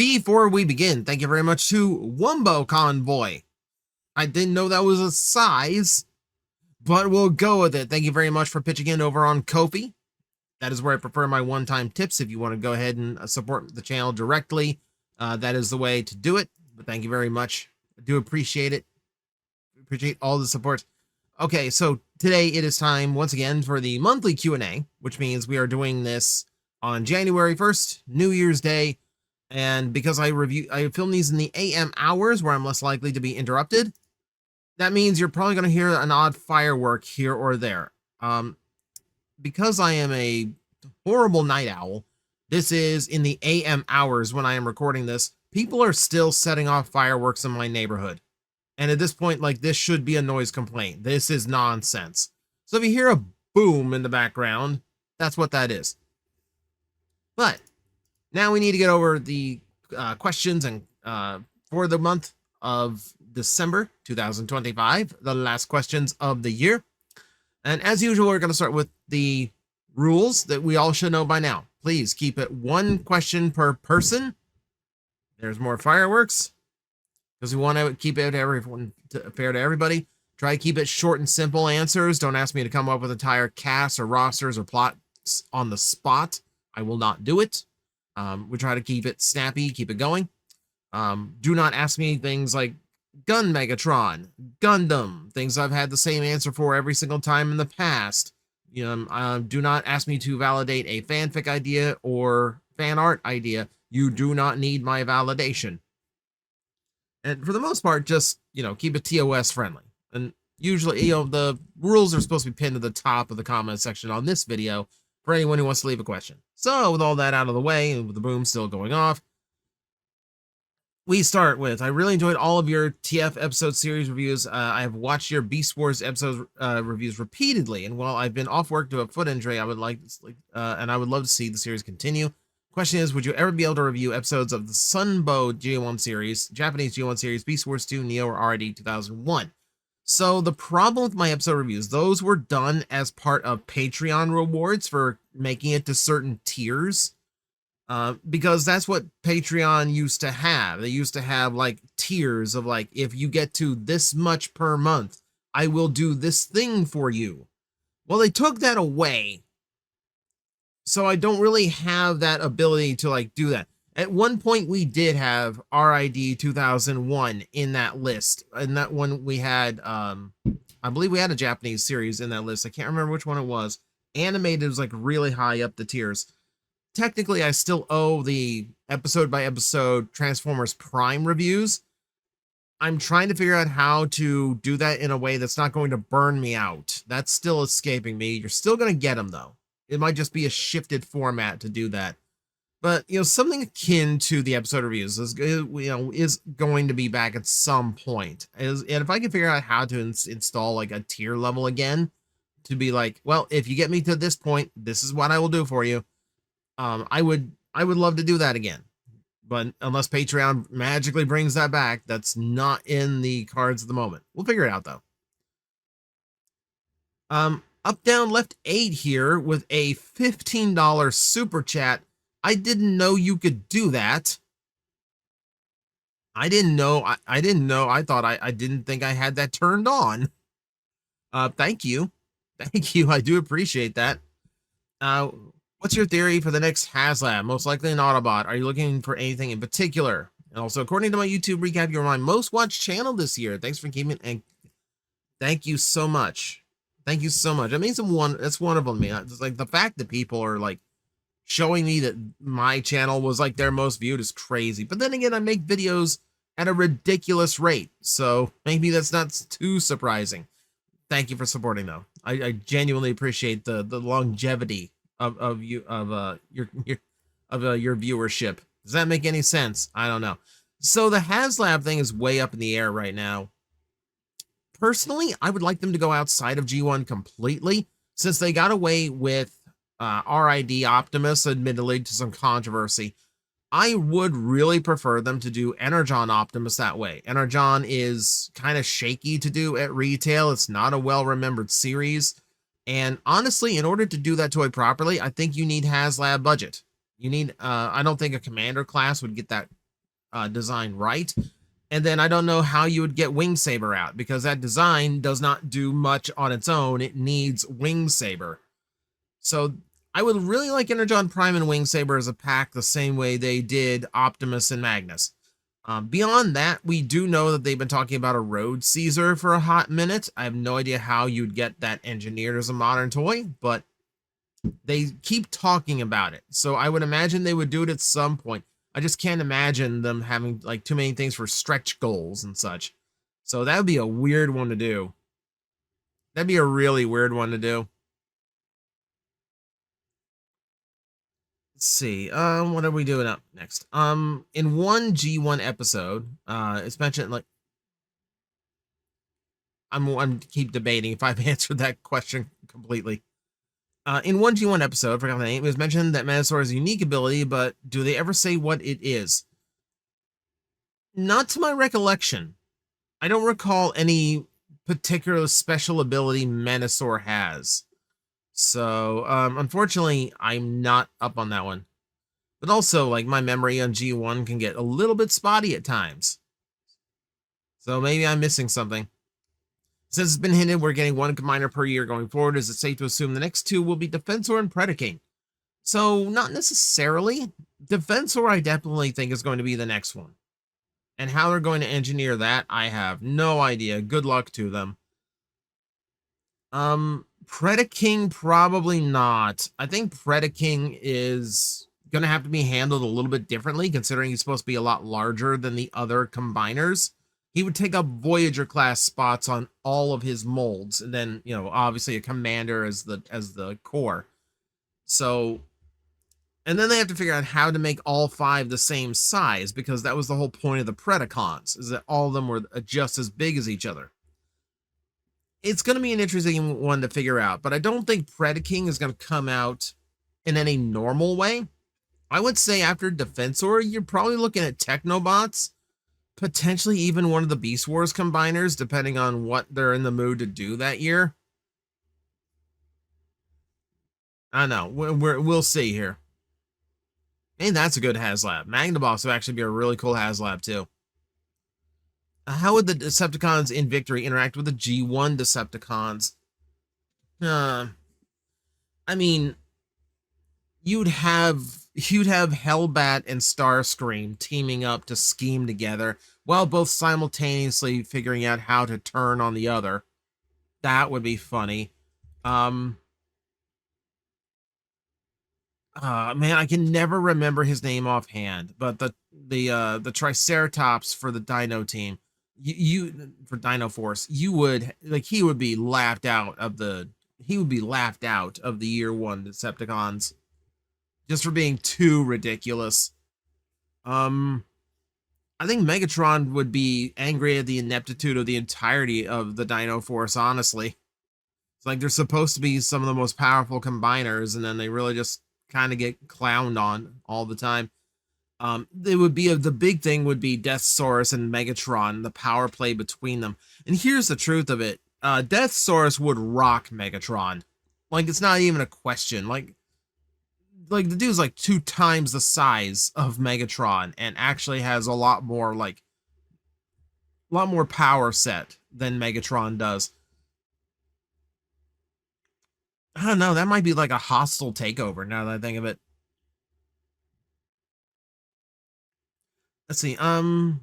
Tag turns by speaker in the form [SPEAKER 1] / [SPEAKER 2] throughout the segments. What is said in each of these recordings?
[SPEAKER 1] Before we begin, thank you very much to Wumbo Convoy. I didn't know that was a size, but we'll go with it. Thank you very much for pitching in over on Ko-fi. That is where I prefer my one-time tips. If you want to go ahead and support the channel directly, that is the way to do it. But thank you very much. I do appreciate it. Appreciate all the support. Okay, so today it is time once again for the monthly Q&A, which means we are doing this on January 1st, New Year's Day. And because I film these in the AM hours where I'm less likely to be interrupted, that means you're probably going to hear an odd firework here or there. Because I am a horrible night owl, this is in the AM hours when I am recording this. People are still setting off fireworks in my neighborhood. And at this point, like, this should be a noise complaint. This is nonsense. So if you hear a boom in the background, that's what that is. But now we need to get over the questions and for the month of December 2025, the last questions of the year. And as usual, we're going to start with the rules that we all should know by now. Please keep it one question per person. There's more fireworks because we want to keep it fair to everybody. Try to keep it short and simple answers. Don't ask me to come up with entire casts or rosters or plots on the spot. I will not do it. We try to keep it snappy, keep it going. Do not ask me things like Gun Megatron, Gundam, things I've had the same answer for every single time in the past. Do not ask me to validate a fanfic idea or fan art idea. You do not need my validation. And for the most part, just, keep it TOS friendly. And usually, the rules are supposed to be pinned to the top of the comment section on this video for anyone who wants to leave a question. So with all that out of the way, and with the boom still going off, we start with, I really enjoyed all of your TF episode series reviews. I have watched your Beast Wars episode reviews repeatedly, and while I've been off work to a foot injury, I would love to see the series continue. Question is, would you ever be able to review episodes of the Sunbow G1 series, Japanese G1 series, Beast Wars 2, Neo, or RD 2001? So the problem with my episode reviews, those were done as part of Patreon rewards for making it to certain tiers. Because that's what Patreon used to have. They used to have like tiers of like, if you get to this much per month, I will do this thing for you. Well, they took that away. So I don't really have that ability to like do that. At one point we did have RID 2001 in that list. And that one we had, I believe we had a Japanese series in that list. I can't remember which one it was. Animated was like really high up the tiers. Technically, I still owe the episode by episode Transformers Prime reviews. I'm trying to figure out how to do that in a way that's not going to burn me out. That's still escaping me. You're still going to get them though. It might just be a shifted format to do that. But, something akin to the episode reviews is going to be back at some point. And if I can figure out how to install like a tier level again, to be like, well, if you get me to this point, this is what I will do for you. I would love to do that again, but unless Patreon magically brings that back, that's not in the cards at the moment. We'll figure it out though. Up, down, left 8 here with a $15 super chat. I didn't know you could do that. I didn't know. I didn't know. I thought I didn't think I had that turned on. Thank you. Thank you. I do appreciate that. What's your theory for the next HasLab? Most likely an Autobot. Are you looking for anything in particular? And also, according to my YouTube recap, you're my most watched channel this year. Thanks for keeping it, and thank you so much. Thank you so much. That means that's one of them, man. It's like the fact that people are like showing me that my channel was like their most viewed is crazy. But then again, I make videos at a ridiculous rate, so maybe that's not too surprising. Thank you for supporting though. I genuinely appreciate the longevity of your viewership. Does that make any sense? I don't know. So the HasLab thing is way up in the air right now. Personally, I would like them to go outside of G1 completely, since they got away with RID Optimus, admittedly to some controversy. I would really prefer them to do Energon Optimus that way. Energon is kind of shaky to do at retail. It's not a well-remembered series. And honestly, in order to do that toy properly, I think you need HasLab budget. You need, I don't think a commander class would get that design right. And then I don't know how you would get Wing Saber out, because that design does not do much on its own. It needs Wing Saber. So I would really like Energon Prime and Wing Saber as a pack, the same way they did Optimus and Magnus. Beyond that, we do know that they've been talking about a Road Caesar for a hot minute. I have no idea how you'd get that engineered as a modern toy, but they keep talking about it. So I would imagine they would do it at some point. I just can't imagine them having like too many things for stretch goals and such. So that would be a weird one to do. That'd be a really weird one to do. Let's see. What are we doing up next? In one G1 episode, it's mentioned like I'm keep debating if I've answered that question completely. In one G1 episode, I forgot the name, it was mentioned that Magnetar has a unique ability, but do they ever say what it is? Not to my recollection. I don't recall any particular special ability Menasor has. So, unfortunately, I'm not up on that one. But also, like, my memory on G1 can get a little bit spotty at times. So maybe I'm missing something. Since it's been hinted we're getting one combiner per year going forward, is it safe to assume the next two will be Defensor and Predaking? So, not necessarily. Defensor, I definitely think, is going to be the next one. And how they're going to engineer that, I have no idea. Good luck to them. Predaking, probably not. I think Predaking is going to have to be handled a little bit differently, considering he's supposed to be a lot larger than the other combiners. He would take up Voyager class spots on all of his molds, and then, you know, obviously a commander as the core. So, and then they have to figure out how to make all five the same size, because that was the whole point of the Predacons, is that all of them were just as big as each other. It's going to be an interesting one to figure out, but I don't think Predaking is going to come out in any normal way. I would say after Defensor, you're probably looking at Technobots, potentially even one of the Beast Wars combiners, depending on what they're in the mood to do that year. I know, we'll see here. Hey, that's a good HasLab. Magnabots would actually be a really cool HasLab too. How would the Decepticons in Victory interact with the G1 Decepticons? I mean, you'd have Hellbat and Starscream teaming up to scheme together, while both simultaneously figuring out how to turn on the other. That would be funny. Man, I can never remember his name offhand, but the Triceratops for the Dino team, you for Dino Force, you would like he would be laughed out of the year one Decepticons just for being too ridiculous. I think Megatron would be angry at the ineptitude of the entirety of the Dino Force, honestly. It's like they're supposed to be some of the most powerful combiners, and then they really just kind of get clowned on all the time. It would be the big thing would be Deathsaurus and Megatron, the power play between them. And here's the truth of it: Deathsaurus would rock Megatron. Like, it's not even a question. Like the dude's like 2 times the size of Megatron, and actually has a lot more power set than Megatron does. I don't know, that might be like a hostile takeover now that I think of it. Let's see. Do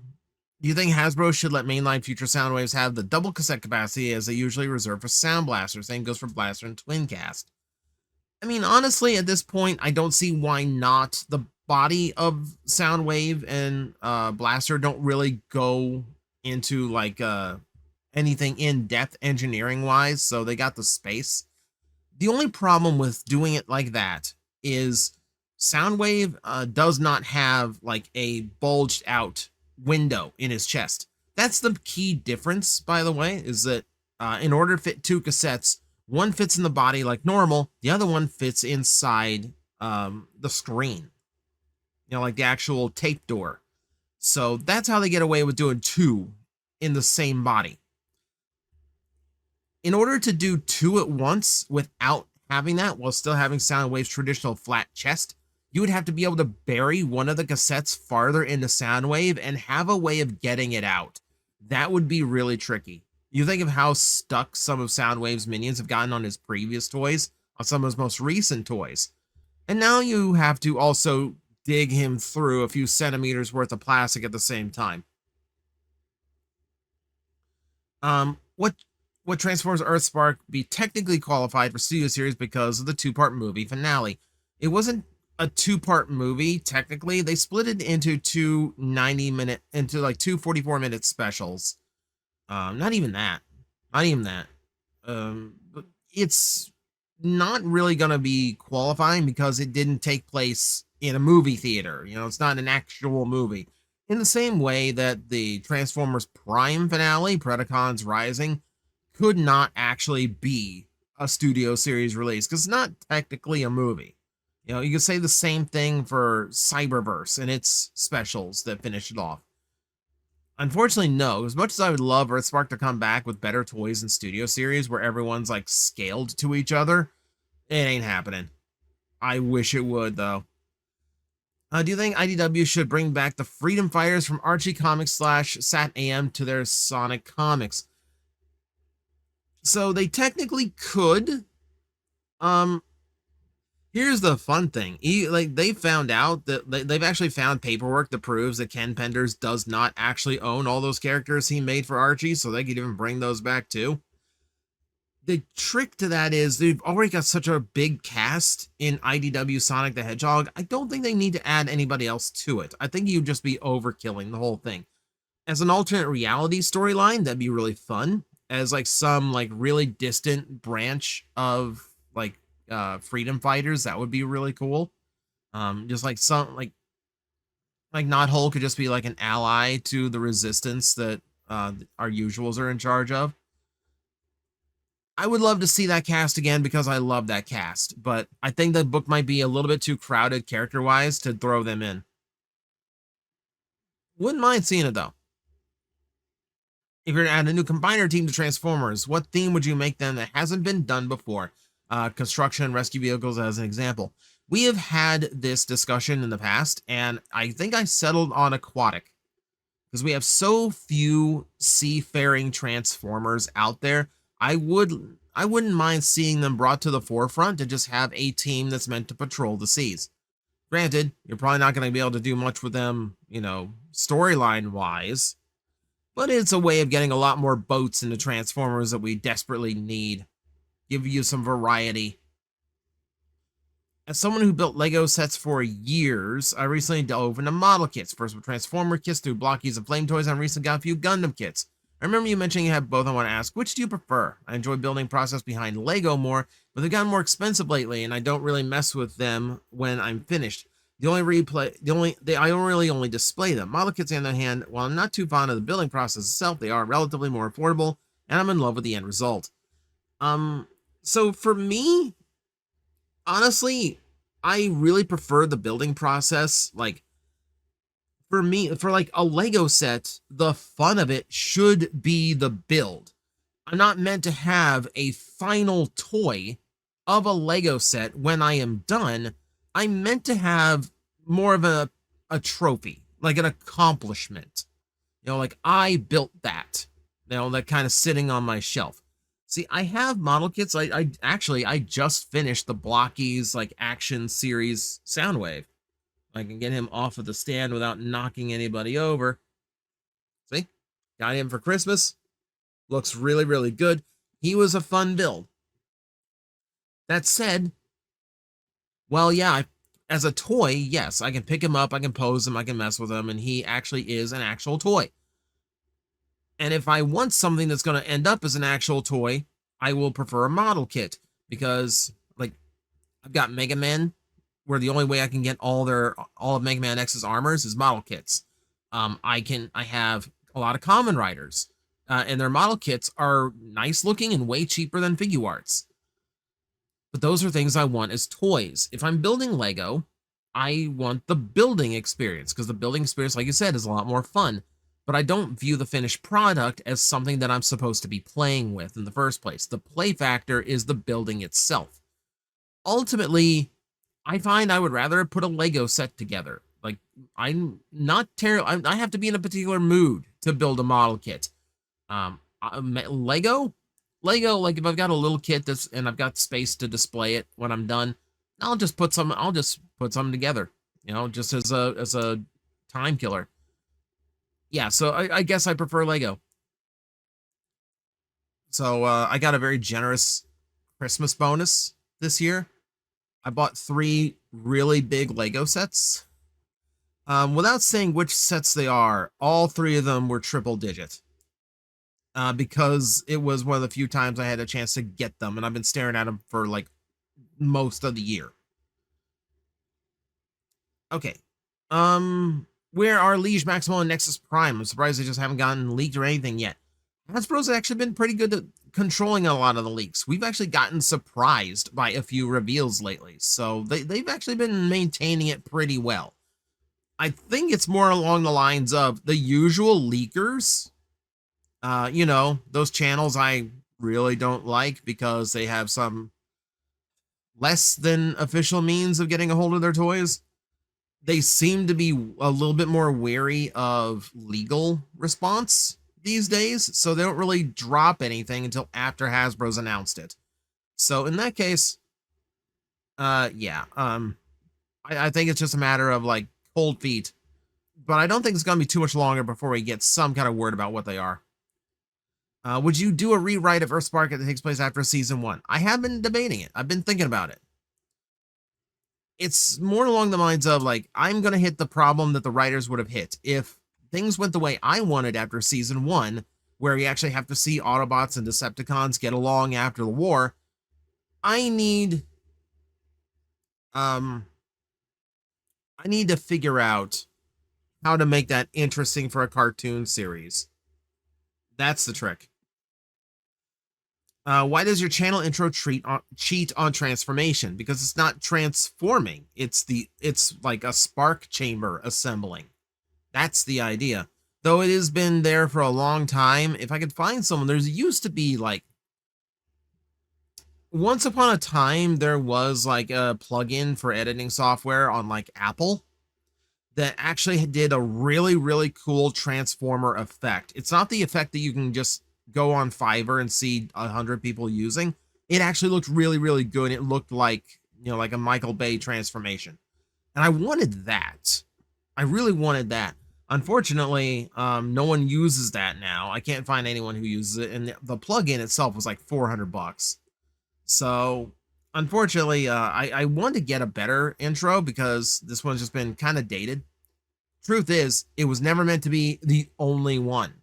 [SPEAKER 1] you think Hasbro should let mainline future Soundwaves have the double cassette capacity as they usually reserve for Sound Blaster? Same goes for Blaster and Twincast. I mean, honestly, at this point, I don't see why not. The body of Soundwave and Blaster don't really go into like anything in depth engineering wise, so they got the space. The only problem with doing it like that is Soundwave does not have like a bulged out window in his chest. That's the key difference, by the way, is that in order to fit 2 cassettes, one fits in the body like normal, the other one fits inside the screen, you know, like the actual tape door. So that's how they get away with doing 2 in the same body. In order to do 2 at once without having that, while still having Soundwave's traditional flat chest, you would have to be able to bury one of the cassettes farther into Soundwave and have a way of getting it out. That would be really tricky. You think of how stuck some of Soundwave's minions have gotten on his previous toys, on some of his most recent toys. And now you have to also dig him through a few centimeters worth of plastic at the same time. What Transformers Earthspark be technically qualified for studio series because of the two-part movie finale. It wasn't a two-part movie, technically. They split it into two 90-minute, into like two 44-minute specials. Not even that. Not even that. But it's not really going to be qualifying because it didn't take place in a movie theater. You know, it's not an actual movie. In the same way that the Transformers Prime finale, Predacons Rising, could not actually be a studio series release because it's not technically a movie. You know, you could say the same thing for Cyberverse and its specials that finished it off. Unfortunately, no. As much as I would love Earthspark to come back with better toys and studio series where everyone's like scaled to each other, it ain't happening. I wish it would, though. Do you think IDW should bring back the Freedom Fighters from Archie Comics / Sat AM to their Sonic Comics? So they technically could. Here's the fun thing. Like they found out that they've actually found paperwork that proves that Ken Penders does not actually own all those characters he made for Archie, so they could even bring those back too. The trick to that is they've already got such a big cast in IDW Sonic the Hedgehog. I don't think they need to add anybody else to it. I think you'd just be overkilling the whole thing. As an alternate reality storyline, that'd be really fun. As like some like really distant branch of like freedom fighters, that would be really cool. Just like some like Knothole could just be like an ally to the resistance that our usuals are in charge of. I would love to see that cast again because I love that cast, but I think the book might be a little bit too crowded character-wise to throw them in. Wouldn't mind seeing it, though. If you're to add a new combiner team to Transformers, what theme would you make them that hasn't been done before? Construction and rescue vehicles as an example. We have had this discussion in the past, and I think I settled on aquatic because we have so few seafaring Transformers out there. I wouldn't mind seeing them brought to the forefront to just have a team that's meant to patrol the seas. Granted, you're probably not going to be able to do much with them, you know, storyline wise, but it's a way of getting a lot more boats into Transformers that we desperately need. Give you some variety. As someone who built Lego sets for years, I recently dove into model kits. First with Transformer kits through blockies and flame toys, and recently got a few Gundam kits. I remember you mentioning you have both. I want to ask, which do you prefer? I enjoy building process behind Lego more, but they've gotten more expensive lately, and I don't really mess with them when I'm finished. I don't really only display them. Model kits, on the other hand, while I'm not too fond of the building process itself, they are relatively more affordable, and I'm in love with the end result. So for me, honestly, I really prefer the building process. Like, for me, for like a Lego set, the fun of it should be the build. I'm not meant to have a final toy of a Lego set when I am done. I'm meant to have more of a trophy, like an accomplishment. You know, like I built that. You know, that kind of sitting on my shelf. See, I have model kits. I just finished the Blockies like action series Soundwave. I can get him off of the stand without knocking anybody over. See? Got him for Christmas. Looks really, really good. He was a fun build. That said, well, yeah, as a toy, yes, I can pick him up, I can pose him, I can mess with him, and he actually is an actual toy. And if I want something that's going to end up as an actual toy, I will prefer a model kit because, like, I've got Mega Man, where the only way I can get all of Mega Man X's armors is model kits. I have a lot of Common Riders, and their model kits are nice looking and way cheaper than Figuarts. But those are things I want as toys. If I'm building Lego, I want the building experience because the building experience, like you said, is a lot more fun. But I don't view the finished product as something that I'm supposed to be playing with in the first place. The play factor is the building itself. Ultimately, I find I would rather put a Lego set together. Like, I'm not terrible. I have to be in a particular mood to build a model kit. Lego, like if I've got a little kit that's and I've got space to display it when I'm done, I'll just put some. I'll just put some together. You know, just as a time killer. Yeah, so I guess I prefer Lego. So I got a very generous Christmas bonus this year. I bought 3 really big Lego sets. Without saying which sets they are, all 3 of them were triple digit. Because it was one of the few times I had a chance to get them, and I've been staring at them for like most of the year. Okay. Where are Liege Maximal and Nexus Prime? I'm surprised they just haven't gotten leaked or anything yet. Hasbro's actually been pretty good at controlling a lot of the leaks. We've actually gotten surprised by a few reveals lately, so they've actually been maintaining it pretty well. I think it's more along the lines of the usual leakers. You know, those channels I really don't like because they have some less than official means of getting a hold of their toys. They seem to be a little bit more wary of legal response these days, so they don't really drop anything until after Hasbro's announced it. So in that case, yeah, I think it's just a matter of like cold feet, but I don't think it's gonna be too much longer before we get some kind of word about what they are. Would you do a rewrite of Earthspark that takes place after season 1? I have been debating it. I've been thinking about it. It's more along the lines of like, I'm going to hit the problem that the writers would have hit. If things went the way I wanted after season 1, where we actually have to see Autobots and Decepticons get along after the war, I need to figure out how to make that interesting for a cartoon series. That's the trick. Why does your channel intro cheat on transformation? Because it's not transforming. It's like a spark chamber assembling. That's the idea. Though it has been there for a long time, if I could find someone, there's used to be like, once upon a time, there was like a plugin for editing software on like Apple that actually did a really, really cool transformer effect. It's not the effect that you can just go on Fiverr and see 100 people using. It actually looked really, really good. It looked like, you know, like a Michael Bay transformation. And I wanted that. I really wanted that. Unfortunately, no one uses that now. I can't find anyone who uses it. And the plugin itself was like $400. So unfortunately, I wanted to get a better intro because this one's just been kind of dated. Truth is, it was never meant to be the only one.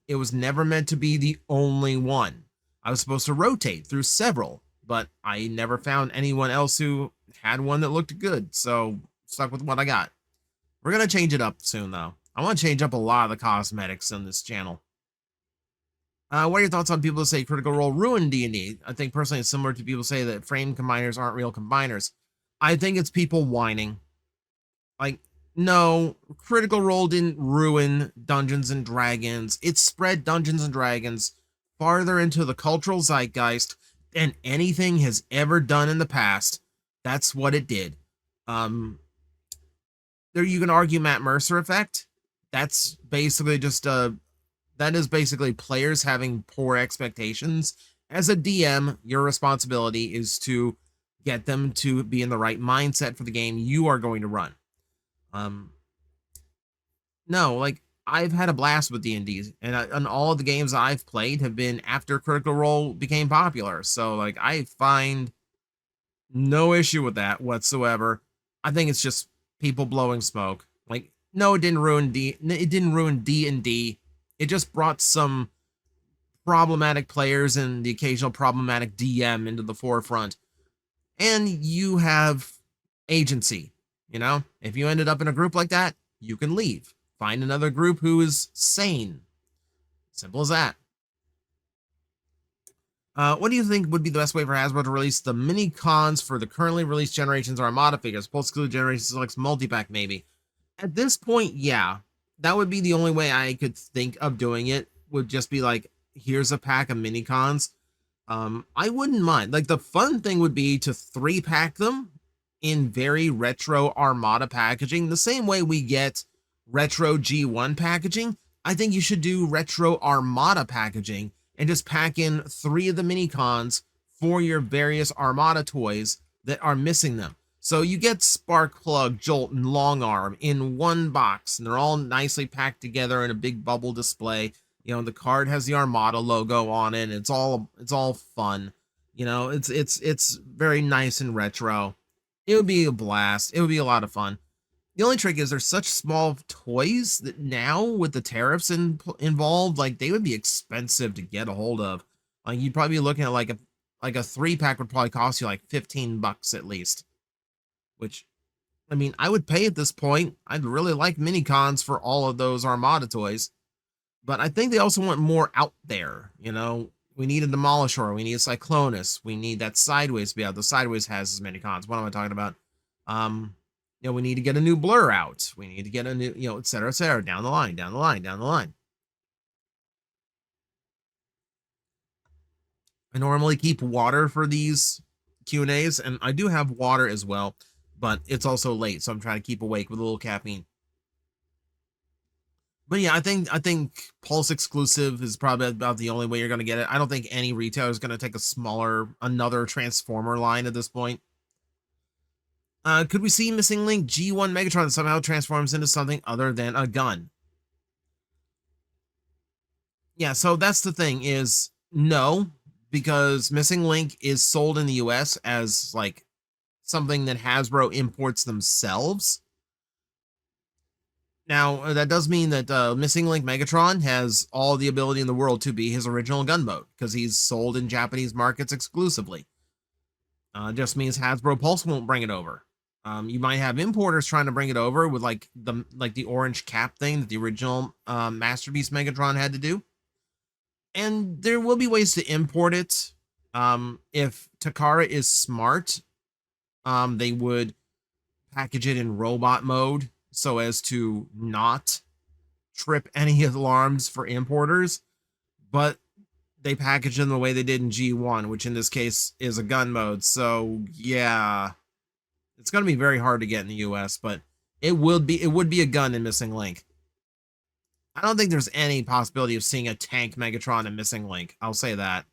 [SPEAKER 1] It was never meant to be the only one. I was supposed to rotate through several, but I never found anyone else who had one that looked good, so stuck with what I got. We're going to change it up soon, though. I want to change up a lot of the cosmetics on this channel. What are your thoughts on people who say Critical Role ruined D&D? I think personally it's similar to people say that frame combiners aren't real combiners. I think it's people whining. Like, no, Critical Role didn't ruin Dungeons and Dragons. It spread Dungeons and Dragons farther into the cultural zeitgeist than anything has ever done in the past. That's what it did. There you can argue Matt Mercer effect. That's basically just that is basically players having poor expectations. As a DM, your responsibility is to get them to be in the right mindset for the game you are going to run. No, like I've had a blast with D&D, and all of the games I've played have been after Critical Role became popular. So like I find no issue with that whatsoever. I think it's just people blowing smoke. Like, no, it didn't ruin D&D. It just brought some problematic players and the occasional problematic DM into the forefront. And you have agency, you know? If you ended up in a group like that, you can leave. Find another group who is sane. Simple as that. What do you think would be the best way for Hasbro to release the mini cons for the currently released Generations Armada figures? Post-exclusive Generations Selects multi-pack, maybe. At this point, yeah. That would be the only way I could think of doing it, would just be like, here's a pack of mini cons. I wouldn't mind. Like, the fun thing would be to 3-pack them in very retro Armada packaging, the same way we get retro G1 packaging. I think you should do retro Armada packaging and just pack in 3 of the mini cons for your various Armada toys that are missing them. So you get Sparkplug, Jolt, and Long Arm in one box, and they're all nicely packed together in a big bubble display. You know, the card has the Armada logo on it. It's all fun. You know, it's very nice and retro. It would be a blast. It would be a lot of fun. The only trick is there's such small toys that now with the tariffs involved, like they would be expensive to get a hold of. Like you'd probably be looking at like a 3-pack would probably cost you like $15 at least. Which, I mean, I would pay at this point. I'd really like mini cons for all of those Armada toys. But I think they also want more out there, you know. We need a Demolisher, we need a Cyclonus, we need that Sideways to be out. The Sideways has as many cons. What am I talking about? You know, we need to get a new Blur out. We need to get a new, you know, et cetera, down the line, down the line, down the line. I normally keep water for these Q&As, and I do have water as well, but it's also late, so I'm trying to keep awake with a little caffeine. But yeah, I think Pulse exclusive is probably about the only way you're going to get it. I don't think any retailer is going to take another Transformer line at this point. Could we see Missing Link G1 Megatron that somehow transforms into something other than a gun? Yeah, so that's the thing is no, because Missing Link is sold in the US as like something that Hasbro imports themselves. Now, that does mean that Missing Link Megatron has all the ability in the world to be his original gunboat, because he's sold in Japanese markets exclusively. Just means Hasbro Pulse won't bring it over. You might have importers trying to bring it over with like the orange cap thing that the original Masterpiece Megatron had to do. And there will be ways to import it. If Takara is smart, they would package it in robot mode so as to not trip any alarms for importers, but they package them the way they did in G1, which in this case is a gun mode. So yeah, it's going to be very hard to get in the US, but it would be a gun in Missing Link. I don't think there's any possibility of seeing a tank Megatron in Missing Link. I'll say that.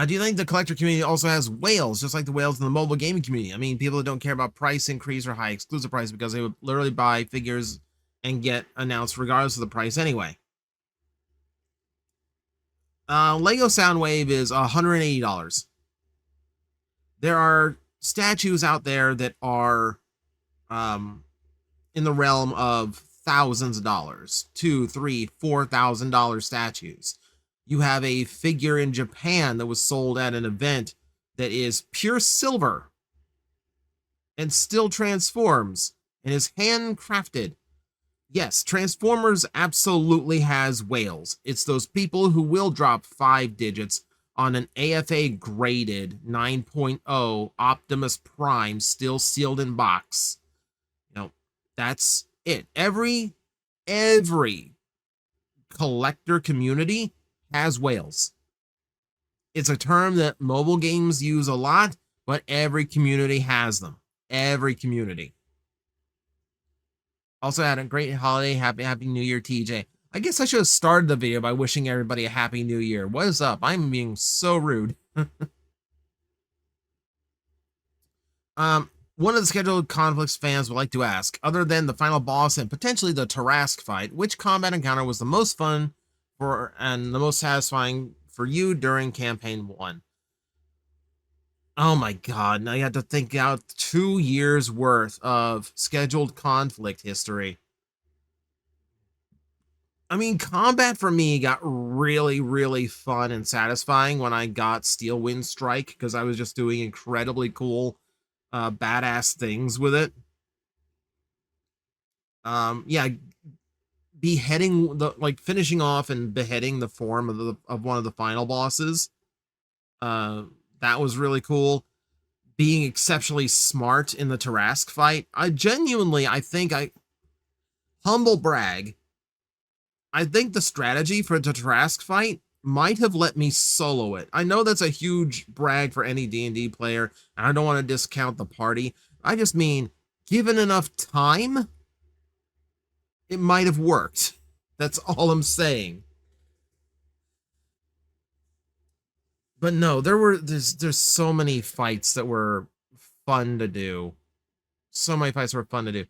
[SPEAKER 1] Do you think the collector community also has whales, just like the whales in the mobile gaming community? I mean, people that don't care about price increase or high exclusive price because they would literally buy figures and get announced regardless of the price anyway. Lego Soundwave is $180. There are statues out there that are in the realm of thousands of dollars, $2,000, $3,000, $4,000 statues. You have a figure in Japan that was sold at an event that is pure silver and still transforms and is handcrafted. Yes, Transformers absolutely has whales. It's those people who will drop 5 digits on an AFA graded 9.0 Optimus Prime still sealed in box. You know, that's it. Every collector community has whales. It's a term that mobile games use a lot, but every community has them. Every community. Also had a great holiday. Happy New Year, TJ. I guess I should have started the video by wishing everybody a Happy New Year. What is up? I'm being so rude. One of the scheduled conflicts fans would like to ask, other than the final boss and potentially the Tarask fight, which combat encounter was the most fun for and the most satisfying for you during campaign 1? Oh my god, now you have to think out 2 years worth of scheduled conflict history. I mean, combat for me got really, really fun and satisfying when I got Steel Wind Strike, because I was just doing incredibly cool, badass things with it. Yeah, finishing off and beheading the form of one of the final bosses. That was really cool. Being exceptionally smart in the Tarask fight. Humble brag, I think the strategy for the Tarask fight might have let me solo it. I know that's a huge brag for any D&D player, and I don't want to discount the party. I just mean, given enough time, it might have worked. That's all I'm saying. But no, there's so many fights that were fun to do. So many fights were fun to do.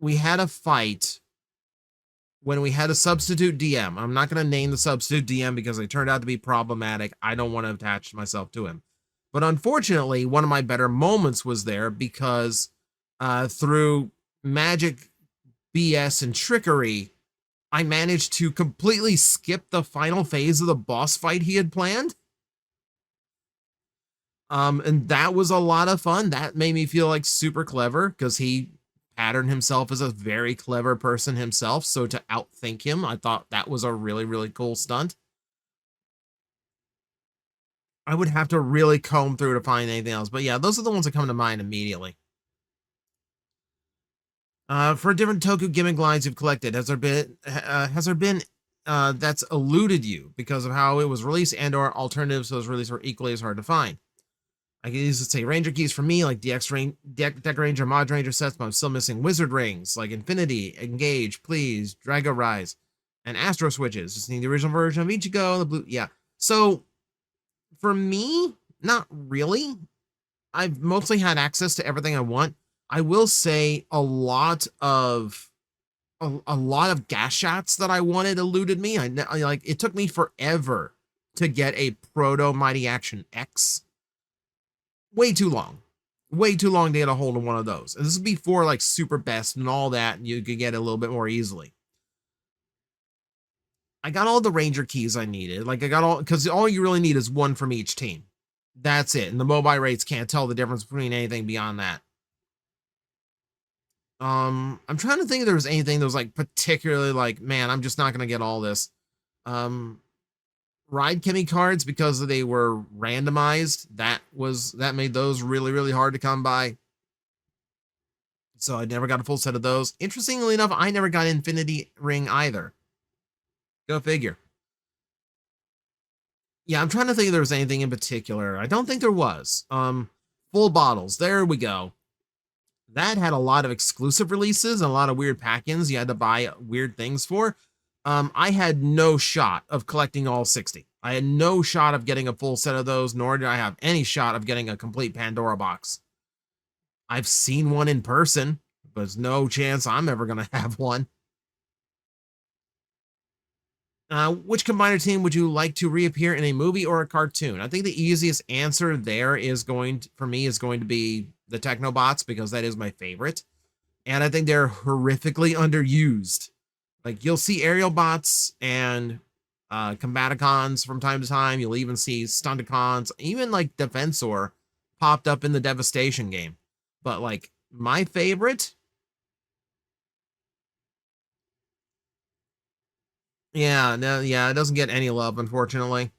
[SPEAKER 1] We had a fight when we had a substitute DM. I'm not going to name the substitute DM because they turned out to be problematic. I don't want to attach myself to him. But unfortunately, one of my better moments was there because through magic, BS, and trickery, I managed to completely skip the final phase of the boss fight he had planned. And that was a lot of fun. That made me feel like super clever because he patterned himself as a very clever person himself. So to outthink him, I thought that was a really, really cool stunt. I would have to really comb through to find anything else. But yeah, those are the ones that come to mind immediately. For different Toku gimmick lines you've collected, has there been that's eluded you because of how it was released and or alternatives to those releases were equally as hard to find? I can use to say Ranger keys for me, like Deck Ranger, Mod Ranger sets, but I'm still missing Wizard rings, like Infinity, Engage, Please, Drago Rise, and Astro switches. Just need the original version of Ichigo, the blue, yeah. So, for me, not really. I've mostly had access to everything I want. I will say a lot of gas shots that I wanted eluded me. I like it took me forever to get a Proto Mighty Action X. Way too long to get a hold of one of those. And this is before like Super Best and all that, and you could get it a little bit more easily. I got all the Ranger keys I needed. Like I got all, because all you really need is one from each team. That's it. And the mobile rates can't tell the difference between anything beyond that. I'm trying to think if there was anything that was like particularly like, man, I'm just not gonna get all this. Ride Chemi cards, because they were randomized, that made those really, really hard to come by. So I never got a full set of those. Interestingly enough, I never got Infinity Ring either. Go figure. Yeah, I'm trying to think if there was anything in particular. I don't think there was. Full bottles. There we go. That had a lot of exclusive releases and a lot of weird pack-ins you had to buy weird things for. I had no shot of collecting all 60. I had no shot of getting a full set of those, nor did I have any shot of getting a complete Pandora box. I've seen one in person, but there's no chance I'm ever going to have one. Which combiner team would you like to reappear in a movie or a cartoon? I think the easiest answer there is going to be the Technobots, because that is my favorite. And I think they're horrifically underused. Like, you'll see aerial bots and Combaticons from time to time. You'll even see Stunticons, even like Defensor popped up in the Devastation game. But like, my favorite, yeah, no, yeah, it doesn't get any love, unfortunately.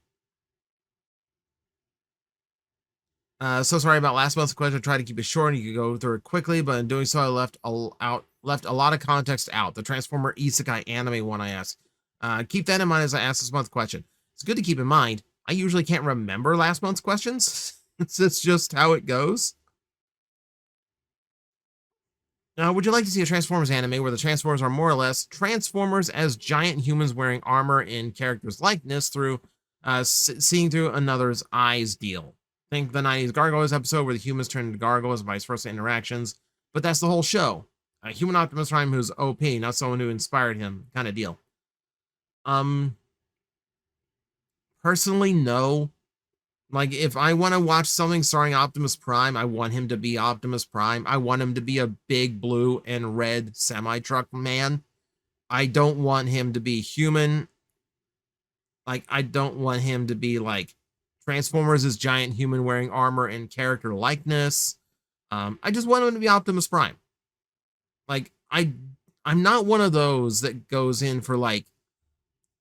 [SPEAKER 1] So sorry about last month's question. I tried to keep it short and you could go through it quickly, but in doing so, I left a lot of context out. The Transformer Isekai anime one I asked. Keep that in mind as I ask this month's question. It's good to keep in mind. I usually can't remember last month's questions. It's just how it goes. Now, would you like to see a Transformers anime where the Transformers are more or less Transformers as giant humans wearing armor in characters' likeness through seeing through another's eyes deal? Think the 90s Gargoyles episode where the humans turn into gargoyles, vice versa interactions. But that's the whole show. A human Optimus Prime who's OP, not someone who inspired him, kind of deal. Personally, no. Like, if I want to watch something starring Optimus Prime, I want him to be Optimus Prime. I want him to be a big blue and red semi-truck man. I don't want him to be human. Like, I don't want him to be like Transformers as giant human wearing armor and character likeness. I just want him to be Optimus Prime. Like, I'm not one of those that goes in for like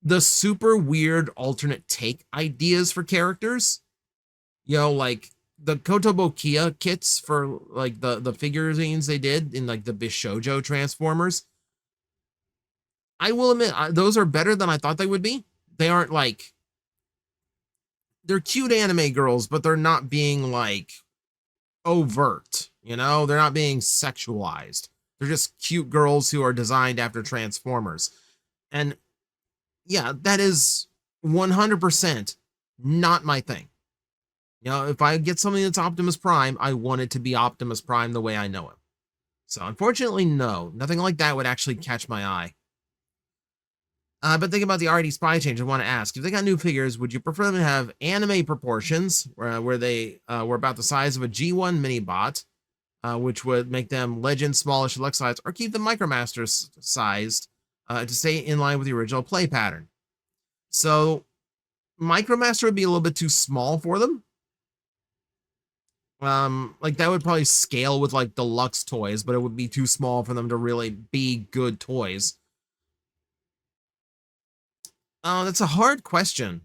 [SPEAKER 1] the super weird alternate take ideas for characters. You know, like the Kotobukiya kits for like the figurines they did in like the Bishojo Transformers. I will admit, those are better than I thought they would be. they aren't like, they're cute anime girls, but they're not being like overt, you know? They're not being sexualized. They're just cute girls who are designed after Transformers. And yeah, that is 100% not my thing. You know, if I get something that's Optimus Prime, I want it to be Optimus Prime the way I know him. So unfortunately, no, nothing like that would actually catch my eye. But thinking about the RD Spy change, I want to ask, if they got new figures, would you prefer them to have anime proportions, where they were about the size of a G1 mini bot, which would make them Legend, smallish, deluxe size, or keep them Micromaster sized to stay in line with the original play pattern? So Micromaster would be a little bit too small for them. Like that would probably scale with like deluxe toys, but it would be too small for them to really be good toys. That's a hard question.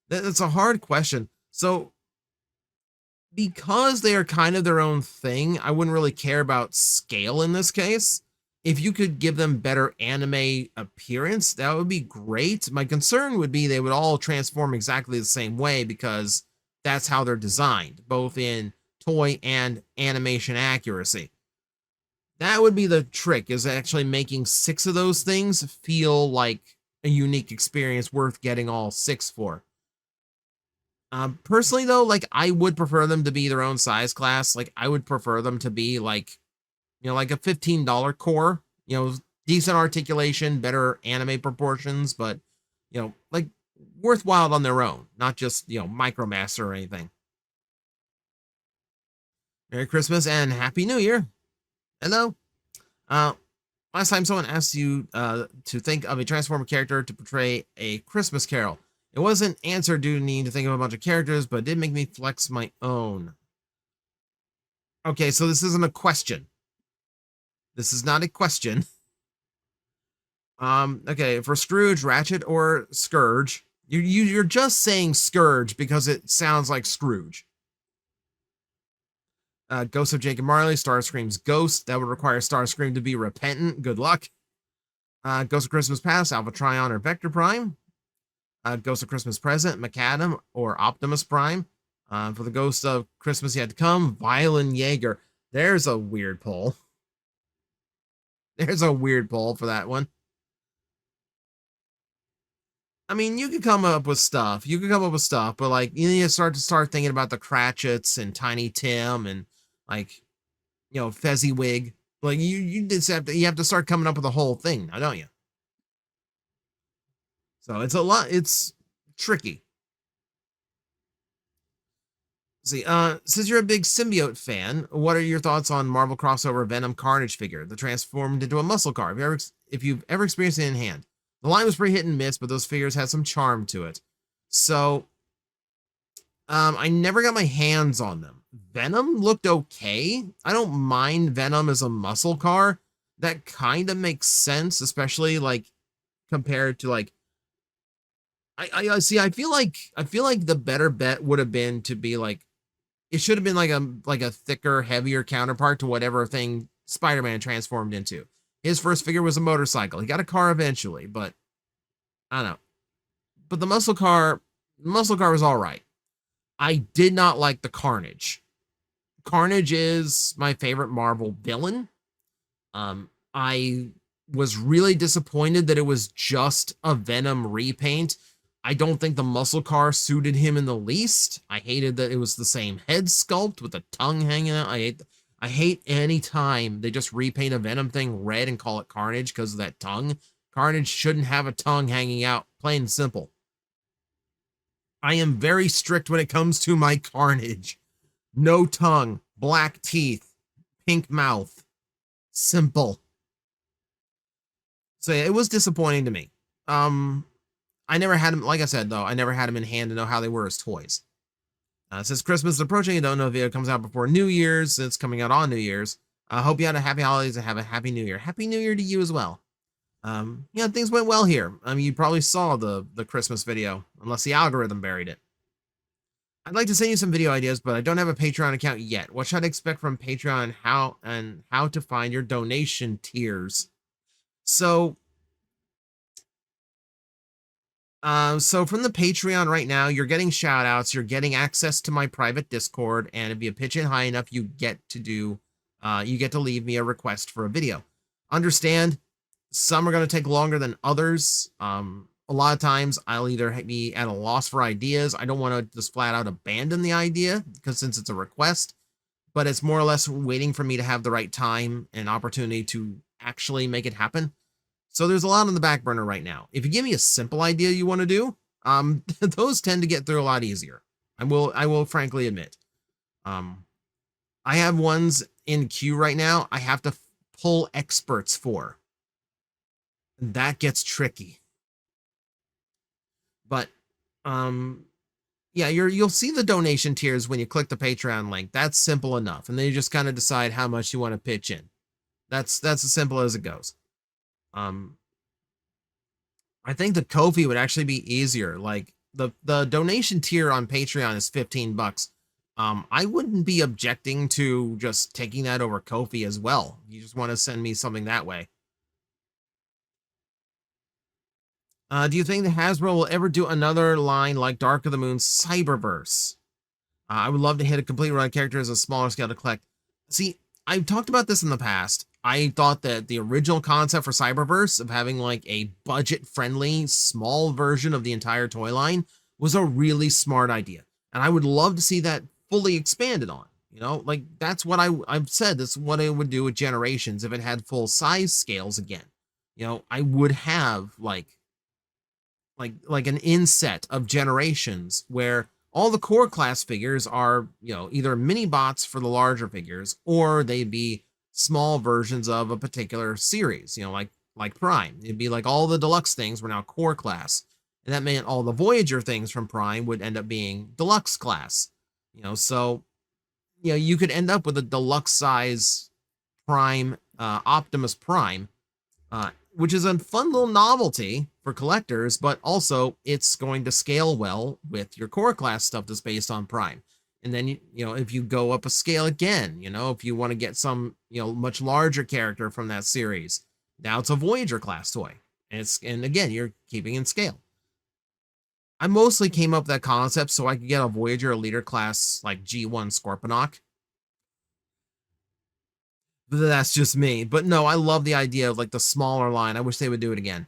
[SPEAKER 1] That's a hard question. So because they are kind of their own thing, I wouldn't really care about scale in this case. If you could give them better anime appearance, that would be great. My concern would be they would all transform exactly the same way because that's how they're designed, both in toy and animation accuracy. That would be the trick, is actually making 6 of those things feel like a unique experience worth getting all 6 for. Personally though, like I would prefer them to be their own size class. Like I would prefer them to be like, you know, like a $15 core, you know, decent articulation, better anime proportions, but you know, like worthwhile on their own, not just, you know, Micromaster or anything. Merry Christmas and Happy New Year. Hello. Uh, Last time someone asked you to think of a Transformer character to portray a Christmas Carol. It wasn't answered due to needing to think of a bunch of characters, but it did make me flex my own. Okay, so this isn't a question. This is not a question. Okay, for Scrooge, Ratchet, or Scourge, you're just saying Scourge because it sounds like Scrooge. Ghost of Jacob Marley, Starscream's Ghost. That would require Starscream to be repentant. Good luck. Ghost of Christmas Past, Alpha Trion or Vector Prime. Ghost of Christmas Present, McAdam or Optimus Prime. For the Ghost of Christmas Yet to Come, Violin Jaeger. There's a weird poll. There's a weird poll for that one. I mean, you could come up with stuff. You could come up with stuff, but like you need to start thinking about the Cratchits and Tiny Tim and like, you know, Fezziwig. Like you just have to start coming up with the whole thing now, don't you? So it's a lot. It's tricky. See, since you're a big symbiote fan, what are your thoughts on Marvel crossover Venom Carnage figure, the transformed into a muscle car? If you've ever experienced it in hand, the line was pretty hit and miss, but those figures had some charm to it. So, I never got my hands on them. Venom looked okay. I don't mind Venom as a muscle car. That kind of makes sense, especially like compared to like I see. I feel like the better bet would have been to be like, it should have been like a thicker, heavier counterpart to whatever thing Spider-Man transformed into. His first figure was a motorcycle. He got a car eventually, but I don't know. But the muscle car was all right. I did not like the Carnage. Carnage is my favorite Marvel villain. I was really disappointed that it was just a Venom repaint. I don't think the muscle car suited him in the least. I hated that it was the same head sculpt with the tongue hanging out. I hate any time they just repaint a Venom thing red and call it Carnage because of that tongue. Carnage shouldn't have a tongue hanging out, plain and simple. I am very strict when it comes to my Carnage. No tongue, black teeth, pink mouth. Simple. So yeah, it was disappointing to me. I never had him, like I said, though, I never had him in hand to know how they were as toys. Since Christmas is approaching, I don't know if it comes out before New Year's. It's coming out on New Year's. I hope you had a happy holidays and have a happy New Year. Happy New Year to you as well. Yeah, things went well here. I mean, you probably saw the Christmas video, unless the algorithm buried it. I'd like to send you some video ideas, but I don't have a Patreon account yet. What should I expect from Patreon? How to find your donation tiers? So So from the Patreon right now, you're getting shout outs, you're getting access to my private Discord, and if you pitch in high enough, you get to leave me a request for a video. Understand, some are going to take longer than others. A lot of times I'll either be at a loss for ideas. I don't want to just flat out abandon the idea because since it's a request, but it's more or less waiting for me to have the right time and opportunity to actually make it happen. So there's a lot on the back burner right now. If you give me a simple idea you want to do, those tend to get through a lot easier. I will frankly admit. Um, I have ones in queue right now. I have to pull experts for. And that gets tricky. But yeah, you'll see the donation tiers when you click the Patreon link. That's simple enough, and then you just kind of decide how much you want to pitch in. That's as simple as it goes. I think the Ko-fi would actually be easier. Like the donation tier on Patreon is $15. I wouldn't be objecting to just taking that over Ko-fi as well. You just want to send me something that way. Do you think the Hasbro will ever do another line like Dark of the Moon Cyberverse? I would love to hit a complete run character as a smaller scale to collect. See, I've talked about this in the past. I thought that the original concept for Cyberverse of having like a budget-friendly, small version of the entire toy line was a really smart idea. And I would love to see that fully expanded on. You know, like that's what I've said. That's what I would do with Generations if it had full size scales again. You know, I would have like an inset of Generations where all the core class figures are, you know, either mini bots for the larger figures or they'd be small versions of a particular series, you know, like Prime. It'd be like all the deluxe things were now core class. And that meant all the Voyager things from Prime would end up being deluxe class. You know, so you know, you could end up with a deluxe size Prime, Optimus Prime, which is a fun little novelty for collectors, but also it's going to scale well with your core class stuff that's based on Prime. And then, you know, if you go up a scale again, you know, if you want to get some, you know, much larger character from that series, now it's a Voyager class toy. And again, you're keeping in scale. I mostly came up with that concept so I could get a Voyager leader class like G1 Scorponok. But that's just me. But no, I love the idea of like the smaller line. I wish they would do it again.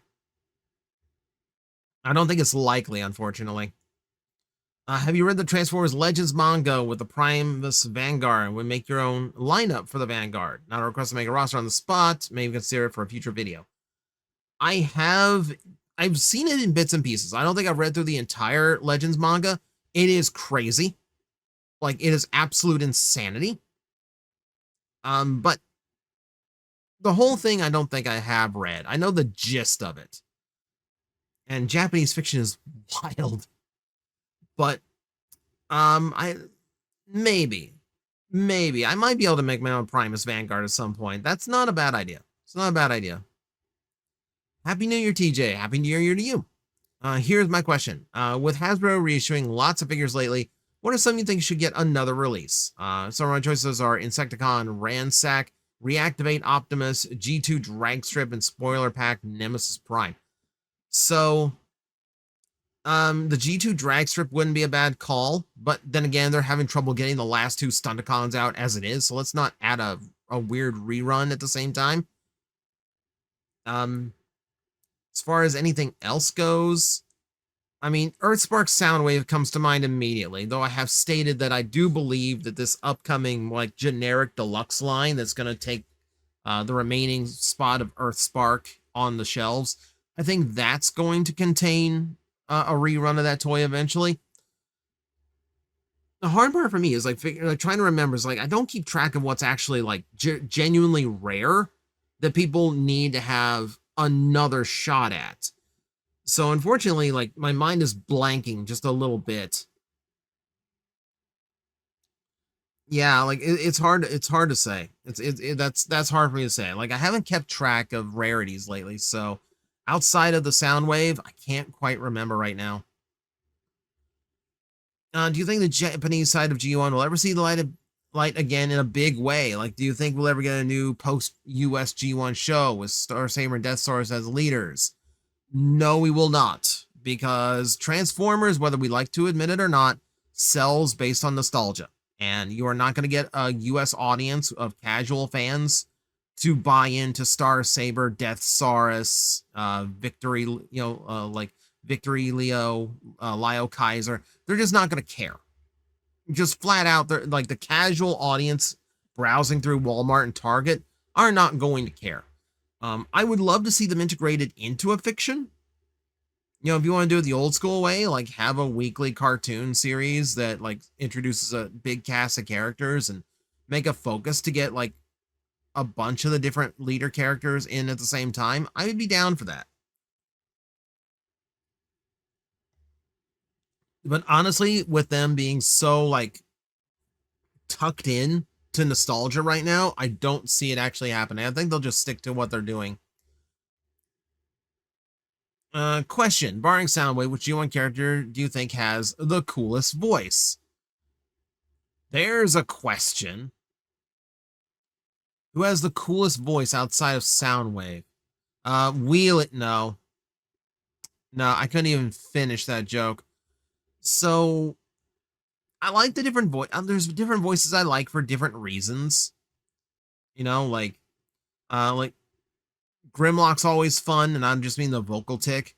[SPEAKER 1] I don't think it's likely, unfortunately. Have you read the Transformers Legends manga with the Primus Vanguard? Would make your own lineup for the Vanguard. Not a request to make a roster on the spot. Maybe consider it for a future video. I've seen it in bits and pieces. I don't think I've read through the entire Legends manga. It is crazy. Like, it is absolute insanity. But the whole thing I don't think I have read. I know the gist of it. And Japanese fiction is wild. But I maybe I might be able to make my own Primus Vanguard at some point. That's not a bad idea. It's not a bad idea. Happy New Year, TJ. Happy New Year to you. Here's my question. With Hasbro reissuing lots of figures lately, what are some you think should get another release? Some of my choices are Insecticon Ransack, Reactivate Optimus, G2 Dragstrip, and Spoiler Pack Nemesis Prime. So, the G2 Dragstrip wouldn't be a bad call, but then again, they're having trouble getting the last two Stunticons out as it is, so let's not add a weird rerun at the same time. As far as anything else goes, I mean, Earthspark Soundwave comes to mind immediately, though I have stated that I do believe that this upcoming, like, generic deluxe line that's going to take the remaining spot of Earthspark on the shelves, I think that's going to contain a rerun of that toy eventually. The hard part for me is, like trying to remember is, like, I don't keep track of what's actually, like, genuinely rare that people need to have another shot at. So unfortunately, like, my mind is blanking just a little bit. Yeah, like it's hard to say. That's hard for me to say. Like, I haven't kept track of rarities lately, so outside of the Soundwave, I can't quite remember right now. Do you think the Japanese side of G1 will ever see the light again in a big way? Like, do you think we'll ever get a new post-US G1 show with Starsaber and Death Stars as leaders? No, we will not, because Transformers, whether we like to admit it or not, sells based on nostalgia. And you are not going to get a US audience of casual fans to buy into Star Saber, Death Saurus, Victory, like Victory Leo, Lio Kaiser. They're just not going to care. Just flat out, they're like the casual audience browsing through Walmart and Target are not going to care. I would love to see them integrated into a fiction. If you want to do it the old school way, like have a weekly cartoon series that like introduces a big cast of characters and make a focus to get like a bunch of the different leader characters in at the same time, I would be down for that. But honestly, with them being so like tucked in to nostalgia right now, I don't see it actually happening. I think they'll just stick to what they're doing. Question: barring Soundwave, which G1 character do you think has the coolest voice? There's a question. Who has the coolest voice outside of Soundwave? Wheel it, no. No, I couldn't even finish that joke. So, I like the different voice. There's different voices I like for different reasons. Like Grimlock's always fun, and I'm just mean the vocal tick.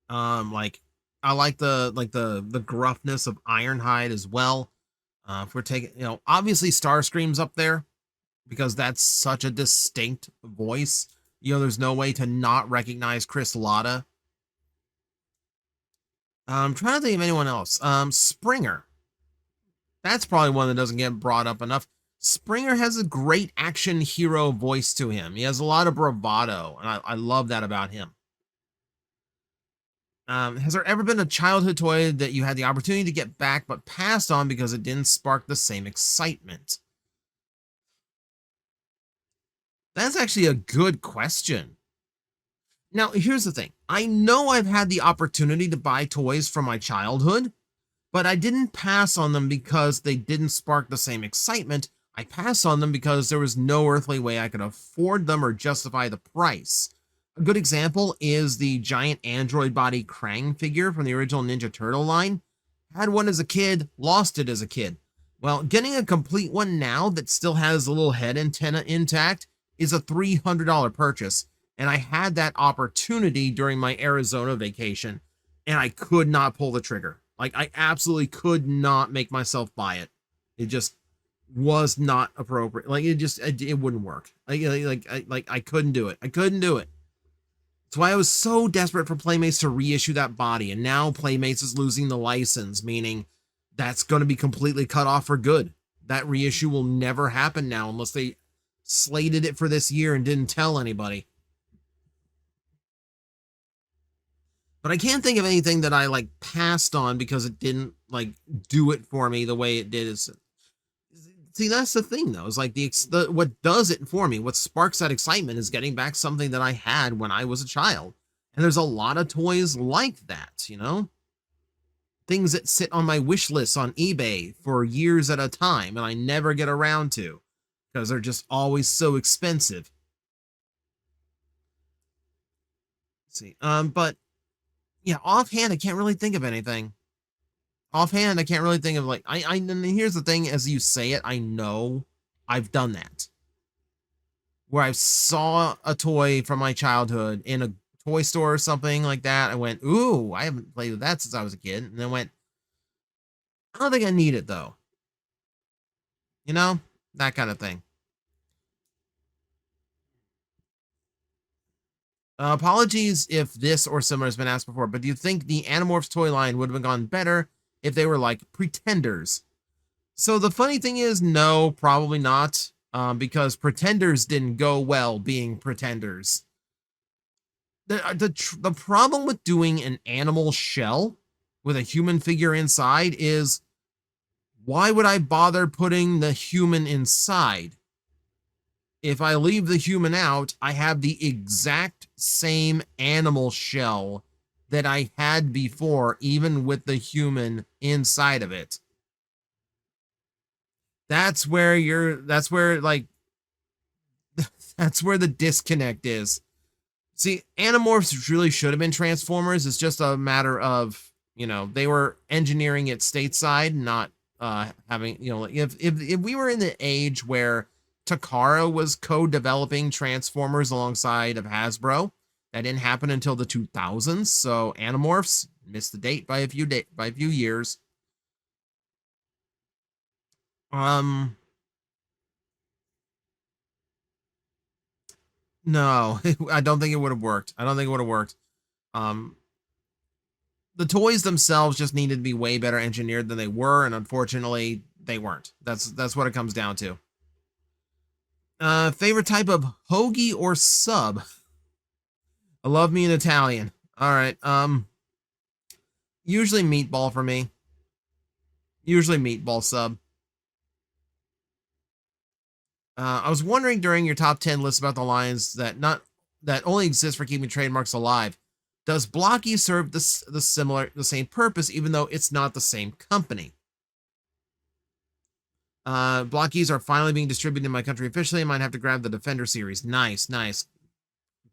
[SPEAKER 1] Like I like the gruffness of Ironhide as well. If we're taking, obviously Starscream's up there because that's such a distinct voice. There's no way to not recognize Chris Latta. I'm trying to think of anyone else. Springer. That's probably one that doesn't get brought up enough. Springer has a great action hero voice to him. He has a lot of bravado, and I love that about him. Has there ever been a childhood toy that you had the opportunity to get back but passed on because it didn't spark the same excitement? That's actually a good question. Now, here's the thing. I know I've had the opportunity to buy toys from my childhood, but I didn't pass on them because they didn't spark the same excitement. I passed on them because there was no earthly way I could afford them or justify the price. A good example is the giant android body Krang figure from the original Ninja Turtle line. Had one as a kid, lost it as a kid. Well, getting a complete one now that still has the little head antenna intact is a $300 purchase. And I had that opportunity during my Arizona vacation, and I could not pull the trigger. Like, I absolutely could not make myself buy it. It just was not appropriate. Like, it wouldn't work. I couldn't do it. I couldn't do it. That's why I was so desperate for Playmates to reissue that body, and now Playmates is losing the license, meaning that's going to be completely cut off for good. That reissue will never happen now unless they slated it for this year and didn't tell anybody. But I can't think of anything that I like passed on because it didn't like do it for me the way it did. See, that's the thing though. Is like the what does it for me, what sparks that excitement is getting back something that I had when I was a child. And there's a lot of toys like that, things that sit on my wish list on eBay for years at a time and I never get around to because they're just always so expensive. Let's see, but yeah, offhand I can't really think of anything. Offhand, I can't really think of like I. And here's the thing: as you say it, I know I've done that, where I saw a toy from my childhood in a toy store or something like that. I went, "Ooh, I haven't played with that since I was a kid," and then went, "I don't think I need it though." That kind of thing. Apologies if this or similar has been asked before, but do you think the Animorphs toy line would have gone better if they were like Pretenders? So the funny thing is, no, probably not, because Pretenders didn't go well being Pretenders. The problem with doing an animal shell with a human figure inside is, why would I bother putting the human inside? If I leave the human out, I have the exact same animal shell that I had before, even with the human inside of it. That's where the disconnect is. See, Animorphs really should have been Transformers. It's just a matter of, they were engineering it stateside, not having, if we were in the age where Takara was co-developing Transformers alongside of Hasbro, that didn't happen until the 2000s. So Animorphs missed the date by a few years. No, I don't think it would have worked. I don't think it would have worked. Um, the toys themselves just needed to be way better engineered than they were, and unfortunately, they weren't. That's what it comes down to. Favorite type of hoagie or sub? I love me an Italian. All right. Usually meatball for me. Usually meatball sub. I was wondering during your top 10 list about the lines that only exist for keeping trademarks alive. Does Blocky serve the same purpose, even though it's not the same company? Blockies are finally being distributed in my country officially. I might have to grab the Defender series. Nice.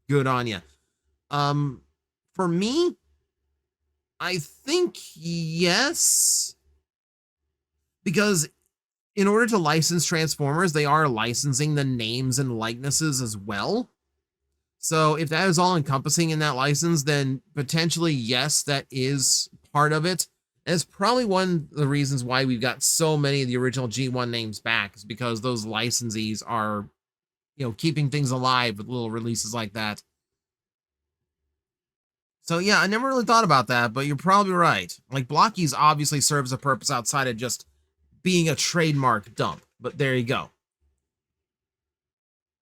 [SPEAKER 1] Good on you. For me, I think yes, because in order to license Transformers, they are licensing the names and likenesses as well. So if that is all encompassing in that license, then potentially, yes, that is part of it. And it's probably one of the reasons why we've got so many of the original G1 names back, is because those licensees are, keeping things alive with little releases like that. So yeah, I never really thought about that, but you're probably right. Like, Blockies obviously serves a purpose outside of just being a trademark dump, but there you go.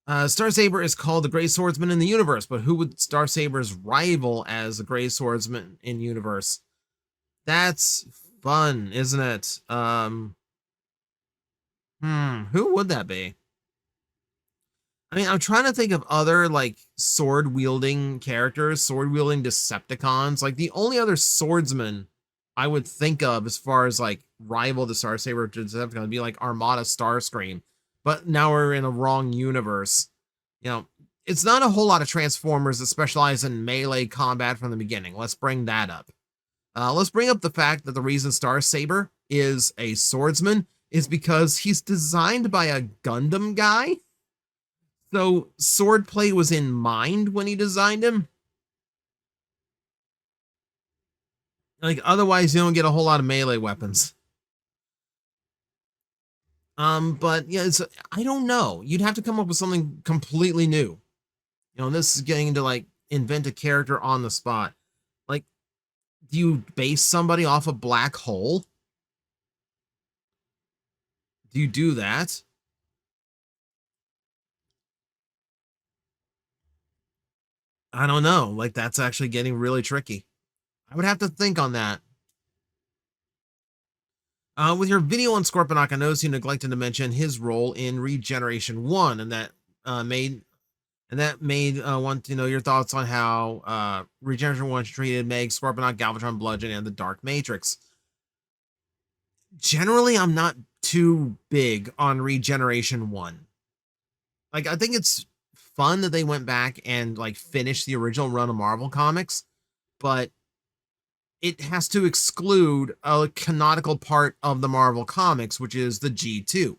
[SPEAKER 1] Starsaber is called the Gray Swordsman in the universe, but who would Starsaber's rival as the Gray Swordsman in universe? That's fun, isn't it? Who would that be? I mean, I'm trying to think of other, like, sword-wielding characters, sword-wielding Decepticons. Like, the only other swordsman I would think of as far as, like, rival to Starsaber to Decepticon would be, like, Armada Starscream. But now we're in a wrong universe. It's not a whole lot of Transformers that specialize in melee combat from the beginning. Let's bring that up. Let's bring up the fact that the reason Starsaber is a swordsman is because he's designed by a Gundam guy. So swordplay was in mind when he designed him. Like, otherwise you don't get a whole lot of melee weapons. But yeah, I don't know. You'd have to come up with something completely new. This is getting into, like, invent a character on the spot. Like, do you base somebody off a black hole? Do you do that? I don't know. Like, that's actually getting really tricky. I would have to think on that. With your video on Scorponok, I noticed you neglected to mention his role in Regeneration 1, and that made want to know your thoughts on how Regeneration 1 treated Meg, Scorponok, Galvatron, Bludgeon, and the Dark Matrix. Generally, I'm not too big on Regeneration 1. Like, I think it's fun that they went back and, like, finished the original run of Marvel Comics, but it has to exclude a canonical part of the Marvel Comics, which is the G2.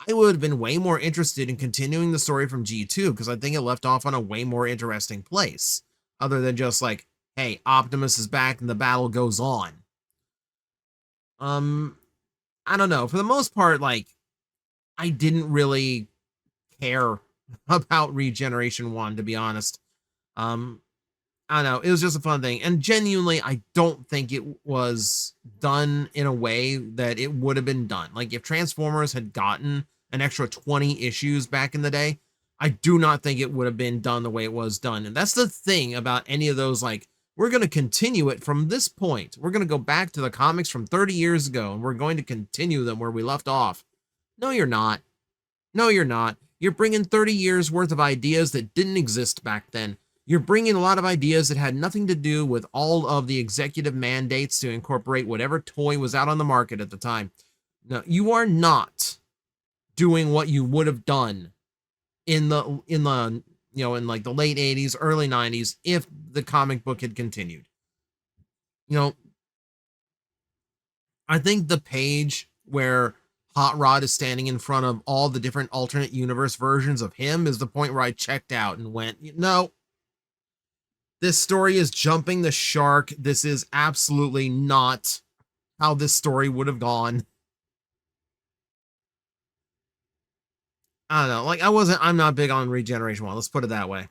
[SPEAKER 1] I would have been way more interested in continuing the story from G2 because I think it left off on a way more interesting place, other than just like, hey, Optimus is back and the battle goes on. I don't know. For the most part, like, I didn't really care about Regeneration 1, to be honest. I don't know. It was just a fun thing. And genuinely, I don't think it was done in a way that it would have been done. Like, if Transformers had gotten an extra 20 issues back in the day, I do not think it would have been done the way it was done. And that's the thing about any of those, like, we're going to continue it from this point. We're going to go back to the comics from 30 years ago, and we're going to continue them where we left off. No, you're not. No, you're not. You're bringing 30 years worth of ideas that didn't exist back then. You're bringing a lot of ideas that had nothing to do with all of the executive mandates to incorporate whatever toy was out on the market at the time. No, you are not doing what you would have done in the in like the late 80s, early 90s, if the comic book had continued. You know, I think the page where Hot Rod is standing in front of all the different alternate universe versions of him is the point where I checked out and went, no, this story is jumping the shark. This is absolutely not how this story would have gone. I don't know. Like, I'm not big on Regeneration 1. Let's put it that way.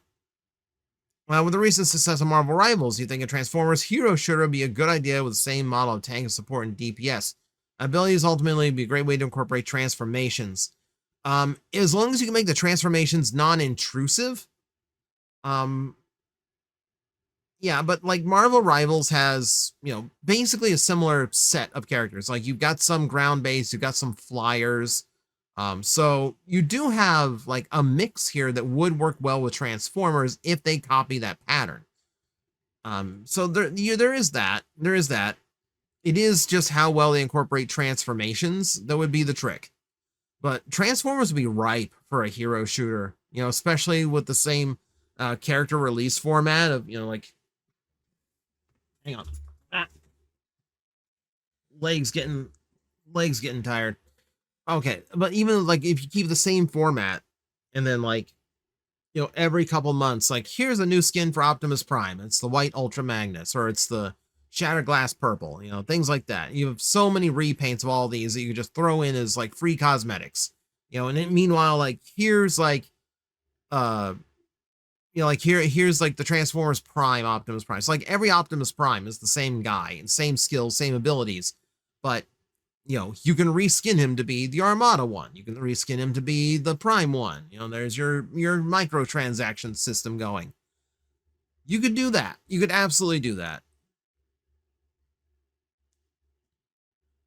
[SPEAKER 1] With the recent success of Marvel Rivals, you think a Transformers hero shooter would be a good idea with the same model of tank support and DPS. Abilities ultimately would be a great way to incorporate transformations. As long as you can make the transformations non-intrusive. Yeah, but like Marvel Rivals has, basically a similar set of characters. Like you've got some ground-based, you've got some flyers. So you do have like a mix here that would work well with Transformers if they copy that pattern. So there is that. There is that. It is just how well they incorporate transformations that would be the trick. But Transformers would be ripe for a hero shooter, especially with the same character release format of, like, hang on. Ah. Legs getting tired. Okay, but even like if you keep the same format and then like every couple months, like here's a new skin for Optimus Prime. It's the white Ultra Magnus, or it's the Shattered Glass purple, things like that. You have so many repaints of all these that you can just throw in as like free cosmetics. And then meanwhile, like here's like here's like the Transformers Prime Optimus Prime. So like every Optimus Prime is the same guy and same skills, same abilities, but you can reskin him to be the Armada one. You can reskin him to be the Prime one. There's your microtransaction system going. You could do that. You could absolutely do that.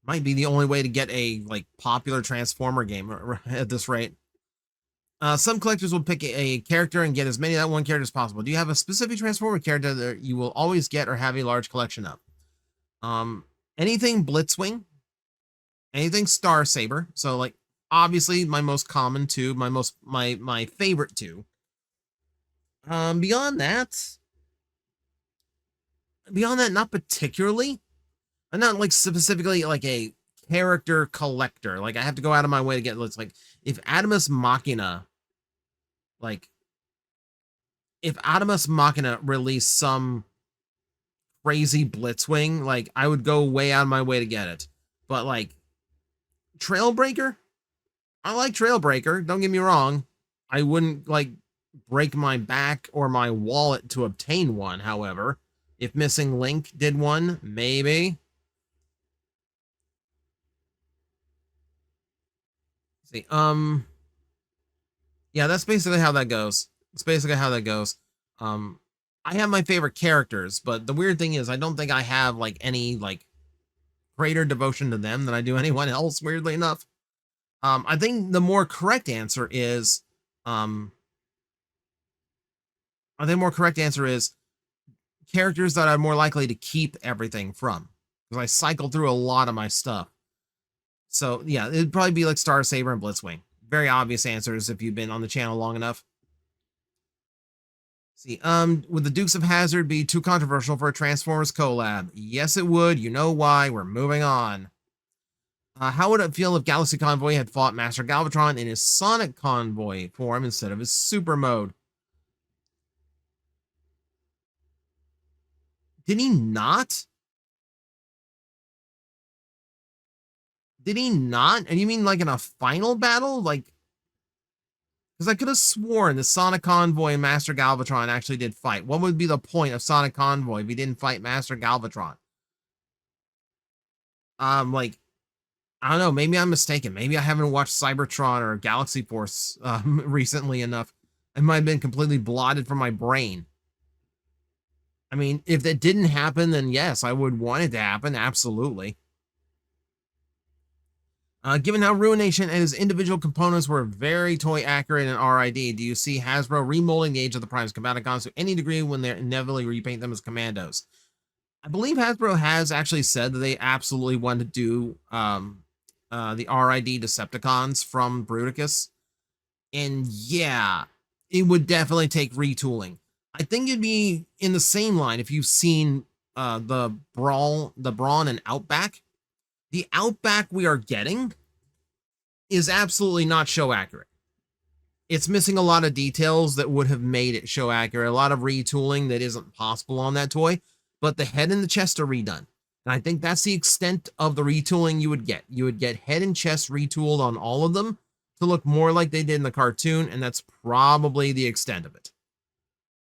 [SPEAKER 1] Might be the only way to get a like popular Transformer game at this rate. Some collectors will pick a character and get as many of that one character as possible. Do you have a specific Transformer character that you will always get or have a large collection of? Anything Blitzwing, anything Star Saber. So like obviously my most common two, my favorite two. Beyond that, not particularly. I'm not like specifically like a character collector. Like I have to go out of my way to get. It's like if Adamus Machina released some crazy Blitzwing, like I would go way out of my way to get it. But like Trailbreaker, I like Trailbreaker. Don't get me wrong. I wouldn't like break my back or my wallet to obtain one. However, if Missing Link did one, maybe. See, yeah, that's basically how that goes. I have my favorite characters, but the weird thing is I don't think I have like any like greater devotion to them than I do anyone else, weirdly enough. I think the more correct answer is characters that I'm more likely to keep everything from, because I cycle through a lot of my stuff. So yeah, it'd probably be like Star Saber and Blitzwing. Very obvious answers if you've been on the channel long enough. See, would the Dukes of Hazzard be too controversial for a Transformers collab? Yes, it would. You know why. We're moving on. How would it feel if Galaxy Convoy had fought Master Galvatron in his Sonic Convoy form instead of his Super mode? Did he not? Did he not? And you mean like in a final battle? Like, because I could have sworn the Sonic Convoy and Master Galvatron actually did fight. What would be the point of Sonic Convoy if he didn't fight Master Galvatron? Like, I don't know. Maybe I'm mistaken. Maybe I haven't watched Cybertron or Galaxy Force recently enough. It might have been completely blotted from my brain. I mean, if that didn't happen, then yes, I would want it to happen. Absolutely. Given how Ruination and his individual components were very toy accurate in RID, do you see Hasbro remolding the Age of the Primes Combaticons to any degree when they inevitably repaint them as Commandos? I believe Hasbro has actually said that they absolutely want to do the RID Decepticons from Bruticus. And yeah, it would definitely take retooling. I think it'd be in the same line if you've seen the Brawn and Outback. The Outback we are getting is absolutely not show accurate. It's missing a lot of details that would have made it show accurate, a lot of retooling that isn't possible on that toy, but the head and the chest are redone. And I think that's the extent of the retooling you would get. You would get head and chest retooled on all of them to look more like they did in the cartoon, and that's probably the extent of it.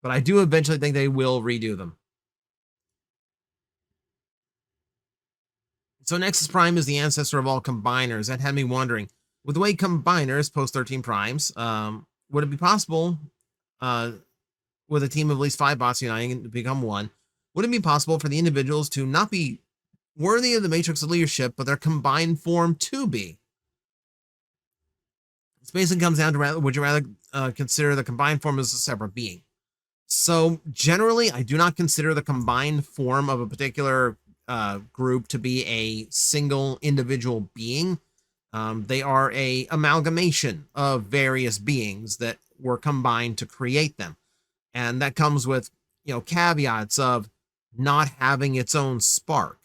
[SPEAKER 1] But I do eventually think they will redo them. So Nexus Prime is the ancestor of all combiners. That had me wondering, with the way combiners post 13 primes, would it be possible, with a team of at least 5 bots uniting to become one, would it be possible for the individuals to not be worthy of the Matrix of leadership, but their combined form to be? This basically comes down to, would you rather consider the combined form as a separate being? So generally, I do not consider the combined form of a particular group to be a single individual being. They are a amalgamation of various beings that were combined to create them. And that comes with, caveats of not having its own spark.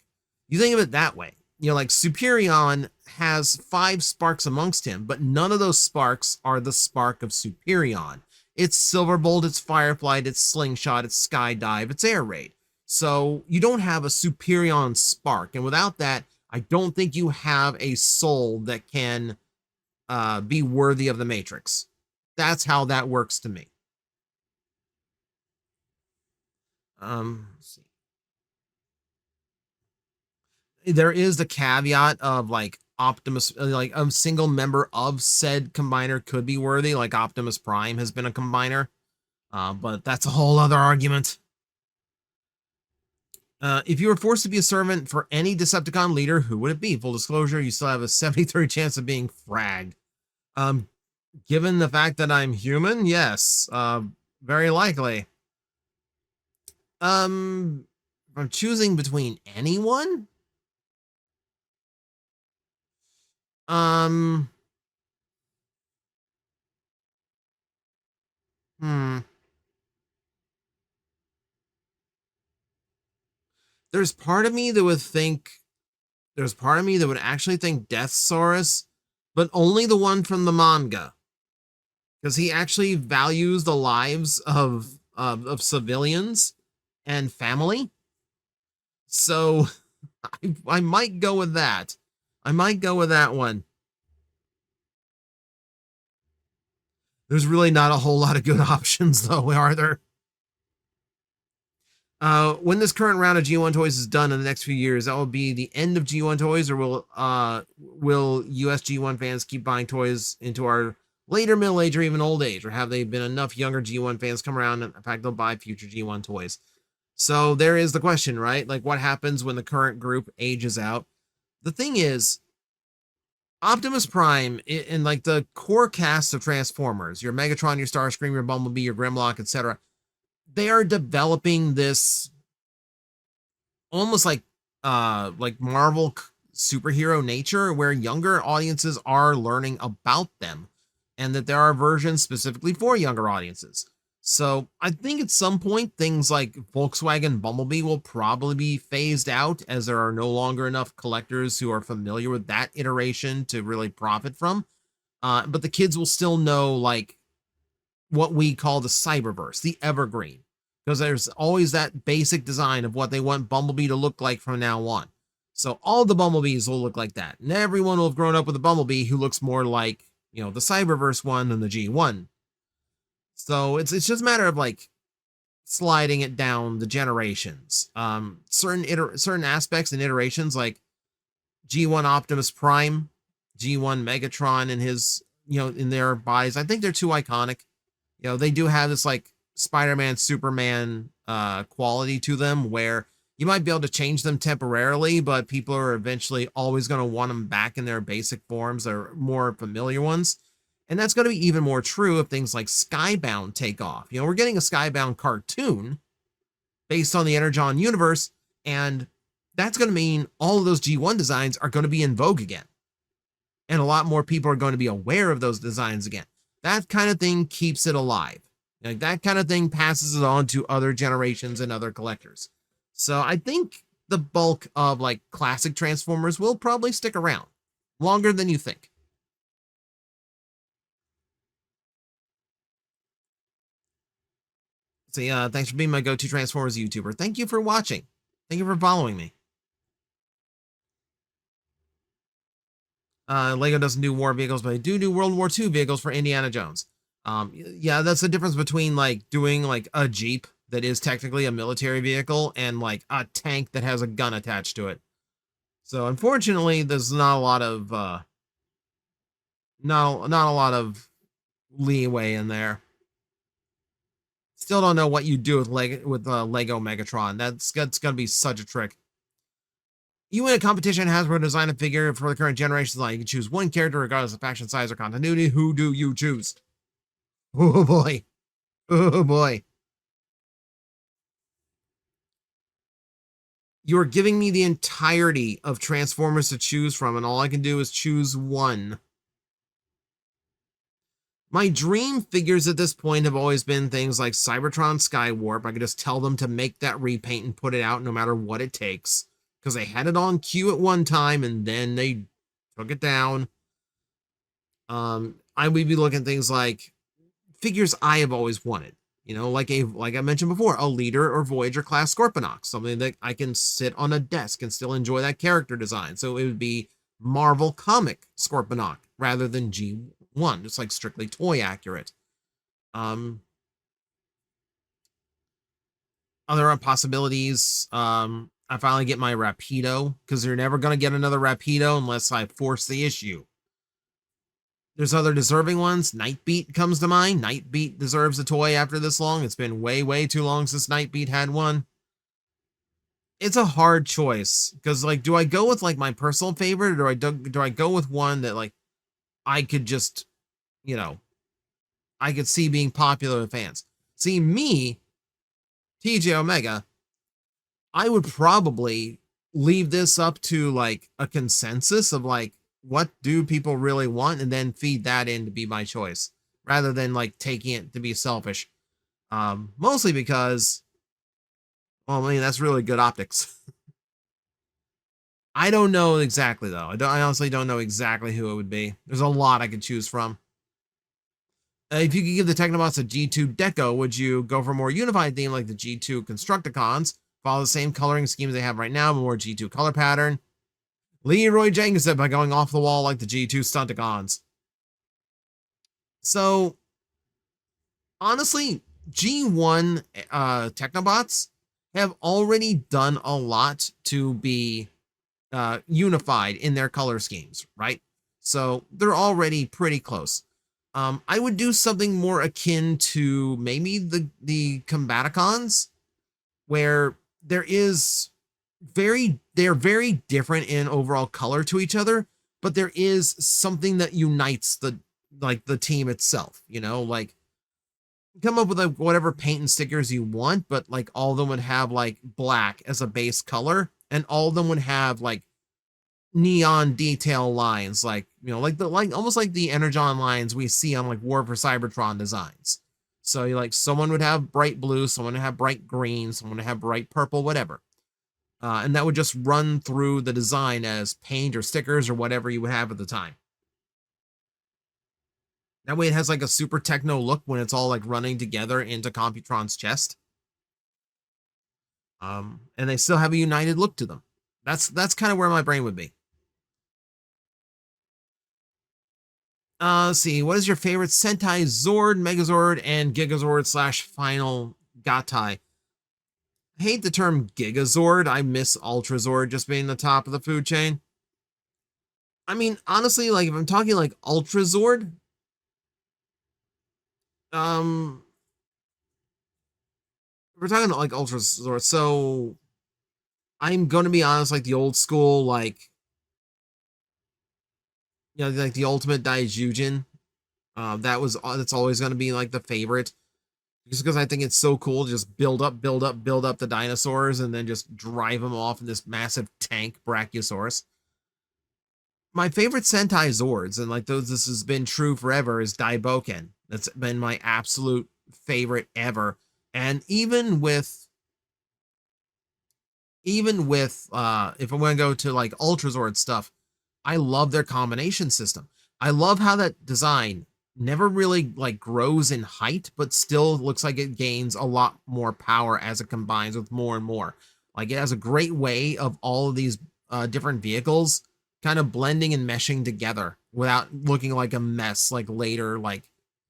[SPEAKER 1] You think of it that way. Like Superion has 5 sparks amongst him, but none of those sparks are the spark of Superion. It's Silverbolt, it's Fireflight, it's Slingshot, it's Skydive, it's Air Raid. So you don't have a Superion spark. And without that, I don't think you have a soul that can be worthy of the Matrix. That's how that works to me. Let's see. There is the caveat of Optimus, like a single member of said combiner could be worthy, like Optimus Prime has been a combiner, but that's a whole other argument. If you were forced to be a servant for any Decepticon leader, who would it be? Full disclosure, you still have a 70-30 chance of being fragged. Given the fact that I'm human, yes, very likely. If I'm choosing between anyone, there's part of me that would actually think Deathsaurus, but only the one from the manga, because he actually values the lives of civilians and family. So I might go with that. I might go with that one. There's really not a whole lot of good options, though, are there? When this current round of G1 toys is done in the next few years, that will be the end of G1 toys, or will US G1 fans keep buying toys into our later middle age or even old age, or have they been enough younger G1 fans come around and in fact they'll buy future G1 toys? So there is the question, right? Like, what happens when the current group ages out? The thing is, Optimus Prime and like the core cast of Transformers, your Megatron, your Starscream, your Bumblebee, your Grimlock, etc., they are developing this almost like Marvel superhero nature, where younger audiences are learning about them, and that there are versions specifically for younger audiences. So I think at some point things like Volkswagen Bumblebee will probably be phased out, as there are no longer enough collectors who are familiar with that iteration to really profit from. But the kids will still know like what we call the Cyberverse, the Evergreen, because there's always that basic design of what they want Bumblebee to look like from now on. So all the Bumblebees will look like that, and everyone will have grown up with a Bumblebee who looks more like, the Cyberverse one than the G1. So it's just a matter of like sliding it down the generations. Certain aspects and iterations, like G1 Optimus Prime, G1 Megatron and his, in their bodies, I think they're too iconic. They do have this like Spider-Man, Superman quality to them, where you might be able to change them temporarily, but people are eventually always going to want them back in their basic forms, or more familiar ones. And that's going to be even more true if things like Skybound take off. We're getting a Skybound cartoon based on the Energon universe, and that's going to mean all of those G1 designs are going to be in vogue again. And a lot more people are going to be aware of those designs again. That kind of thing keeps it alive. Like that kind of thing passes it on to other generations and other collectors. So I think the bulk of like classic Transformers will probably stick around longer than you think. So yeah, thanks for being my go-to Transformers YouTuber. Thank you for watching. Thank you for following me. Lego doesn't do war vehicles, but they do World War II vehicles for Indiana Jones. Yeah, that's the difference between like doing like a Jeep that is technically a military vehicle and like a tank that has a gun attached to it. So unfortunately, there's not a lot of not a lot of leeway in there. Still don't know what you do with Lego Megatron. That's gonna be such a trick. You win a competition, Hasbro design a figure for the current generation line. You can choose one character regardless of faction size or continuity. Who do you choose? Oh boy. Oh boy. You're giving me the entirety of Transformers to choose from, and all I can do is choose one. My dream figures at this point have always been things like Cybertron Skywarp. I could just tell them to make that repaint and put it out no matter what it takes. Because they had it on queue at one time and then they took it down. I would be looking at things like figures I have always wanted. You know, like I mentioned before, a Leader or Voyager class Scorponok, something that I can sit on a desk and still enjoy that character design. So it would be Marvel comic Scorponok rather than G1, just like strictly toy accurate. Other possibilities, I finally get my Rapido, because you're never going to get another Rapido unless I force the issue. There's other deserving ones. Nightbeat comes to mind. Nightbeat deserves a toy after this long. It's been way, way too long since Nightbeat had one. It's a hard choice, because like, do I go with like my personal favorite, or do I go with one that like I could just, you know, I could see being popular with fans? See, me, TJOmega, I would probably leave this up to like a consensus of like, what do people really want, and then feed that in to be my choice rather than like taking it to be selfish. Mostly because, well, I mean, that's really good optics. I don't know exactly though. I honestly don't know exactly who it would be. There's a lot I could choose from. If you could give the Technobots a G2 deco, would you go for a more unified theme like the G2 Constructicons? Follow the same coloring schemes they have right now, but more G2 color pattern. Leroy Jenkins said by going off the wall like the G2 Stunticons. So, honestly, G1 Technobots have already done a lot to be unified in their color schemes, right? So they're already pretty close. I would do something more akin to maybe the Combaticons, where they're very different in overall color to each other, but there is something that unites the team itself, you know, like come up with like whatever paint and stickers you want, but like all of them would have like black as a base color, and all of them would have like neon detail lines, like, you know, like almost like the Energon lines we see on like War for Cybertron designs. So you like someone would have bright blue, someone would have bright green, someone would have bright purple, whatever. And that would just run through the design as paint or stickers or whatever you would have at the time. That way it has like a super techno look when it's all like running together into Computron's chest. And they still have a united look to them. That's kind of where my brain would be. Let's see. What is your favorite Sentai Zord, Megazord, and Gigazord / Final Gatai? I hate the term Gigazord. I miss Ultrazord just being the top of the food chain. I mean, honestly, like if I'm talking like Ultrazord, we're talking like Ultrazord, so I'm gonna be honest, like the old school, like, you know, like the Ultimate Daijujin. That's always gonna be like the favorite, just because I think it's so cool to just build up the dinosaurs and then just drive them off in this massive tank Brachiosaurus. My favorite Sentai Zords, and like those, this has been true forever, is Daiboken. That's been my absolute favorite ever. And even with if I'm going to go to like Ultrazord stuff, I love their combination system. I love how that design never really like grows in height, but still looks like it gains a lot more power as it combines with more and more. Like it has a great way of all of these different vehicles kind of blending and meshing together without looking like a mess like later, like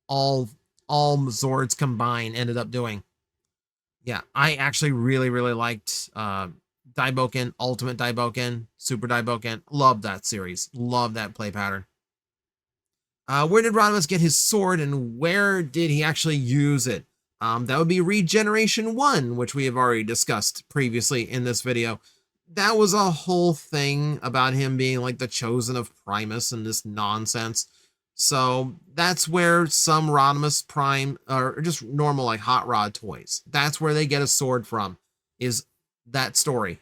[SPEAKER 1] all Zords combined ended up doing. Yeah, I actually really liked Daiboken, Ultimate Daiboken, Super Daiboken. Love that series. Love that play pattern. Where did Rodimus get his sword, and where did he actually use it? That would be Regeneration 1, which we have already discussed previously in this video. That was a whole thing about him being like the chosen of Primus and this nonsense. So that's where some Rodimus Prime, or just normal like Hot Rod toys, that's where they get a sword from, is that story.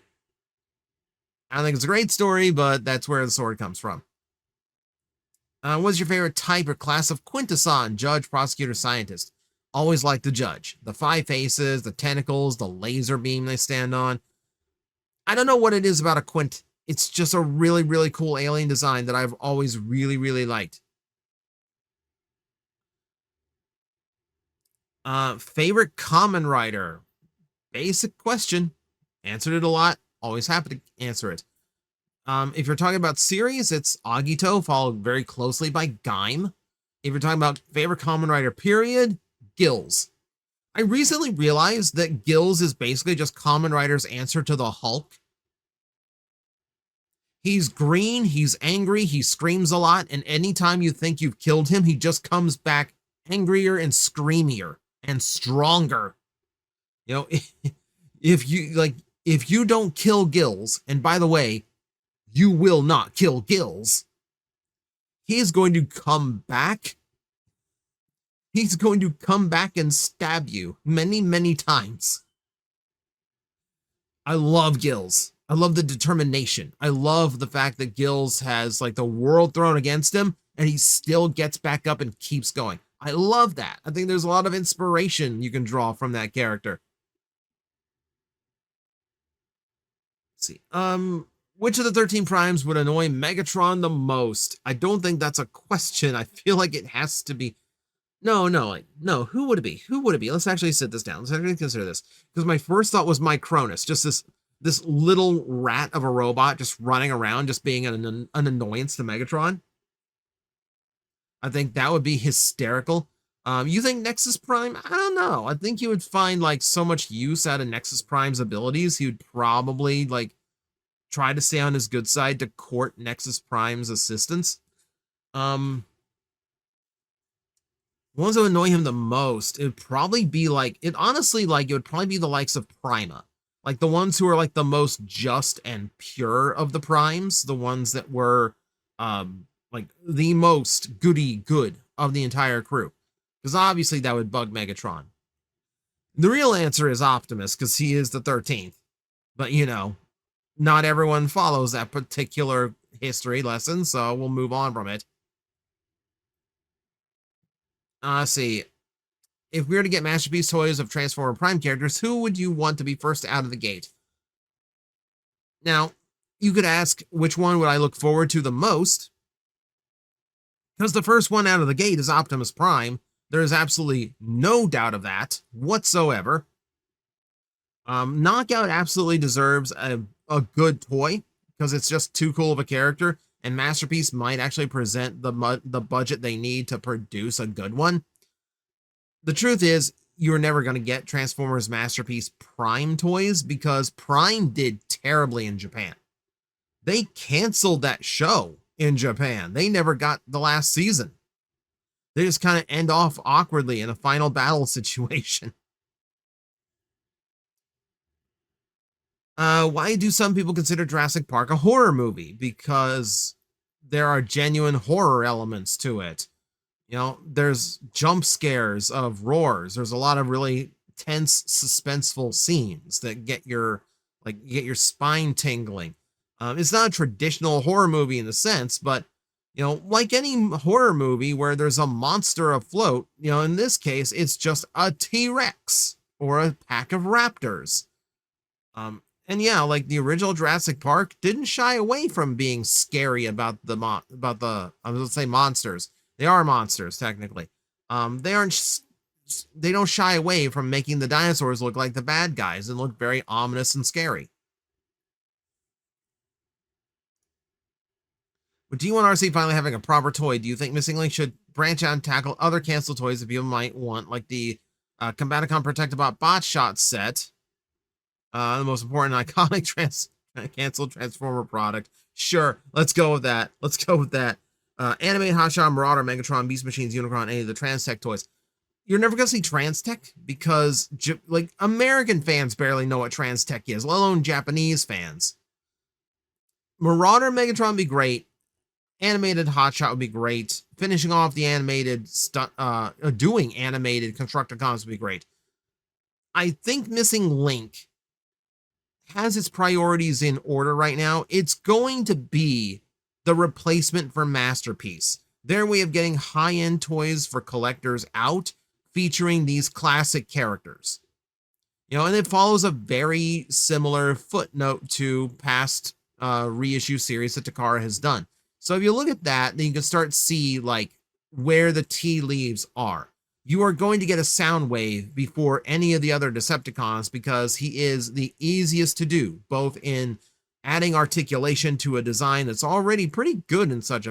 [SPEAKER 1] I don't think it's a great story, but that's where the sword comes from. What's your favorite type or class of Quintesson? Judge, prosecutor, scientist. Always like the judge. The 5 faces, the tentacles, the laser beam they stand on. I don't know what it is about a Quint. It's just a really cool alien design that I've always really liked. Favorite Kamen Rider? Basic question. Answered it a lot. Always happy to answer it. If you're talking about series, it's Agito, followed very closely by Gaim. If you're talking about favorite Kamen Rider period, Gills. I recently realized that Gills is basically just Kamen Rider's answer to the Hulk. He's green, he's angry, he screams a lot, and anytime you think you've killed him, he just comes back angrier and screamier and stronger. You know, if you don't kill Gills, and by the way, you will not kill Gills, he is going to come back. He's going to come back and stab you many times. I love Gills. I love the determination. I love the fact that Gills has like the world thrown against him and he still gets back up and keeps going. I love that. I think there's a lot of inspiration you can draw from that character. Let's see. Which of the 13 primes would annoy Megatron the most? I don't think that's a question. I feel like it has to be. No. Who would it be? Who would it be? Let's actually sit this down. Let's actually consider this. Because my first thought was Micronus, just this little rat of a robot just running around, just being an annoyance to Megatron. I think that would be hysterical. You think Nexus Prime? I don't know. I think you would find like so much use out of Nexus Prime's abilities. He would probably like try to stay on his good side to court Nexus Prime's assistance. Ones that would annoy him the most, it would probably be like, it would probably be the likes of Prima. Like the ones who are like the most just and pure of the primes, the ones that were like the most good of the entire crew. Because obviously that would bug Megatron. The real answer is Optimus, because he is the 13th. But you know, not everyone follows that particular history lesson, so we'll move on from it. Let's see. If we were to get Masterpiece toys of Transformer Prime characters, who would you want to be first out of the gate? Now, you could ask, which one would I look forward to the most? Because the first one out of the gate is Optimus Prime. There is absolutely no doubt of that whatsoever. Knockout absolutely deserves a good toy because it's just too cool of a character, and Masterpiece might actually present the budget they need to produce a good one. The truth is, you're never going to get Transformers Masterpiece Prime toys because Prime did terribly in Japan. They canceled that show in Japan. They never got the last season. They just kind of end off awkwardly in a final battle situation. Why do some people consider Jurassic Park a horror movie? Because there are genuine horror elements to it. You know, there's jump scares of roars. There's a lot of really tense, suspenseful scenes that get your spine tingling. It's not a traditional horror movie in a sense, but You know, like any horror movie where there's a monster afloat, you know, in this case, it's just a T-Rex or a pack of raptors. And yeah, like the original Jurassic Park didn't shy away from being scary about I was gonna say monsters. They are monsters technically. They aren't. They don't shy away from making the dinosaurs look like the bad guys and look very ominous and scary. With G1RC finally having a proper toy, do you think Missing Link should branch out and tackle other canceled toys that people might want, like the Combaticon Protectobot Bot Shot set, the most important iconic canceled Transformer product? Sure, let's go with that. Let's go with that. Animate, Hotshot, Marauder, Megatron, Beast Machines, Unicron, any of the Transtech toys. You're never gonna see Transtech because like American fans barely know what Transtech is, let alone Japanese fans. Marauder, Megatron would be great. Animated Hotshot would be great. Finishing off the animated doing animated Constructicons would be great. I think Missing Link has its priorities in order right now. It's going to be the replacement for Masterpiece. Their way of getting high-end toys for collectors out, featuring these classic characters. You know, and it follows a very similar footnote to past reissue series that Takara has done. So if you look at that, then you can start to see like where the tea leaves are. You are going to get a Soundwave before any of the other Decepticons because he is the easiest to do, both in adding articulation to a design that's already pretty good in such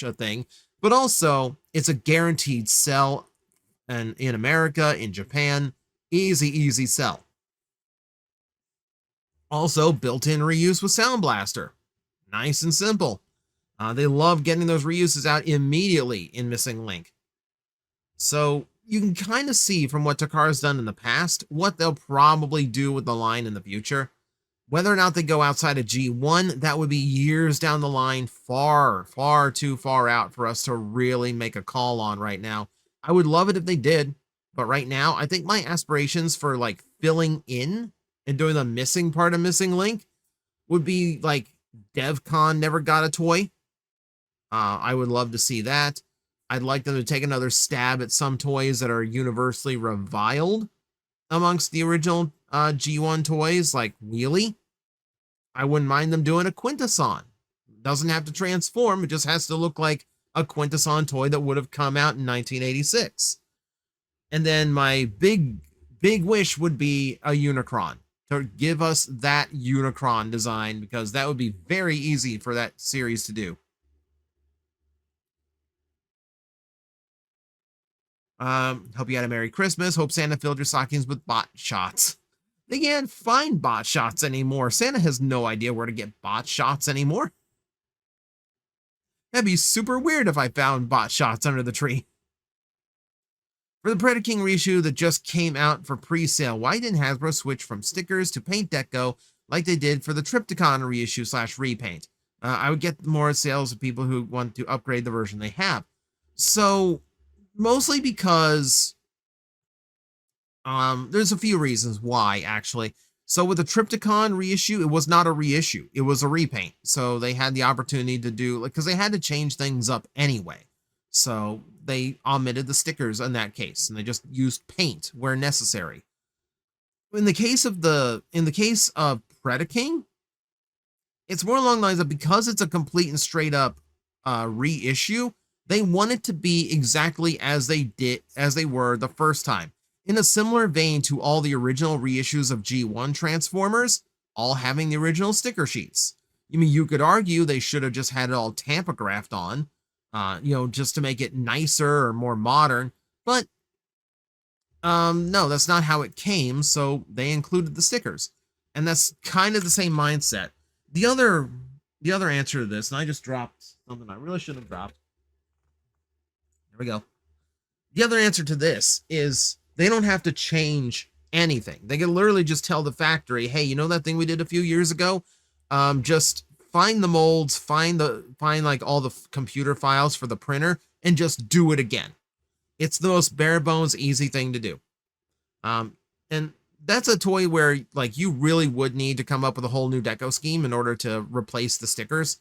[SPEAKER 1] a thing, but also it's a guaranteed sell, and in America, in Japan, easy sell. Also, built-in reuse with Sound Blaster. Nice and simple. They love getting those reuses out immediately in Missing Link. So you can kind of see from what Takara's done in the past, what they'll probably do with the line in the future. Whether or not they go outside of G1, that would be years down the line, far too far out for us to really make a call on right now. I would love it if they did, but right now, I think my aspirations for like filling in and doing the missing part of Missing Link would be like DevCon never got a toy. I would love to see that. I'd like them to take another stab at some toys that are universally reviled amongst the original G1 toys, like Wheelie. I wouldn't mind them doing a Quintesson. Doesn't have to transform, it just has to look like a Quintesson toy that would have come out in 1986. And then my big wish would be a Unicron, to give us that Unicron design, because that would be very easy for that series to do. Hope you had a Merry Christmas. Hope Santa filled your stockings with bot shots. They can't find bot shots anymore. Santa has no idea where to get bot shots anymore. That'd be super weird if I found bot shots under the tree. For the Predator King reissue that just came out for pre-sale, why didn't Hasbro switch from stickers to paint deco like they did for the Trypticon reissue / repaint? I would get more sales of people who want to upgrade the version they have. So mostly because there's a few reasons why, actually. So with the Trypticon reissue, it was not a reissue. It was a repaint. So they had the opportunity to do, like, because they had to change things up anyway. So they omitted the stickers in that case, and they just used paint where necessary. In the case of Predator King, it's more along the lines of, because it's a complete and straight up reissue, they want it to be exactly as they were the first time. In a similar vein to all the original reissues of G1 Transformers, all having the original sticker sheets. I mean, you could argue they should have just had it all tampographed on, just to make it nicer or more modern, but no, that's not how it came, so they included the stickers. And that's kind of the same mindset. The other answer to this, and I just dropped something I really shouldn't have dropped. There we go. The other answer to this is they don't have to change anything. They can literally just tell the factory, hey, you know that thing we did a few years ago? Just find the molds, find like all the computer files for the printer, and just do it again. It's the most bare bones, easy thing to do. And that's a toy where like you really would need to come up with a whole new deco scheme in order to replace the stickers.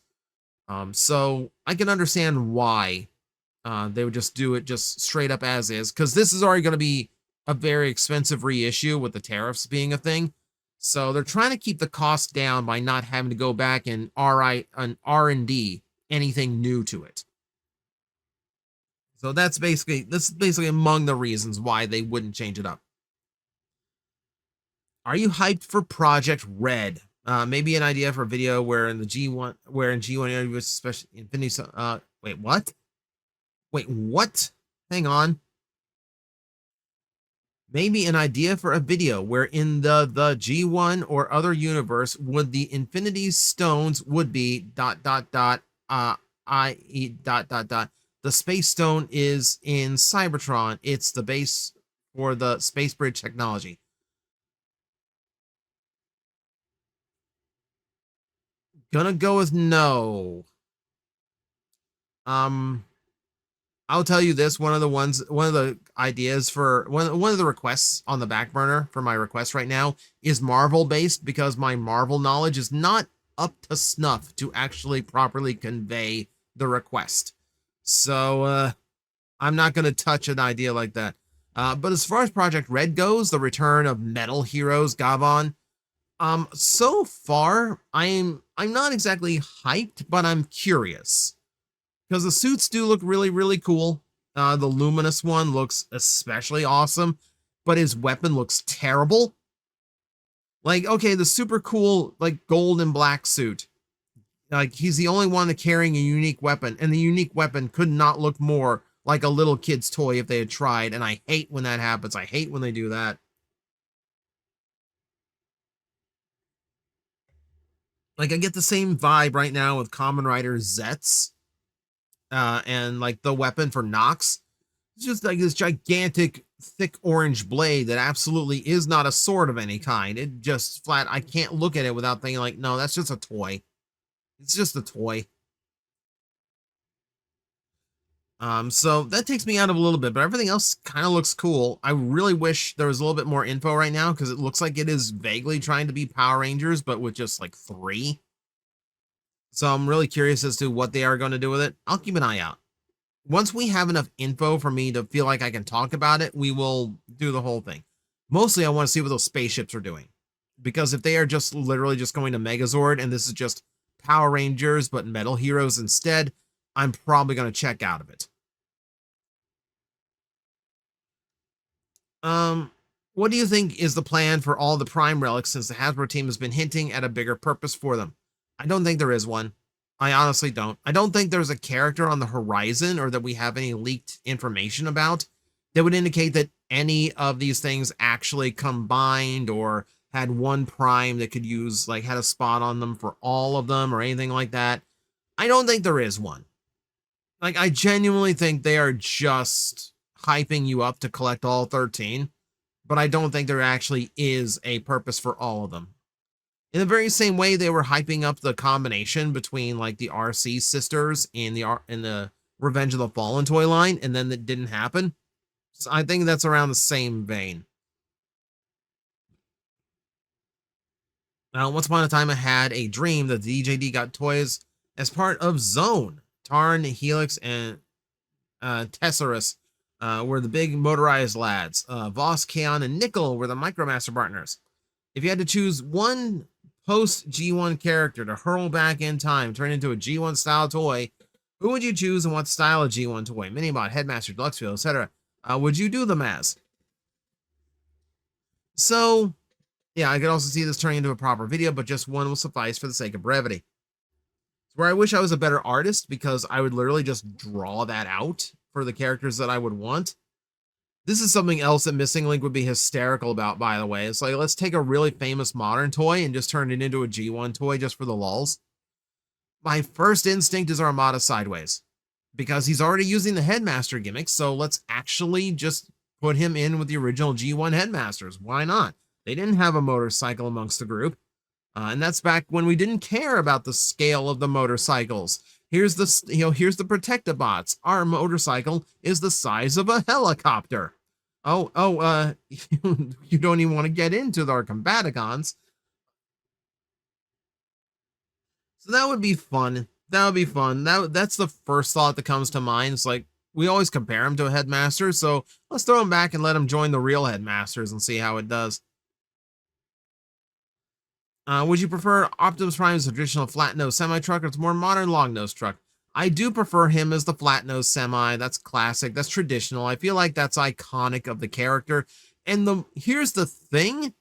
[SPEAKER 1] So I can understand why they would just do it just straight up as is, because this is already going to be a very expensive reissue with the tariffs being a thing. So they're trying to keep the cost down by not having to go back and R&D anything new to it. So this is basically among the reasons why they wouldn't change it up. Are you hyped for Project Red? Maybe an idea for a video where in G1 especially Infinity. Wait, what? Wait, what? Hang on. Maybe an idea for a video where in the G1 or other universe would the Infinity Stones would be I.e. The Space Stone is in Cybertron. It's the base for the Space Bridge technology. Gonna go with no. I'll tell you this, one of the ideas for one of the requests on the back burner for my request right now is Marvel based, because my Marvel knowledge is not up to snuff to actually properly convey the request. So I'm not going to touch an idea like that. But as far as Project Red goes, the return of Metal Heroes Gavon, so far I'm not exactly hyped, but I'm curious. Because the suits do look really, really cool. The Luminous one looks especially awesome, but his weapon looks terrible. Like, okay, the super cool, like, gold and black suit. Like, he's the only one carrying a unique weapon, and the unique weapon could not look more like a little kid's toy if they had tried, and I hate when that happens. I hate when they do that. Like, I get the same vibe right now with Kamen Rider Zets, and, like, the weapon for Nox. It's just like this gigantic, thick orange blade that absolutely is not a sword of any kind. It just flat, I can't look at it without thinking like, no, that's just a toy. It's just a toy. So that takes me out of a little bit, but everything else kind of looks cool. I really wish there was a little bit more info right now, because it looks like it is vaguely trying to be Power Rangers, but with just like 3. So I'm really curious as to what they are going to do with it. I'll keep an eye out. Once we have enough info for me to feel like I can talk about it, we will do the whole thing. Mostly, I want to see what those spaceships are doing. Because if they are just literally just going to Megazord and this is just Power Rangers but Metal Heroes instead, I'm probably going to check out of it. What do you think is the plan for all the Prime relics, since the Hasbro team has been hinting at a bigger purpose for them? I don't think there is one. I honestly don't. I don't think there's a character on the horizon, or that we have any leaked information about, that would indicate that any of these things actually combined or had one Prime that could use, like, had a spot on them for all of them or anything like that. I don't think there is one. Like, I genuinely think they are just hyping you up to collect all 13, but I don't think there actually is a purpose for all of them. In the very same way they were hyping up the combination between, like, the RC sisters in the Revenge of the Fallen toy line, and then that didn't happen. So I think that's around the same vein. Now, once upon a time, I had a dream that the DJD got toys as part of Zone. Tarn, Helix, and Tesserus were the big motorized lads. Voss, Kaon, and Nickel were the Micromaster partners. If you had to choose one post G1 character to hurl back in time, turn into a G1 style toy, who would you choose and what style of G1 toy? Minibot, Headmaster, Deluxe Field, etc. Would you do them as? So, yeah, I could also see this turning into a proper video, but just one will suffice for the sake of brevity. It's where I wish I was a better artist, because I would literally just draw that out for the characters that I would want. This is something else that Missing Link would be hysterical about, by the way. It's like, let's take a really famous modern toy and just turn it into a G1 toy just for the lulz. My first instinct is Armada Sideways, because he's already using the Headmaster gimmick, so let's actually just put him in with the original G1 Headmasters. Why not? They didn't have a motorcycle amongst the group, and that's back when we didn't care about the scale of the motorcycles. Here's the Protectabots. Our motorcycle is the size of a helicopter. You don't even want to get into our Combaticons. So that would be fun. That would be fun. That's the first thought that comes to mind. It's like we always compare him to a headmaster, so let's throw him back and let him join the real headmasters and see how it does. Would you prefer Optimus Prime's traditional flat nose semi truck or its more modern long nose truck? I do prefer him as the flat nose semi. That's classic. That's traditional. I feel like that's iconic of the character. And here's the thing.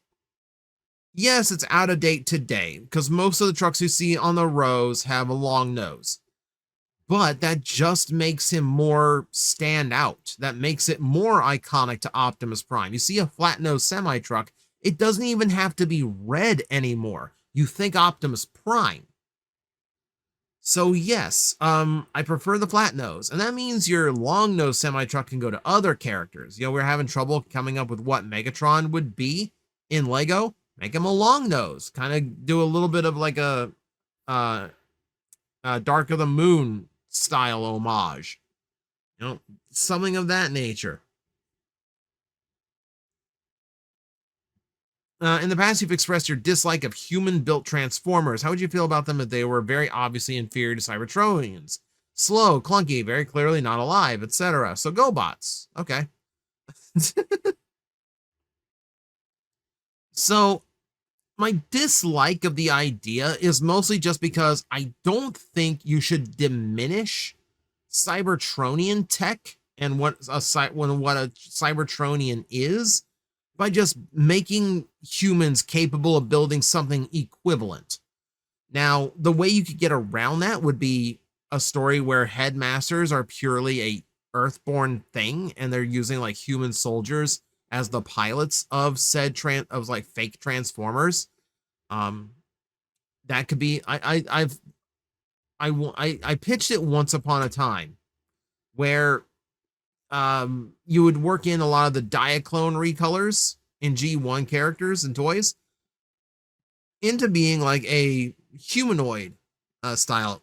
[SPEAKER 1] Yes, it's out of date today because most of the trucks you see on the rows have a long nose. But that just makes him more stand out. That makes it more iconic to Optimus Prime. You see a flat nose semi truck, it doesn't even have to be red anymore. You think Optimus Prime. So yes, I prefer the flat nose, and that means your long nose semi truck can go to other characters. You know, we're having trouble coming up with what Megatron would be in Lego. Make him a long nose, kind of do a little bit of like a Dark of the Moon style homage, you know, something of that nature. In the past, you've expressed your dislike of human-built Transformers. How would you feel about them if they were very obviously inferior to Cybertronians? Slow, clunky, very clearly not alive, etc. So GoBots. Okay. So my dislike of the idea is mostly just because I don't think you should diminish Cybertronian tech and what a Cybertronian is by just making humans capable of building something equivalent. Now, the way you could get around that would be a story where headmasters are purely a earthborn thing and they're using like human soldiers as the pilots of said like fake transformers. That could be I pitched it once upon a time where you would work in a lot of the Diaclone recolors in G1 characters and toys into being like a humanoid style,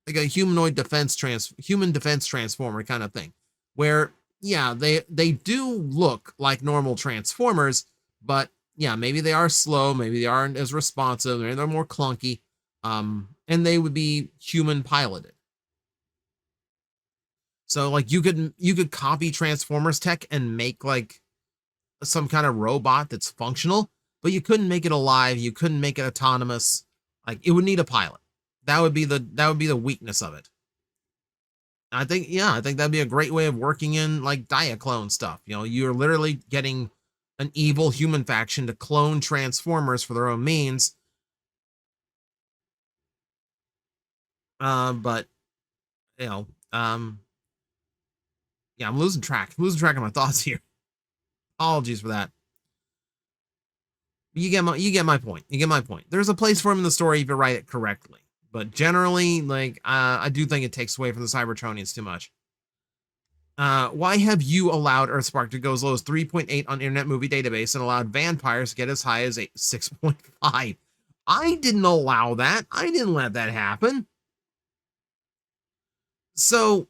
[SPEAKER 1] like a human defense transformer kind of thing, where yeah, they do look like normal transformers, but yeah, maybe they are slow, maybe they aren't as responsive, maybe they're more clunky, and they would be human piloted. So like you could copy Transformers tech and make like some kind of robot that's functional, but you couldn't make it alive, you couldn't make it autonomous. Like it would need a pilot. That would be the weakness of it. I think that'd be a great way of working in like Diaclone stuff. You know, you're literally getting an evil human faction to clone Transformers for their own means. But you know, yeah, I'm losing track of my thoughts here. Apologies for that. You get my point. You get my point. There's a place for him in the story if you write it correctly. But generally, like, I do think it takes away from the Cybertronians too much. Why have you allowed Earthspark to go as low as 3.8 on Internet Movie Database and allowed vampires to get as high as 6.5? I didn't allow that. I didn't let that happen. So,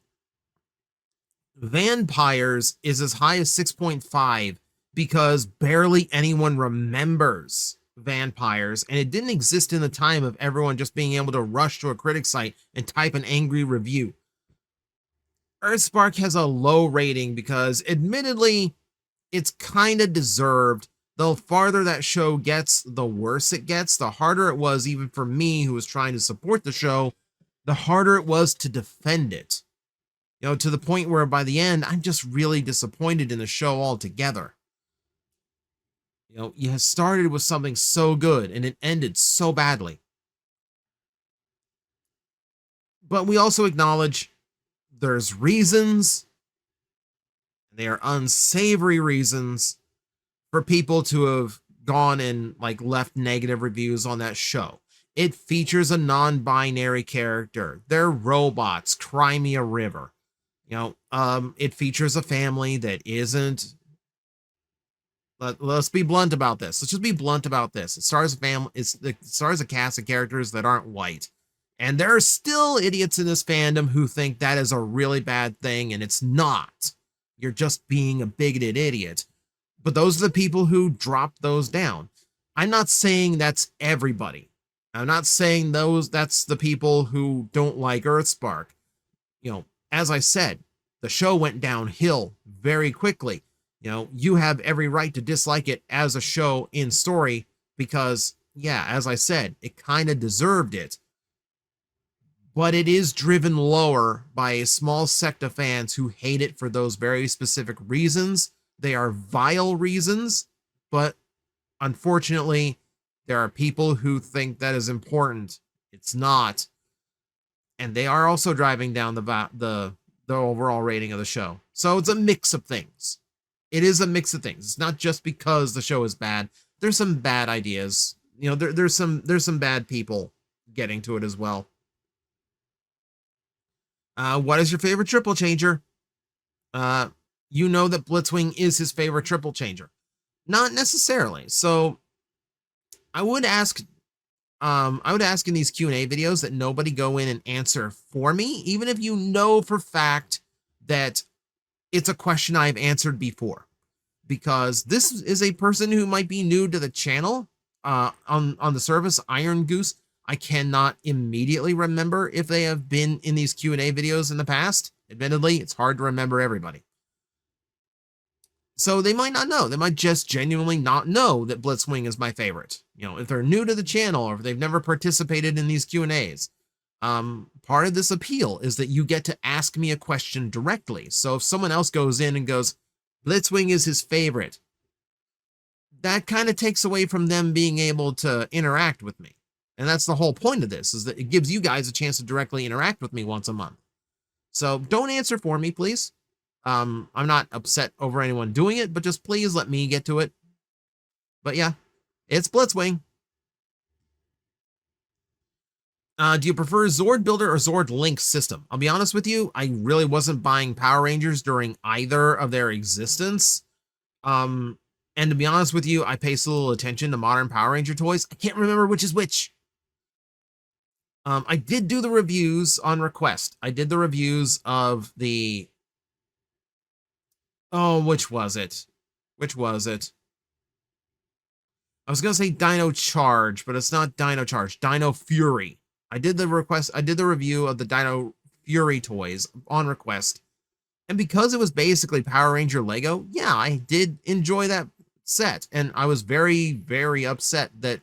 [SPEAKER 1] vampires is as high as 6.5 because barely anyone remembers vampires, and it didn't exist in the time of everyone just being able to rush to a critic site and type an angry review. Earthspark has a low rating because, admittedly, it's kind of deserved. The farther that show gets, the worse it gets. The harder it was, even for me, who was trying to support the show, the harder it was to defend it. You know, to the point where by the end, I'm just really disappointed in the show altogether. You know, you started with something so good and it ended so badly. But we also acknowledge there's reasons, they are unsavory reasons, for people to have gone and like left negative reviews on that show. It features a non-binary character. They're robots. Cry me a river. You know, it features a family that isn't. Let's be blunt about this. Let's just be blunt about this. It stars a family. It stars a cast of characters that aren't white, and there are still idiots in this fandom who think that is a really bad thing, and it's not. You're just being a bigoted idiot. But those are the people who drop those down. I'm not saying that's everybody. I'm not saying that's the people who don't like Earthspark. As I said, the show went downhill very quickly. You have every right to dislike it as a show in story because, yeah, as I said, it kind of deserved it. But it is driven lower by a small sect of fans who hate it for those very specific reasons. They are vile reasons, but unfortunately, there are people who think that is important. It's not. And they are also driving down the overall rating of the show. So it's a mix of things. It is a mix of things. It's not just because the show is bad. There's some bad ideas. There's some bad people getting to it as well. What is your favorite triple changer? You know that Blitzwing is his favorite triple changer. Not necessarily. So I would ask in these Q&A videos that nobody go in and answer for me, even if you know for fact that it's a question I've answered before, because this is a person who might be new to the channel on the service, Iron Goose. I cannot immediately remember if they have been in these Q&A videos in the past. Admittedly, it's hard to remember everybody. So they might not know. They might just genuinely not know that Blitzwing is my favorite. If they're new to the channel or if they've never participated in these Q&As. Part of this appeal is that you get to ask me a question directly. So if someone else goes in and goes, Blitzwing is his favorite, that kind of takes away from them being able to interact with me. And that's the whole point of this, is that it gives you guys a chance to directly interact with me once a month. So don't answer for me, please. I'm not upset over anyone doing it, but just please let me get to it. But yeah, it's Blitzwing. Do you prefer Zord Builder or Zord Link system? I'll be honest with you, I really wasn't buying Power Rangers during either of their existence. And to be honest with you, I pay so little attention to modern Power Ranger toys, I can't remember which is which. I did do the reviews on request. I did the reviews of the... Oh, which was it? Which was it? I was going to say Dino Charge, but it's not Dino Charge. Dino Fury. I did the review of the Dino Fury toys on request. And because it was basically Power Ranger Lego, yeah, I did enjoy that set. And I was very, very upset that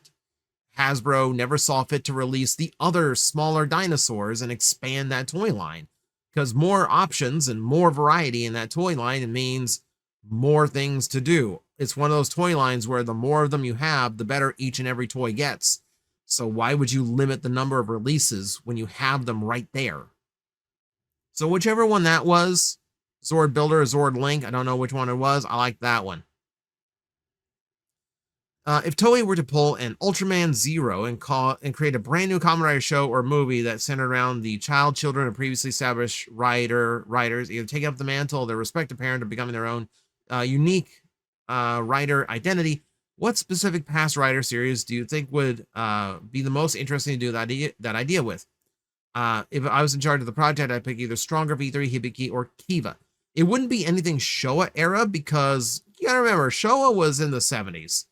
[SPEAKER 1] Hasbro never saw fit to release the other smaller dinosaurs and expand that toy line. Because more options and more variety in that toy line means more things to do. It's one of those toy lines where the more of them you have, the better each and every toy gets. So why would you limit the number of releases when you have them right there? So whichever one that was, Zord Builder or Zord Link, I don't know which one it was, I like that one. If Toei were to pull an Ultraman Zero and create a brand new Kamen Rider show or movie that centered around the children of previously established writers, either taking up the mantle of their respective parent or becoming their own unique writer identity, what specific past writer series do you think would be the most interesting to do that idea with? If I was in charge of the project, I'd pick either Stronger, V3, Hibiki, or Kiva. It wouldn't be anything Showa era because you gotta remember, Showa was in the 70s.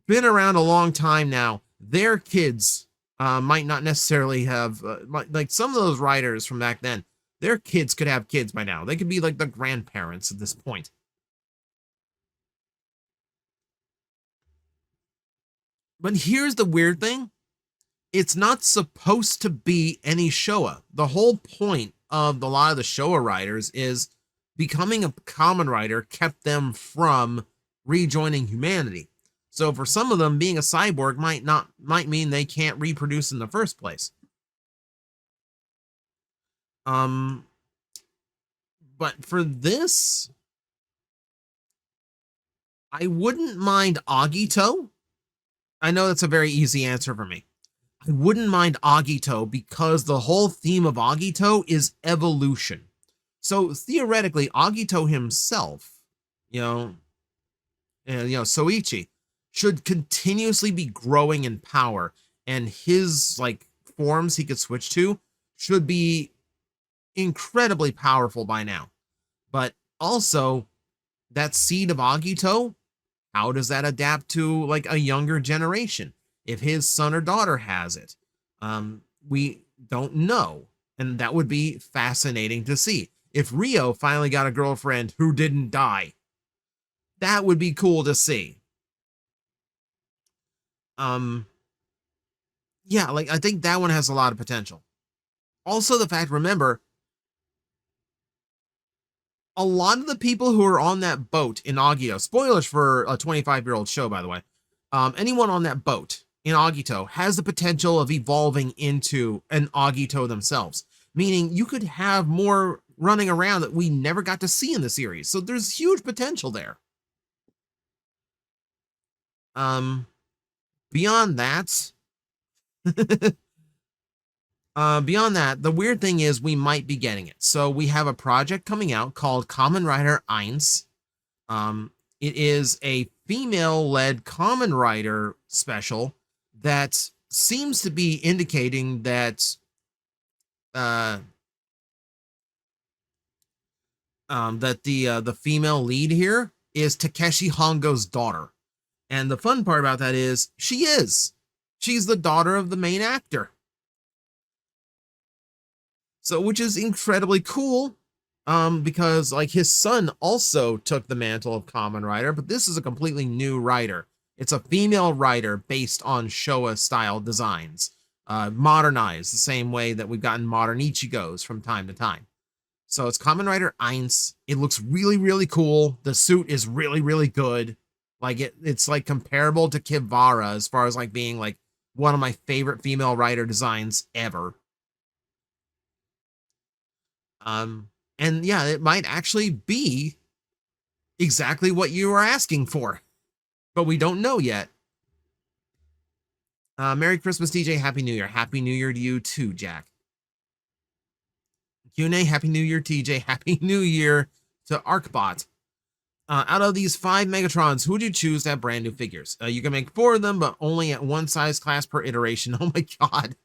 [SPEAKER 1] Been around a long time now. Their kids might not necessarily have, like some of those writers from back then, their kids could have kids by now. They could be like the grandparents at this point. But here's the weird thing. It's not supposed to be any Showa. The whole point of a lot of the Showa writers is becoming a Kamen Rider kept them from rejoining humanity. So for some of them, being a cyborg might mean they can't reproduce in the first place. But for this, I wouldn't mind Agito. I know that's a very easy answer for me. I wouldn't mind Agito because the whole theme of Agito is evolution. So theoretically, Agito himself, Soichi, should continuously be growing in power, and his forms he could switch to should be incredibly powerful by now. But also, that seed of Agito, how does that adapt to a younger generation? if his son or daughter has it. We don't know, and that would be fascinating to see. If Rio finally got a girlfriend who didn't die, that would be cool to see. Yeah, like I think that one has a lot of potential. Also, the fact, remember, a lot of the people who are on that boat in Agito, spoilers for a 25-year-old show, by the way, anyone on that boat in Agito has the potential of evolving into an Agito themselves, meaning you could have more running around that we never got to see in the series. So there's huge potential there. Beyond that, the weird thing is we might be getting it. So we have a project coming out called Kamen Rider Eins. It is a female-led Kamen Rider special that seems to be indicating that the female lead here is Takeshi Hongo's daughter. And the fun part about that is she's the daughter of the main actor. So, which is incredibly cool, because like his son also took the mantle of Kamen Rider, but this is a completely new writer. It's a female writer based on Showa style designs, modernized the same way that we've gotten modern Ichigos from time to time. So it's Kamen Rider Eins. It looks really, really cool. The suit is really, really good. Like it's like comparable to Kivara as far as like being like one of my favorite female writer designs ever. And yeah, it might actually be exactly what you are asking for, but we don't know yet. Merry Christmas, DJ. Happy New Year. Happy New Year to you too, Jack. Q&A, Happy New Year, TJ. Happy New Year to Arcbot. Out of these 5 Megatrons, who would you choose to have brand new figures? You can make 4 of them, but only at one size class per iteration. Oh my god.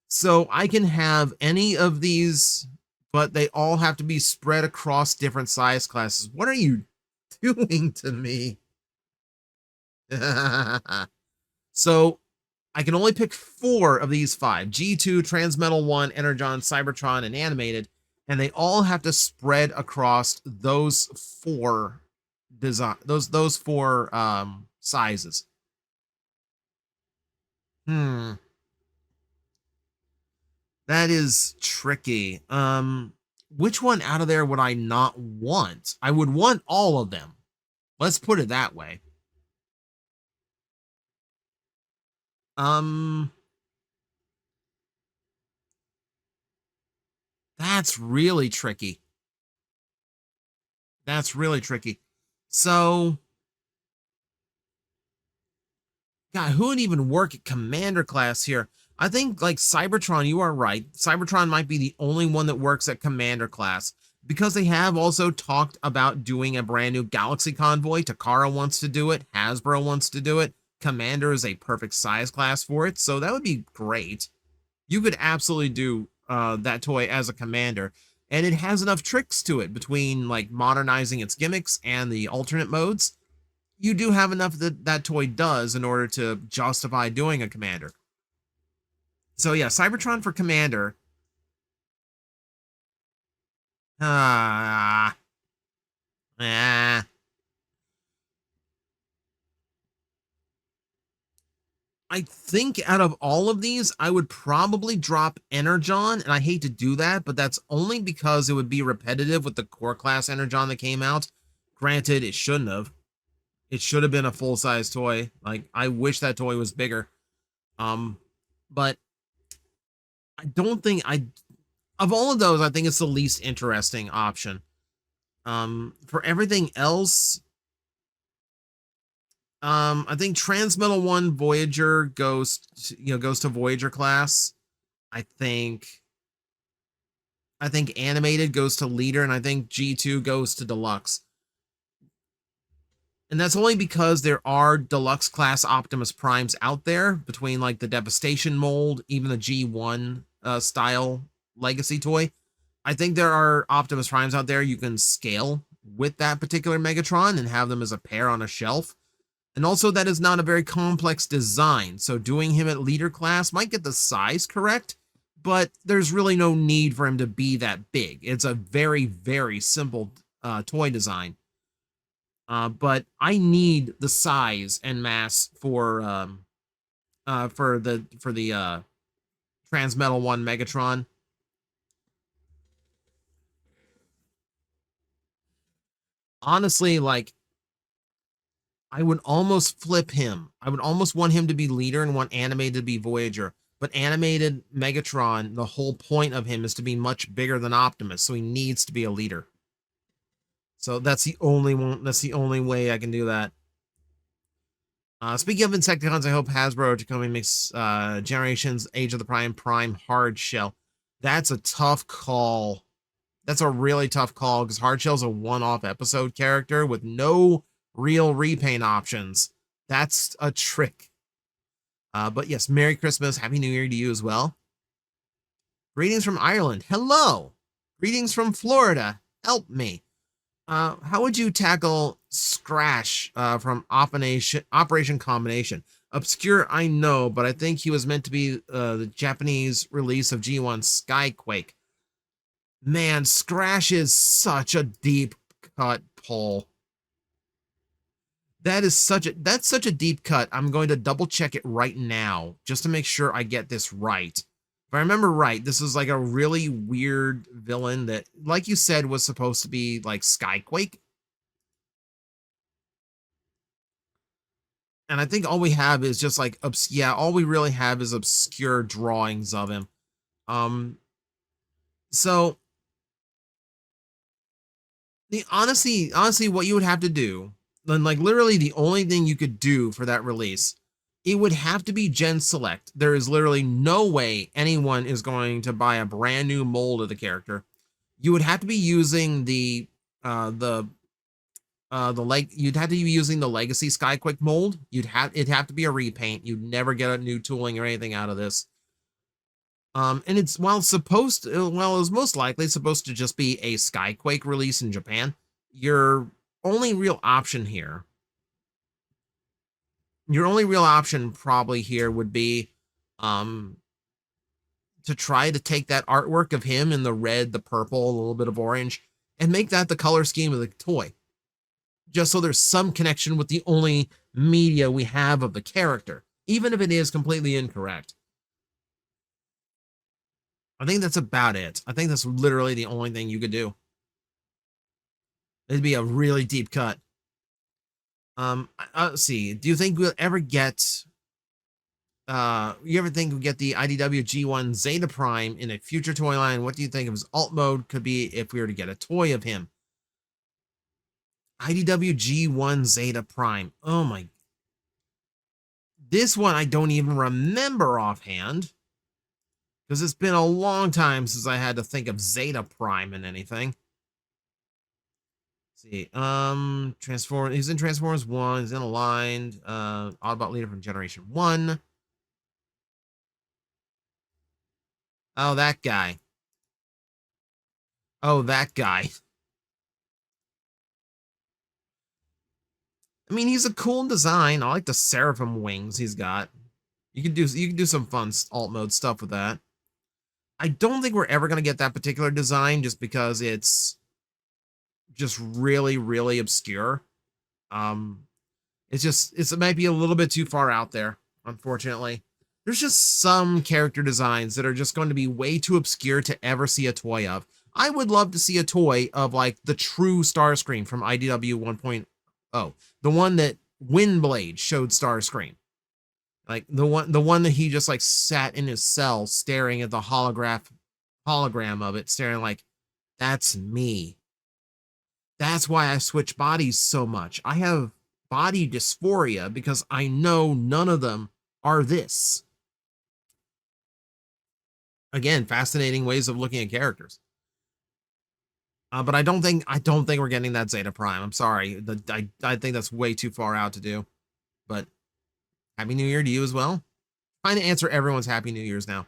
[SPEAKER 1] So I can have any of these, but they all have to be spread across different size classes. What are you doing to me? So I can only pick 4 of these 5. G2, Transmetal 1, Energon, Cybertron, and Animated. And they all have to spread across those 4 those 4 sizes. That is tricky. Which one out of there would I not want? I would want all of them. Let's put it that way. That's really tricky. That's really tricky. So, God, who would even work at Commander class here? I think, like, Cybertron, you are right. Cybertron might be the only one that works at Commander class, because they have also talked about doing a brand new Galaxy Convoy. Takara wants to do it. Hasbro wants to do it. Commander is a perfect size class for it, so that would be great. You could absolutely do that toy as a Commander, and it has enough tricks to it between, like, modernizing its gimmicks and the alternate modes. You do have enough that toy does in order to justify doing a Commander. So yeah, Cybertron for Commander. I think out of all of these, I would probably drop Energon, and I hate to do that, but that's only because it would be repetitive with the core class Energon that came out. Granted, it shouldn't have. It should have been a full-size toy. Like, I wish that toy was bigger. But I don't think of all of those, I think it's the least interesting option. For everything else, I think Transmetal 1 Voyager goes to Voyager class. I think Animated goes to Leader, and I think G2 goes to Deluxe. And that's only because there are Deluxe class Optimus Primes out there, between like the Devastation mold, even the G1 style Legacy toy. I think there are Optimus Primes out there you can scale with that particular Megatron and have them as a pair on a shelf. And also, that is not a very complex design, so doing him at leader class might get the size correct, but there's really no need for him to be that big. It's a very, very simple toy design. But I need the size and mass for the Transmetal 1 Megatron. Honestly, like, I would almost flip him. I would almost want him to be leader and want animated to be Voyager. But animated Megatron, the whole point of him is to be much bigger than Optimus, so he needs to be a leader. So that's the only one. That's the only way I can do that. Speaking of Insecticons, I hope Hasbro Takumi makes Generations Age of the Prime hard shell. That's a tough call. That's a really tough call because hard shell's a one-off episode character with no real repaint options. That's a trick. But yes, Merry Christmas, Happy New Year to you as well. Greetings from Ireland. Hello. Greetings from Florida. Help me. How would you tackle Scratch from Operation Combination? Obscure, I know, but I think he was meant to be the Japanese release of G1 Skyquake. Man, Scratch is such a deep cut pull. That's such a deep cut. I'm going to double check it right now just to make sure I get this right. If I remember right, this is like a really weird villain that, like you said, was supposed to be like Skyquake. And I think all we have is just like, all we really have is obscure drawings of him. So honestly, what you would have to do, then like literally the only thing you could do for that release, it would have to be Gen Select. There is literally no way anyone is going to buy a brand new mold of the character. You would have to be using you'd have to be using the Legacy Skyquake mold. It'd have to be a repaint. You'd never get a new tooling or anything out of this. And it's it was most likely supposed to just be a Skyquake release in Japan. Your only real option probably here would be to try to take that artwork of him in the red, the purple, a little bit of orange, and make that the color scheme of the toy. Just so there's some connection with the only media we have of the character, even if it is completely incorrect. I think that's about it. I think that's literally the only thing you could do. It'd be a really deep cut. Let's see. Do you think we'll ever get you ever think we'll get the IDW G1 Zeta Prime in a future toy line? What do you think of his alt mode could be if we were to get a toy of him? IDW G1 Zeta Prime. Oh my. This one I don't even remember offhand, because it's been a long time since I had to think of Zeta Prime in anything. Let's see. Transform. He's in Transformers 1. He's in Aligned. Autobot leader from Generation 1. Oh, that guy. Oh, that guy. I mean, he's a cool design. I like the Seraphim wings he's got. You can do some fun alt mode stuff with that. I don't think we're ever going to get that particular design just because it's just really, really obscure. It might be a little bit too far out there, unfortunately. There's just some character designs that are just going to be way too obscure to ever see a toy of. I would love to see a toy of like the true Starscream from IDW 1.0, the one that Windblade showed Starscream. Like the one that he just like sat in his cell staring at the hologram of it, staring like, that's me. That's why I switch bodies so much. I have body dysphoria because I know none of them are this. Again, fascinating ways of looking at characters. But I don't think we're getting that Zeta Prime. I'm sorry. I think that's way too far out to do. But Happy New Year to you as well. Trying to answer everyone's Happy New Year's now.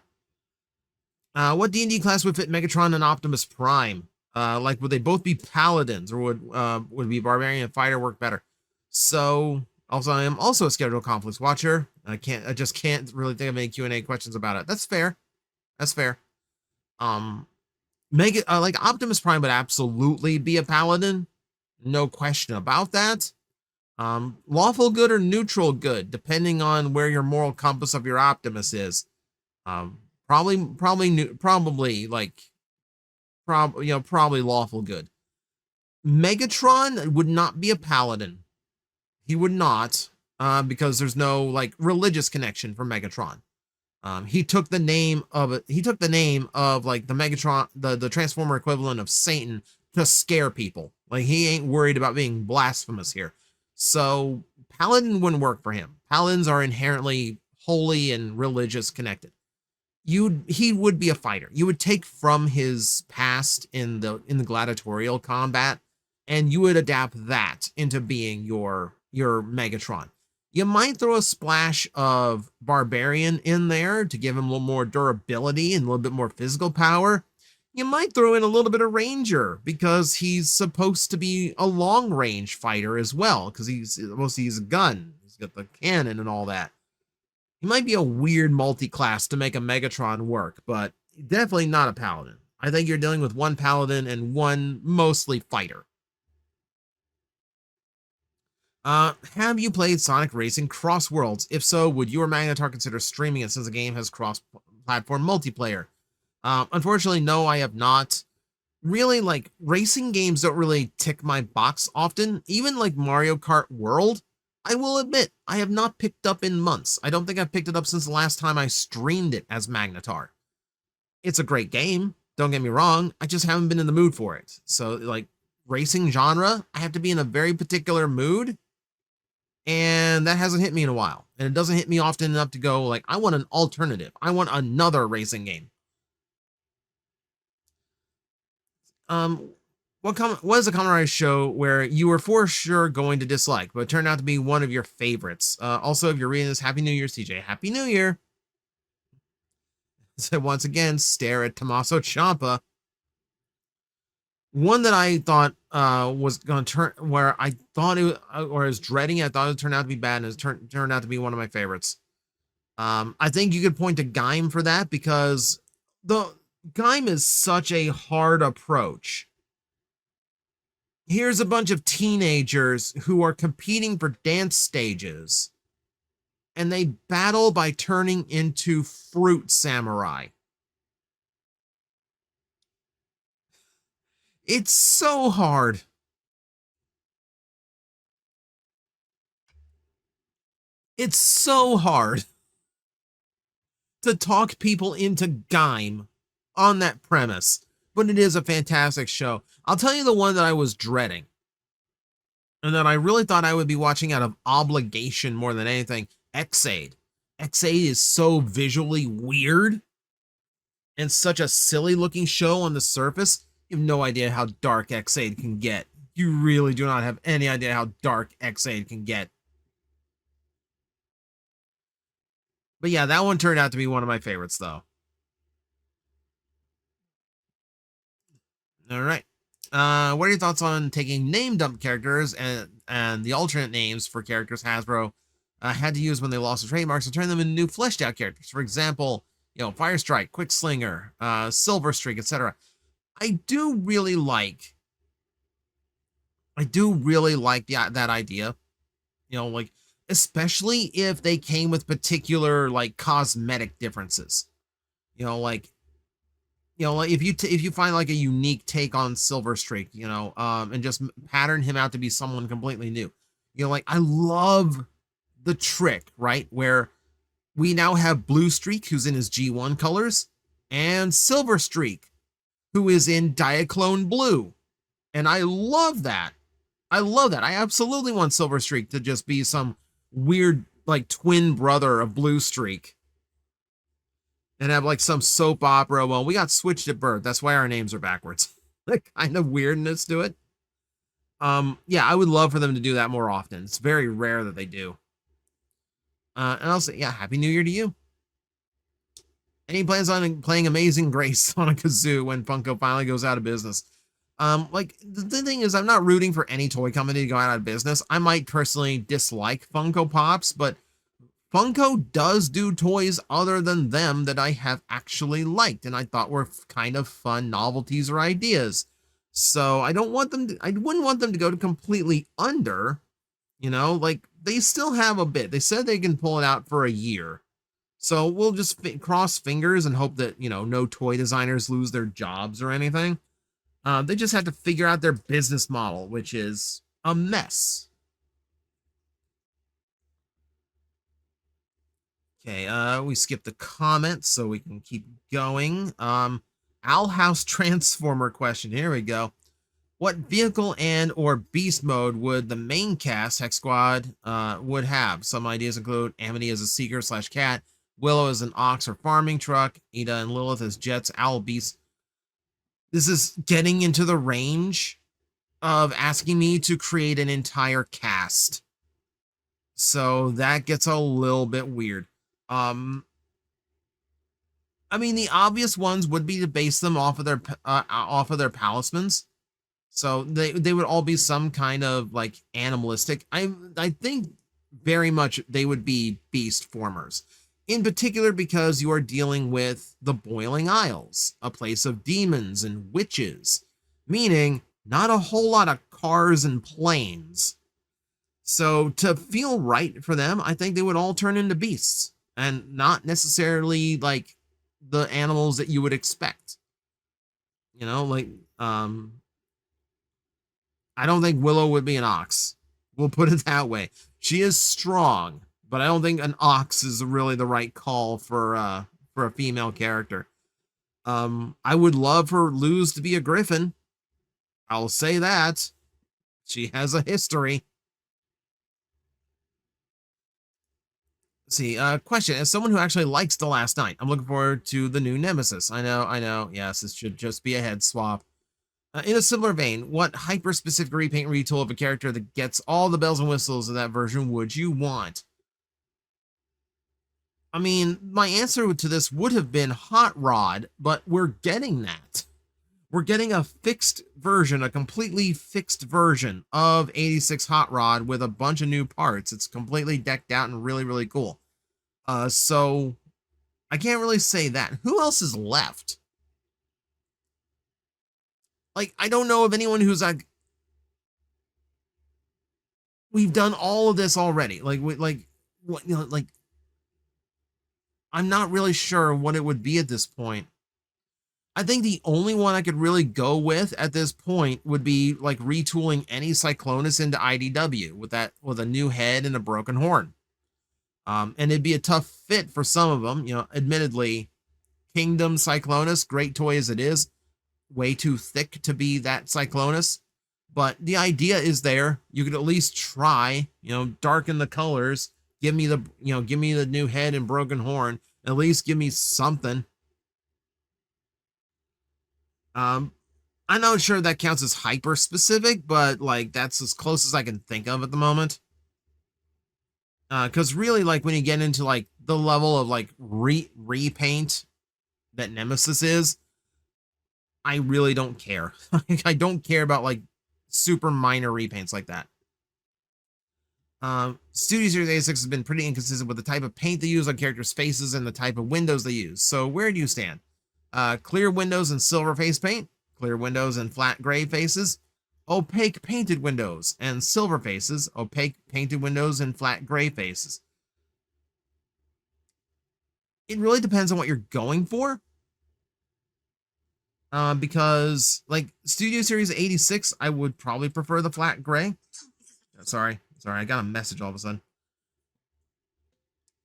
[SPEAKER 1] What D&D class would fit Megatron and Optimus Prime? Would they both be paladins, or would be barbarian and fighter work better? So Also, I am also a scheduled conflicts watcher. I just can't really think of any Q&A questions about it. That's fair. That's fair. Like Optimus Prime would absolutely be a paladin. No question about that. Lawful good or neutral good, depending on where your moral compass of your Optimus is. Probably lawful good. Megatron would not be a paladin. He would not, because there's no like religious connection for Megatron. He took the name of like the Megatron, the Transformer equivalent of Satan, to scare people. Like, he ain't worried about being blasphemous here. So Paladin wouldn't work for him. Paladins are inherently holy and religious connected. He would be a fighter. You would take from his past in the gladiatorial combat, and you would adapt that into being your Megatron. You might throw a splash of Barbarian in there to give him a little more durability and a little bit more physical power. You might throw in a little bit of Ranger, because he's supposed to be a long-range fighter as well, because he's a gun. He's got the cannon and all that. He might be a weird multi-class to make a Megatron work, but definitely not a Paladin. I think you're dealing with one Paladin and one mostly fighter. Have you played Sonic Racing Cross Worlds? If so, would you or Magnetar consider streaming it, since the game has cross-platform multiplayer? Unfortunately, no, I have not. Really, like, racing games don't really tick my box often. Even like Mario Kart World, I will admit, I have not picked up in months. I don't think I've picked it up since the last time I streamed it as Magnetar. It's a great game, don't get me wrong. I just haven't been in the mood for it. So, like, racing genre, I have to be in a very particular mood, and that hasn't hit me in a while. And it doesn't hit me often enough to go, like, I want an alternative. I want another racing game. What is a Kamen show where you were for sure going to dislike, but turned out to be one of your favorites? Also, if you're reading this, Happy New Year, CJ. Happy New Year. So once again, stare at Tommaso Ciampa. One that I thought was going to turn, where I thought it, or I was dreading it, I thought it would turn out to be bad, and it turned out to be one of my favorites. I think you could point to Gaim for that, because the Gaim is such a hard approach. Here's a bunch of teenagers who are competing for dance stages, and they battle by turning into fruit samurai. It's so hard. It's so hard to talk people into Gaim on that premise, but it is a fantastic show. I'll tell you the one that I was dreading, and that I really thought I would be watching out of obligation more than anything. X-Aid. X-Aid is so visually weird and such a silly looking show on the surface. You have no idea how dark X-Aid can get. You really do not have any idea how dark X-Aid can get. But yeah, that one turned out to be one of my favorites, though. All right. What are your thoughts on taking name dump characters and the alternate names for characters Hasbro had to use when they lost the trademarks and turn them into new fleshed out characters? For example, Fire Strike, Quick Slinger, Silver Streak, etc. I do really like that idea. Like, especially if they came with particular like cosmetic differences. Like if you find like a unique take on Silver Streak, and just pattern him out to be someone completely new. Like, I love the trick, right, where we now have Blue Streak, who's in his G1 colors, and Silver Streak, who is in Diaclone Blue. And I love that. I absolutely want Silver Streak to just be some weird, like, twin brother of Blue Streak. And have, like, some soap opera. Well, we got switched at birth. That's why our names are backwards. That kind of weirdness to it. Yeah, I would love for them to do that more often. It's very rare that they do. And I'll say, yeah, Happy New Year to you. Any plans on playing Amazing Grace on a kazoo when Funko finally goes out of business? Like the thing is, I'm not rooting for any toy company to go out of business. I might personally dislike Funko Pops, but Funko does do toys other than them that I have actually liked and I thought were kind of fun novelties or ideas. So I don't want them to, I wouldn't want them to go to completely under, like they still have a bit. They said they can pull it out for a year. So we'll just cross fingers and hope that, no toy designers lose their jobs or anything. They just have to figure out their business model, which is a mess. Okay, we skipped the comments so we can keep going. Owl House Transformer question. Here we go. What vehicle and or beast mode would the main cast Hex Squad would have? Some ideas include Amity as a seeker / cat, Willow as an ox or farming truck, Ida and Lilith as jets, owl beast. This is getting into the range of asking me to create an entire cast. So that gets a little bit weird. I mean, the obvious ones would be to base them off of their palismans. So they would all be some kind of like animalistic. I think very much they would be beast formers. In particular because you are dealing with the Boiling Isles, a place of demons and witches, meaning not a whole lot of cars and planes. So to feel right for them, I think they would all turn into beasts and not necessarily like the animals that you would expect. I don't think Willow would be an ox. We'll put it that way. She is strong, but I don't think an ox is really the right call for a female character. I would love for Luz to be a griffin. I'll say that. She has a history. Let's see, question. As someone who actually likes The Last Night, I'm looking forward to the new Nemesis. I know. Yes, this should just be a head swap. In a similar vein, what hyper-specific repaint retool of a character that gets all the bells and whistles of that version would you want? I mean, my answer to this would have been Hot Rod, but we're getting that. We're getting a fixed version, a completely fixed version of 86 Hot Rod with a bunch of new parts. It's completely decked out and really, really cool. So I can't really say that. Who else is left? Like, I don't know of anyone who's like, we've done all of this already. I'm not really sure what it would be at this point. I think the only one I could really go with at this point would be like retooling any Cyclonus into IDW with a new head and a broken horn. And it'd be a tough fit for some of them. Admittedly, Kingdom Cyclonus, great toy as it is, way too thick to be that Cyclonus. But the idea is there. You could at least try, darken the colors, give me the new head and broken horn, at least give me something. I'm not sure that counts as hyper specific, but like that's as close as I can think of at the moment. Because really, like when you get into like the level of like repaint that Nemesis is, I really don't care. I don't care about like super minor repaints like that. Studio Series 86 has been pretty inconsistent with the type of paint they use on characters' faces and the type of windows they use. So where do you stand? Clear windows and silver face paint, clear windows and flat gray faces, opaque painted windows and silver faces, opaque painted windows and flat gray faces. It really depends on what you're going for. Because like Studio Series 86, I would probably prefer the flat gray. Sorry, I got a message all of a sudden.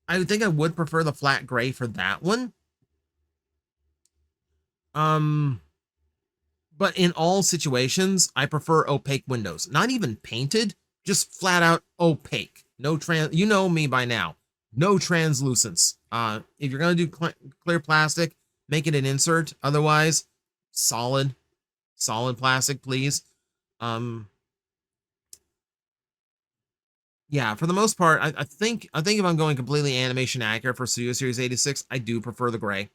[SPEAKER 1] I would think I would prefer the flat gray for that one. But in all situations, I prefer opaque windows. Not even painted, just flat out opaque. No you know me by now. No translucence. If you're gonna do clear plastic, make it an insert. Otherwise, solid plastic, please. Yeah, for the most part, I think if I'm going completely animation accurate for Studio Series 86, I do prefer the gray.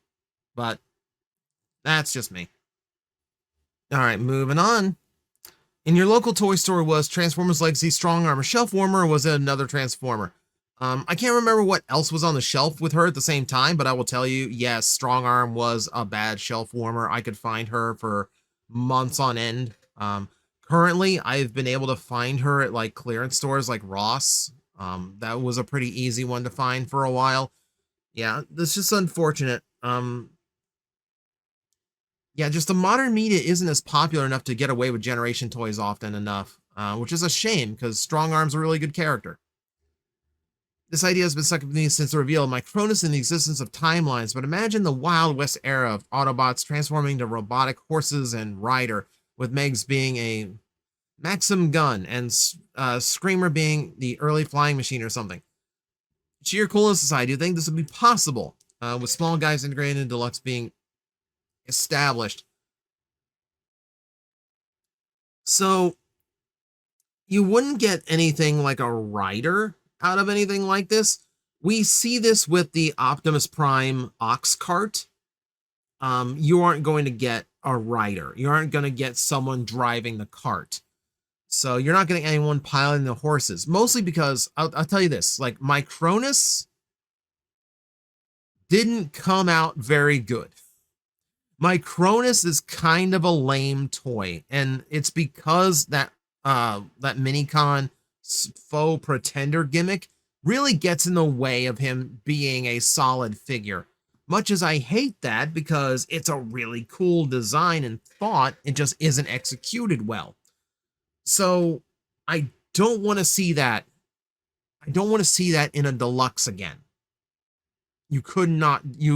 [SPEAKER 1] But that's just me. All right, moving on. In your local toy store, was Transformers Legacy Strong Arm a shelf warmer, or was it another Transformer? I can't remember what else was on the shelf with her at the same time, but I will tell you, yes, Strong Arm was a bad shelf warmer. I could find her for months on end. Currently, I've been able to find her at like clearance stores like Ross. That was a pretty easy one to find for a while. Yeah, that's just unfortunate. Yeah, just the modern media isn't as popular enough to get away with generation toys often enough, which is a shame because Strong Arm's a really good character. This idea has been stuck with me since the reveal of my Cronus and the existence of timelines, but imagine the Wild West era of Autobots transforming to robotic horses and rider, with Megs being a Maxim gun and Screamer being the early flying machine or something. Sheer coolness aside, do you think this would be possible with small guys integrated and Deluxe being established? So you wouldn't get anything like a rider out of anything like this. We see this with the Optimus Prime ox cart. You aren't going to get a rider. You aren't going to get someone driving the cart. So you're not getting anyone piloting the horses. Mostly because, I'll tell you this, like my Cronus didn't come out very good. My Cronus is kind of a lame toy, and it's because that Minicon faux pretender gimmick really gets in the way of him being a solid figure. Much as I hate that because it's a really cool design and thought, it just isn't executed well. So I don't want to see that. I don't want to see that in a deluxe again. You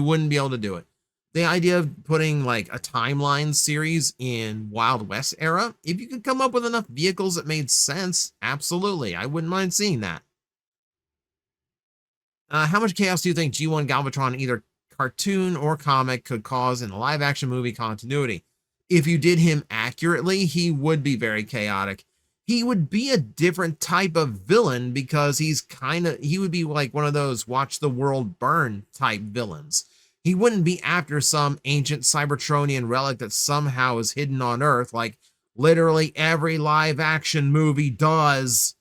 [SPEAKER 1] wouldn't be able to do it. The idea of putting like a timeline series in Wild West era, if you could come up with enough vehicles that made sense, absolutely. I wouldn't mind seeing that. How much chaos do you think G1 Galvatron, either cartoon or comic, could cause in a live action movie continuity? If you did him accurately, he would be very chaotic. He would be a different type of villain because he would be like one of those watch the world burn type villains. He wouldn't be after some ancient Cybertronian relic that somehow is hidden on Earth, like literally every live action movie does.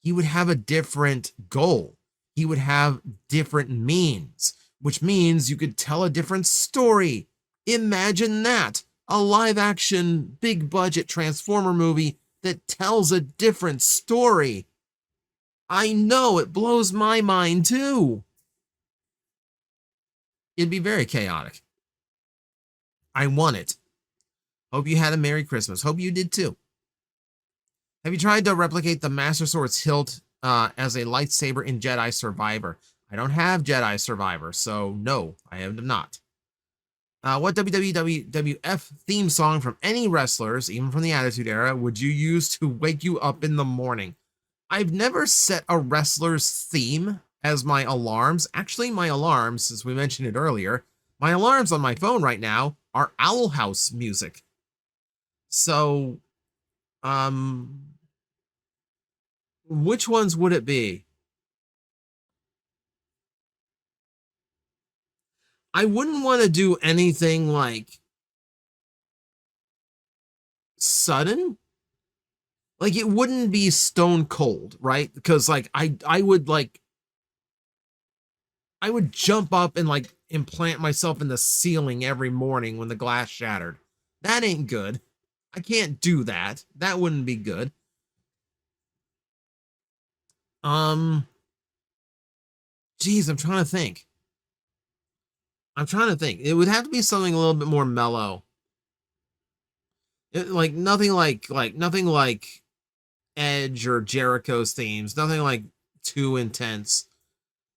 [SPEAKER 1] He would have a different goal. He would have different means, which means you could tell a different story. Imagine that. A live action, big budget Transformer movie that tells a different story. I know, it blows my mind too. It'd be very chaotic. I want it. Hope you had a Merry Christmas. Hope you did too. Have you tried to replicate the Master Sword's hilt as a lightsaber in Jedi Survivor? I don't have Jedi Survivor, so no, I have not. What WWF theme song from any wrestlers, even from the Attitude Era, would you use to wake you up in the morning? I've never set a wrestler's theme as my alarms. Actually, my alarms, since we mentioned it earlier, my alarms on my phone right now are Owl House music. So, which ones would it be? I wouldn't want to do anything like sudden. Like it wouldn't be stone cold, right? Because like I would jump up and like implant myself in the ceiling every morning when the glass shattered. That ain't good. I can't do that. That wouldn't be good. Um Geez, I'm trying to think. It would have to be something a little bit more mellow. Like nothing like Edge or Jericho's themes. Nothing like too intense.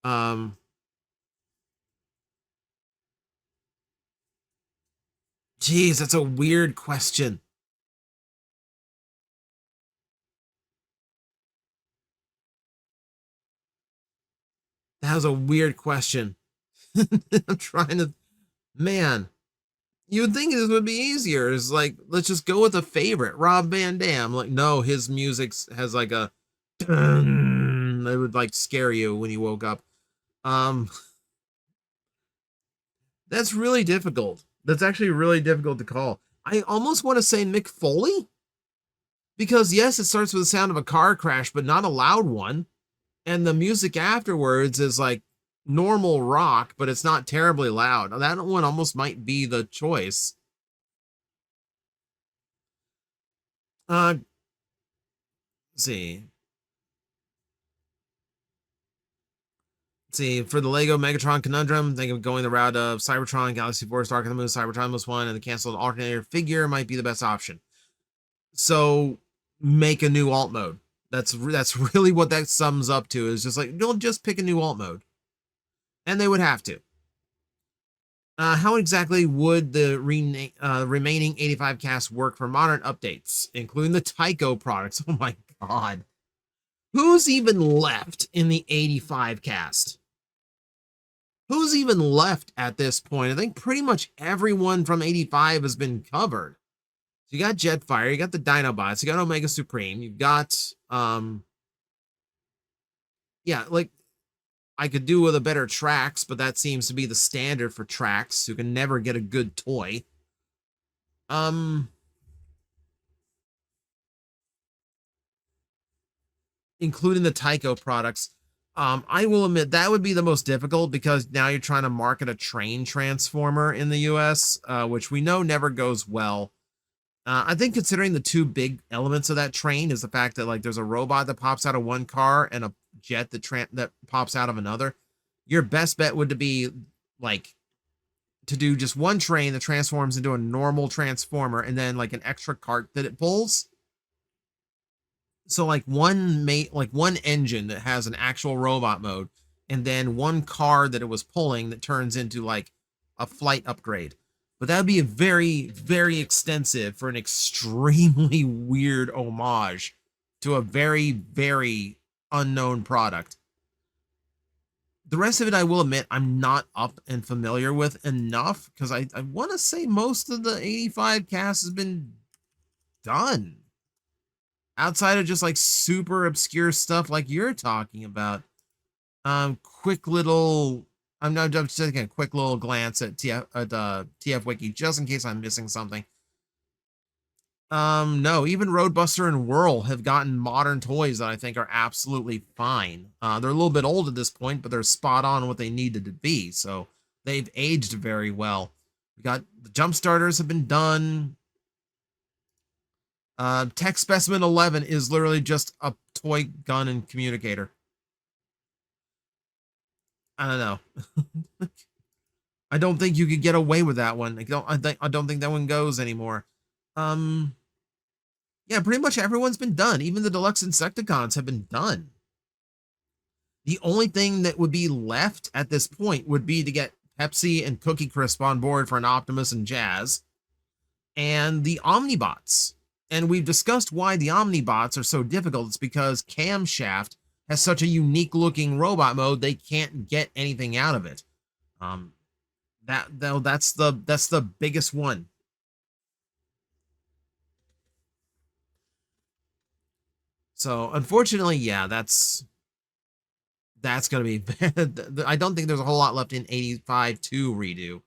[SPEAKER 1] Um Geez, that's a weird question. That was a weird question. I'm trying to, man. You would think this would be easier. It's like, let's just go with a favorite, Rob Van Dam. Like, no, his music has like a, dun, it would like scare you when you woke up. Um, that's really difficult. That's actually really difficult to call. I almost want to say Mick Foley, because yes, it starts with the sound of a car crash, but not a loud one. And the music afterwards is like normal rock, but it's not terribly loud. That one almost might be the choice. Uh, see. See, for the Lego Megatron Conundrum, think of going the route of Cybertron, Galaxy Force, Dark of the Moon, Cybertron was one, and the canceled alternator figure might be the best option. So make a new alt mode. That's really what that sums up to, is just like, don't just pick a new alt mode. And they would have to. How exactly would the remaining 85 casts work for modern updates, including the Tycho products? Oh my god. Who's even left in the 85 cast? Who's even left at this point? I think pretty much everyone from 85 has been covered. So you got Jetfire, you got the Dinobots, you got Omega Supreme, you've got yeah, like I could do with a better Trax, but that seems to be the standard for Trax, who can never get a good toy. Including the Tycho products. I will admit that would be the most difficult, because now you're trying to market a train transformer in the US, which we know never goes well. I think considering the two big elements of that train is the fact that like there's a robot that pops out of one car and a jet that pops out of another. Your best bet would be like to do just one train that transforms into a normal transformer, and then like an extra cart that it pulls. So like one engine that has an actual robot mode, and then one car that it was pulling that turns into like a flight upgrade. But that would be a very, very extensive for an extremely weird homage to a very, very unknown product. The rest of it, I will admit, I'm not up and familiar with enough, because I want to say most of the 85 cast has been done. Outside of just like super obscure stuff like you're talking about. Quick little, I'm just taking a quick little glance at TF Wiki just in case I'm missing something. No, even Roadbuster and Whirl have gotten modern toys that I think are absolutely fine. They're a little bit old at this point, but they're spot on what they needed to be, so they've aged very well. We got the jump starters have been done. Tech Specimen 11 is literally just a toy gun and communicator. I don't know. I don't think you could get away with that one. I don't think that one goes anymore. Yeah, pretty much everyone's been done. Even the deluxe Insecticons have been done. The only thing that would be left at this point would be to get Pepsi and Cookie Crisp on board for an Optimus and Jazz, and the Omnibots. And we've discussed why the Omnibots are so difficult. It's because Camshaft has such a unique looking robot mode, they can't get anything out of it. That's the biggest one. So unfortunately, yeah, that's gonna be I don't think there's a whole lot left in 85 to redo.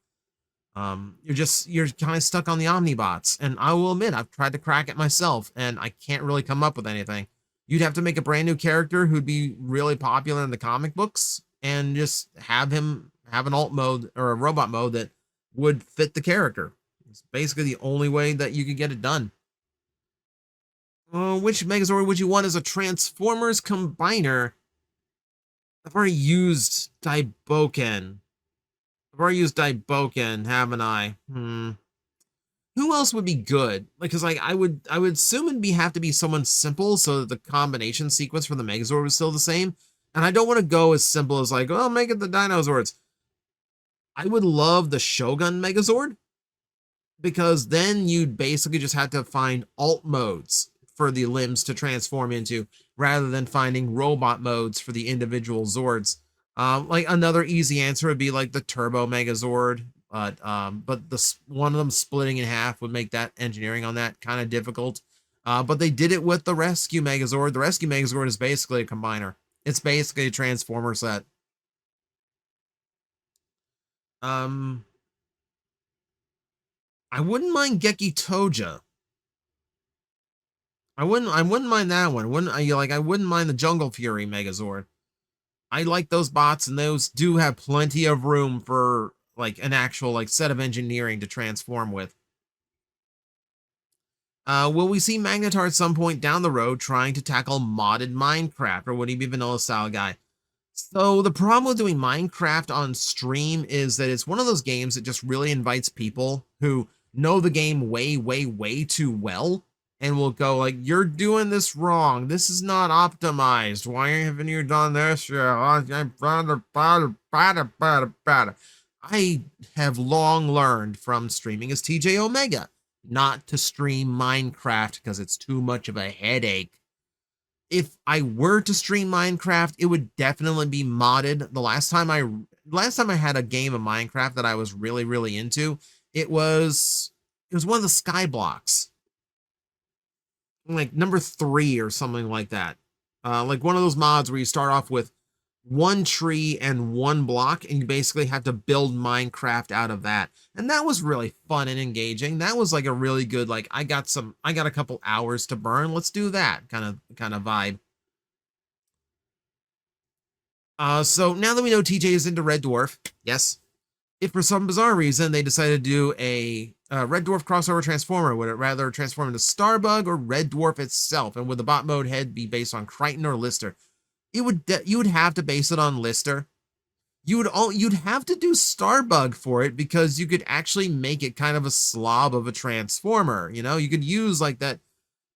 [SPEAKER 1] You're kind of stuck on the Omnibots, and I will admit I've tried to crack it myself, and I can't really come up with anything. You'd have to make a brand new character who'd be really popular in the comic books, and just have him have an alt mode or a robot mode that would fit the character. It's basically the only way that you could get it done. Which Megazord would you want as a Transformers combiner? I've already used Daiboken. Haven't I? Who else would be good? Like, cause like I would assume it'd have to be someone simple, so that the combination sequence for the Megazord was still the same. And I don't want to go as simple as like, oh, make it the Dinozords. I would love the Shogun Megazord, because then you'd basically just have to find alt modes for the limbs to transform into, rather than finding robot modes for the individual Zords. Like another easy answer would be like the Turbo Megazord, but the one of them splitting in half would make that engineering on that kind of difficult. But they did it with the Rescue Megazord. The Rescue Megazord is basically a combiner. It's basically a Transformer set. Um, I wouldn't mind Geki Toja. I wouldn't mind that one. I wouldn't mind the Jungle Fury Megazord. I like those bots, and those do have plenty of room for like an actual like set of engineering to transform with. Will we see Magnetar at some point down the road trying to tackle modded Minecraft, or would he be vanilla style guy? So the problem with doing Minecraft on stream is that it's one of those games that just really invites people who know the game way, way, way too well and will go like, "You're doing this wrong. This is not optimized. Why haven't you done this?" I have long learned from streaming as TJOmega not to stream Minecraft because it's too much of a headache. If I were to stream Minecraft, it would definitely be modded. The last time I had a game of Minecraft that I was really, really into, it was one of the sky blocks, like number 3 or something like that. Like one of those mods where you start off with one tree and one block, and you basically have to build Minecraft out of that. And that was really fun and engaging. That was like a really good, like, I got a couple hours to burn. Let's do that kind of vibe. So now that we know TJ is into Red Dwarf, yes, if for some bizarre reason they decided to do a Red Dwarf crossover transformer, would it rather transform into Starbug or Red Dwarf itself? And would the bot mode head be based on Crichton or Lister? You would have to base it on Lister. You'd have to do Starbug for it because you could actually make it kind of a slob of a transformer. You know, you could use like that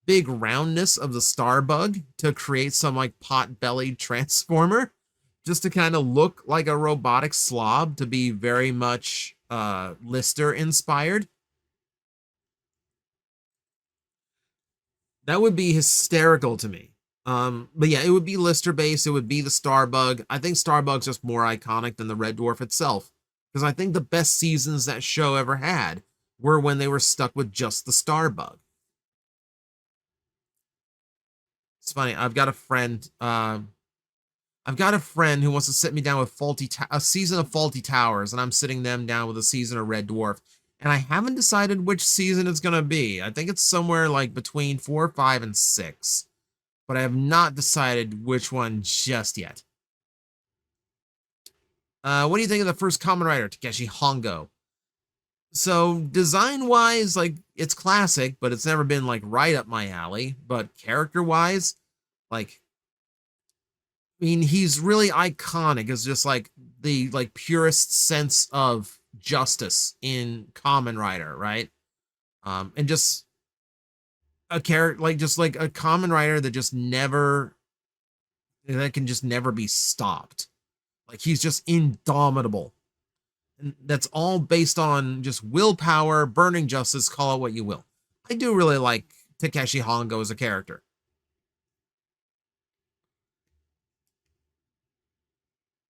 [SPEAKER 1] big roundness of the Starbug to create some like pot-bellied transformer, just to kind of look like a robotic slob, to be very much Lister inspired. That would be hysterical to me. But yeah, it would be Lister based. It would be the Starbug. I think Starbug's just more iconic than the Red Dwarf itself, because I think the best seasons that show ever had were when they were stuck with just the Starbug. It's funny. I've got a friend who wants to sit me down with a season of Faulty Towers, and I'm sitting them down with a season of Red Dwarf. And I haven't decided which season it's going to be. I think it's somewhere like between 4, 5, and 6. But I have not decided which one just yet. What do you think of the first Kamen Rider, Takeshi Hongo? So design-wise, like, it's classic, but it's never been like right up my alley. But character-wise, like, I mean, he's really iconic as just like the like purest sense of justice in Kamen Rider, right? And just a character like a Kamen Rider that can just never be stopped. Like, he's just indomitable. And that's all based on just willpower, burning justice, call it what you will. I do really like Takeshi Hongo as a character.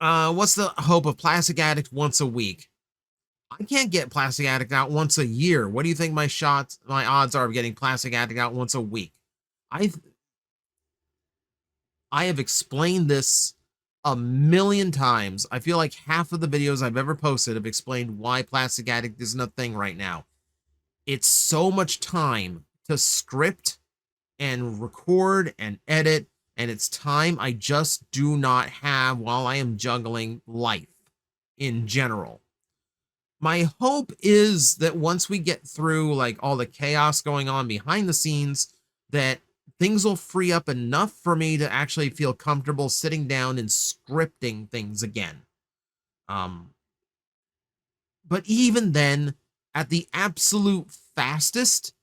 [SPEAKER 1] What's the hope of Plastic Addict once a week? I can't get Plastic Addict out once a year. What do you think my odds are of getting Plastic Addict out once a week? I I have explained this a million times. I feel like half of the videos I've ever posted have explained why Plastic Addict isn't a thing right now. It's so much time to script and record and edit, and it's time I just do not have while I am juggling life in general. My hope is that once we get through like all the chaos going on behind the scenes, that things will free up enough for me to actually feel comfortable sitting down and scripting things again. Um, but even then, at the absolute fastest,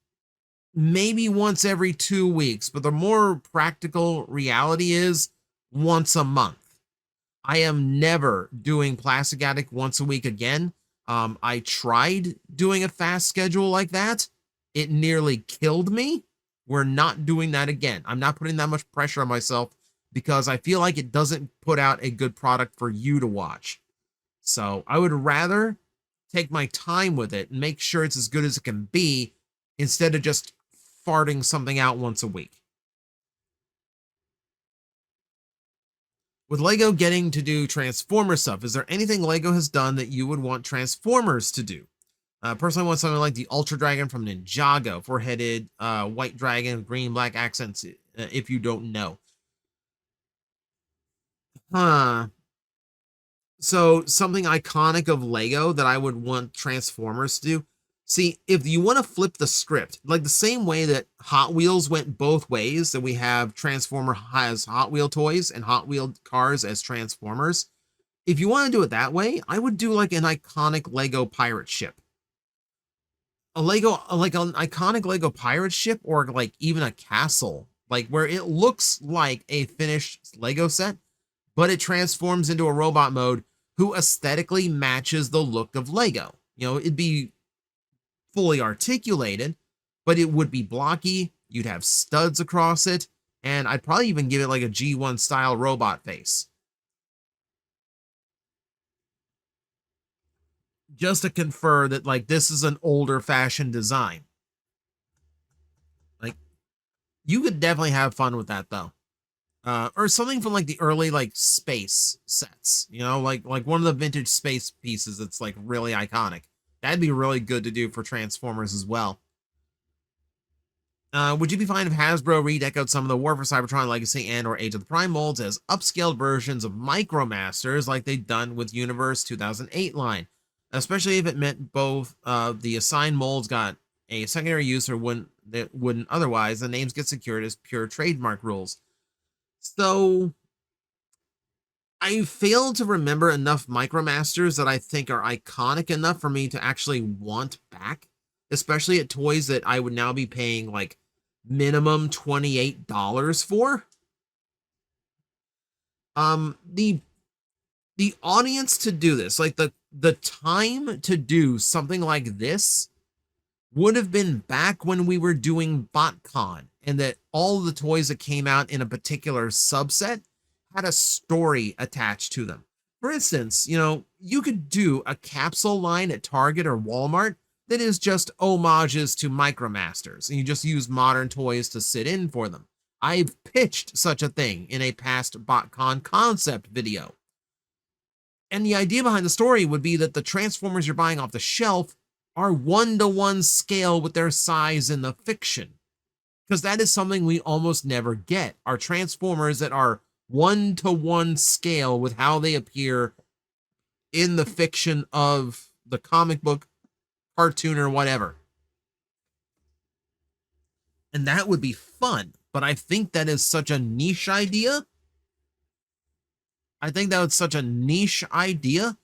[SPEAKER 1] maybe once every 2 weeks, but the more practical reality is once a month. I am never doing Plastic Addict once a week again. I tried doing a fast schedule like that. It nearly killed me. We're not doing that again. I'm not putting that much pressure on myself because I feel like it doesn't put out a good product for you to watch. So I would rather take my time with it and make sure it's as good as it can be instead of just farting something out once a week. With Lego getting to do Transformer stuff, is there anything Lego has done that you would want Transformers to do? Personally, I want something like the Ultra Dragon from Ninjago, four-headed white dragon, green, black accents, if you don't know. Huh. So something iconic of Lego that I would want Transformers to do. See, if you want to flip the script, like the same way that Hot Wheels went both ways, that we have Transformer has Hot Wheel toys and Hot Wheel cars as Transformers. If you want to do it that way, I would do like an iconic Lego pirate ship. Like an iconic Lego pirate ship, or like even a castle, like where it looks like a finished Lego set, but it transforms into a robot mode who aesthetically matches the look of Lego. You know, it'd be fully articulated, but it would be blocky. You'd have studs across it, and I'd probably even give it like a G1 style robot face. Just to confer that like this is an older fashioned design. Like you could definitely have fun with that though. Or something from like the early like space sets, you know, like one of the vintage space pieces that's like really iconic. That'd be really good to do for Transformers as well. Would you be fine if Hasbro redecoed some of the War for Cybertron Legacy and or Age of the Prime molds as upscaled versions of Micromasters like they've done with Universe 2008 line? Especially if it meant both the assigned molds got a secondary use or wouldn't otherwise, the names get secured as pure trademark rules. So I fail to remember enough Micromasters that I think are iconic enough for me to actually want back, especially at toys that I would now be paying like minimum $28 for. The audience to do this, like the time to do something like this would have been back when we were doing BotCon, and that all the toys that came out in a particular subset had a story attached to them. For instance, you know, you could do a capsule line at Target or Walmart that is just homages to Micromasters, and you just use modern toys to sit in for them. I've pitched such a thing in a past BotCon concept video. And the idea behind the story would be that the Transformers you're buying off the shelf are 1-to-1 scale with their size in the fiction. Because that is something we almost never get, are Transformers that are 1-to-1 scale with how they appear in the fiction of the comic book, cartoon, or whatever. And that would be fun, but I think that is such a niche idea. I think that was such a niche idea.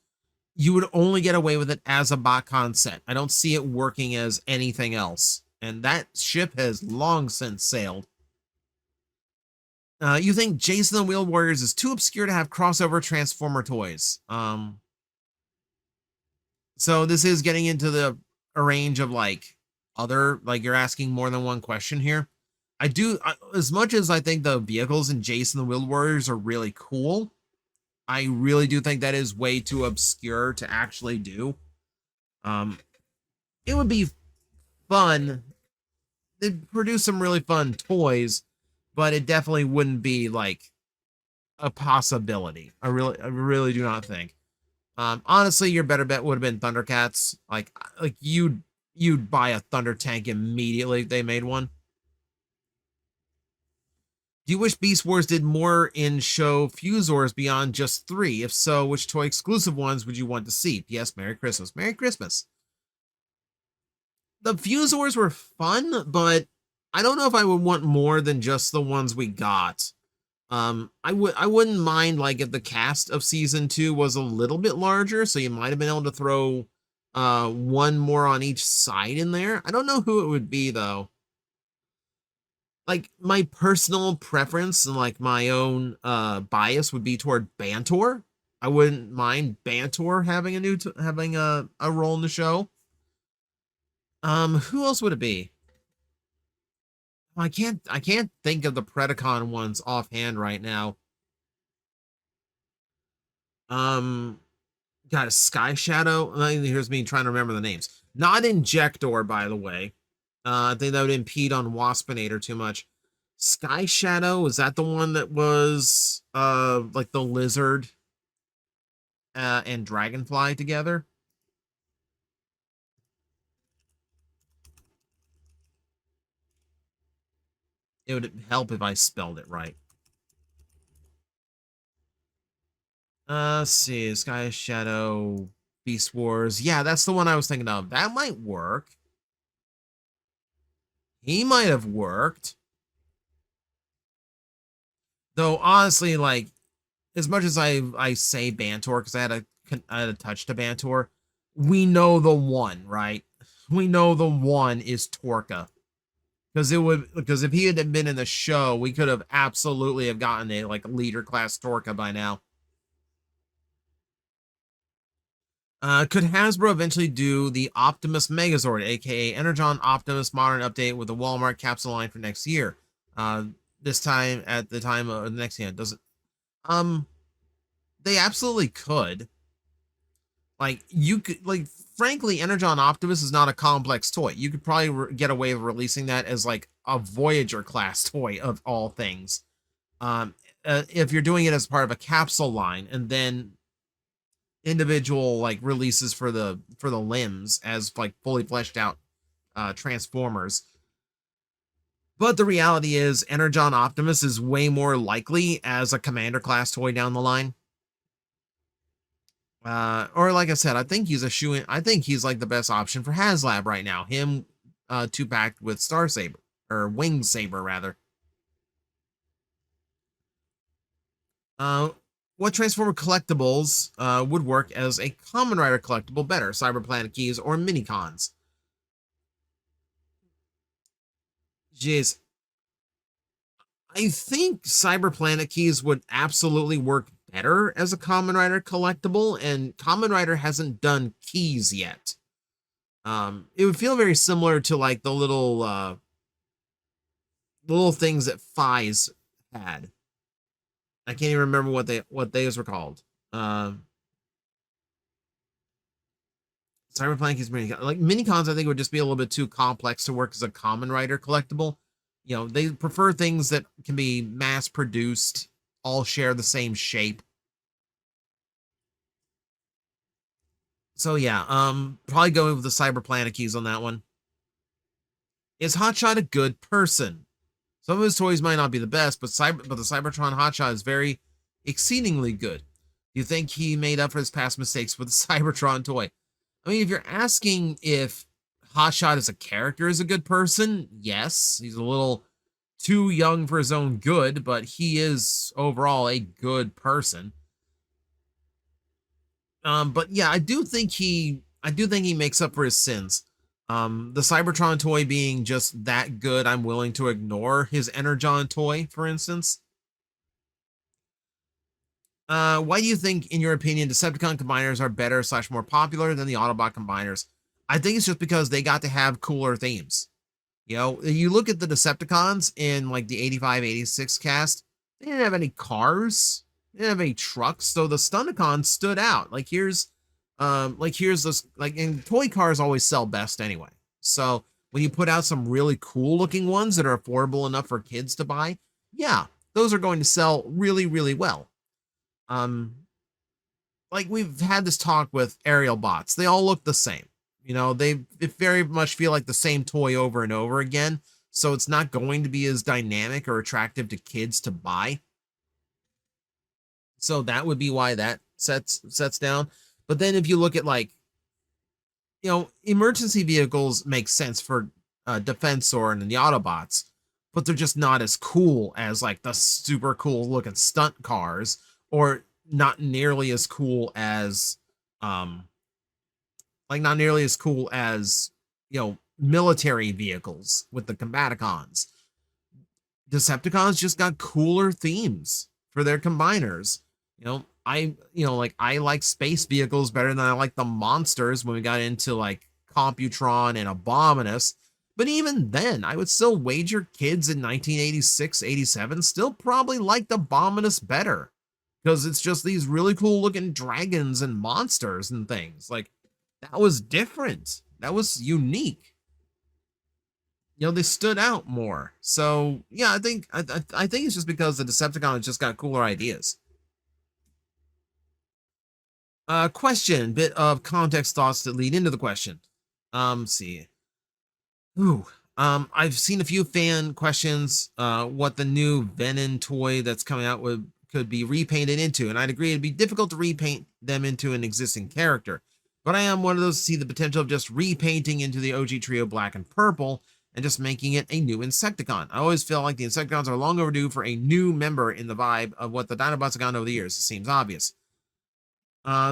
[SPEAKER 1] You would only get away with it as a BotCon set. I don't see it working as anything else. And that ship has long since sailed. You think Jason the Wheel Warriors is too obscure to have crossover Transformer toys? So this is getting into the a range of like other, like you're asking more than one question here. As much as I think the vehicles in Jason the Wheel Warriors are really cool, I really do think that is way too obscure to actually do. It would be fun. They'd produce some really fun toys, but it definitely wouldn't be like a possibility. I really do not think. Honestly, your better bet would have been Thundercats. Like you'd buy a Thunder Tank immediately if they made one. Do you wish Beast Wars did more in show Fusors beyond just 3? If so, which toy exclusive ones would you want to see? P.S. Merry Christmas. Merry Christmas. The Fusors were fun, but I don't know if I would want more than just the ones we got. I wouldn't mind like if the cast of season 2 was a little bit larger, so you might have been able to throw one more on each side in there. I don't know who it would be though. Like my personal preference and like my own bias would be toward Bantor. I wouldn't mind Bantor having a role in the show. Who else would it be? I can't think of the Predacon ones offhand right now. Got a Sky Shadow. Here's me trying to remember the names. Not Injector, by the way. I think that would impede on Waspinator too much. Sky Shadow, is that the one that was like the lizard and dragonfly together? It would help if I spelled it right. Let's see. Sky Shadow, Beast Wars. Yeah, that's the one I was thinking of. That might work. He might have worked. Though, honestly, like, as much as I say Bantor, because I had a touch to Bantor, we know the one, right? We know the one is Torka. Because if he had been in the show, we could have absolutely have gotten a like leader class Torka by now. Could Hasbro eventually do the Optimus Megazord, aka Energon Optimus Modern Update with the Walmart capsule line for next year? Uh, this time at the time of the next year, does it? They absolutely could. Like you could, like frankly, Energon Optimus is not a complex toy. You could probably get away with releasing that as like a Voyager class toy of all things. Um, if you're doing it as part of a capsule line, and then individual like releases for the limbs as like fully fleshed out transformers. But the reality is Energon Optimus is way more likely as a commander class toy down the line. Or like I said, I think he's a shoe in. I think he's like the best option for HasLab right now. Him two packed with Star Saber or Wing Saber rather. Uh what Transformer collectibles would work as a Common Rider collectible better? Cyber Planet Keys or Minicons? Jeez, I think Cyber Planet Keys would absolutely work better as a Common Rider collectible, and Common Rider hasn't done keys yet. It would feel very similar to like the little things that Fies had. I can't even remember what those were called. Uh, Cyber Planet Keys like minicons. I think would just be a little bit too complex to work as a Common Rider collectible. You know, they prefer things that can be mass produced, all share the same shape. So yeah, probably going with the Cyber Planet keys on that one. Is Hotshot a good person? Some of his toys might not be the best, but the Cybertron Hotshot is very exceedingly good. Do you think he made up for his past mistakes with the Cybertron toy? I mean, if you're asking if Hotshot as a character is a good person, yes, he's a little too young for his own good, but he is overall a good person. But yeah, I do think he makes up for his sins. The Cybertron toy being just that good, I'm willing to ignore his Energon toy, for instance. Why do you think, in your opinion, Decepticon combiners are better / more popular than the Autobot combiners? I think it's just because they got to have cooler themes. You know, you look at the Decepticons in like the 85, 86 cast, they didn't have any cars, they didn't have any trucks, so the Stunticons stood out. Like here's this, like, and toy cars always sell best anyway. So when you put out some really cool looking ones that are affordable enough for kids to buy, yeah, those are going to sell really, really well. Um, like we've had this talk with aerial bots. They all look the same. You know, they very much feel like the same toy over and over again. So it's not going to be as dynamic or attractive to kids to buy. So that would be why that sets down. But then if you look at like, you know, emergency vehicles make sense for Defensor and the Autobots, but they're just not as cool as like the super cool looking stunt cars, or not nearly as cool as not nearly as cool as, you know, military vehicles with the Combaticons. Decepticons just got cooler themes for their combiners. You know, I like space vehicles better than I like the monsters when we got into like Computron and Abominus. But even then, I would still wager kids in 1986, 87 still probably liked Abominus better, because it's just these really cool looking dragons and monsters and things. Like, that was different. That was unique. You know, they stood out more. So yeah, I think it's just because the Decepticons just got cooler ideas. Question, bit of context thoughts that lead into the question. See. Ooh. I've seen a few fan questions what the new Venom toy that's coming out would could be repainted into, and I'd agree it'd be difficult to repaint them into an existing character. But I am one of those to see the potential of just repainting into the OG trio black and purple and just making it a new Insecticon. I always feel like the Insecticons are long overdue for a new member in the vibe of what the Dinobots have gone over the years. It seems obvious.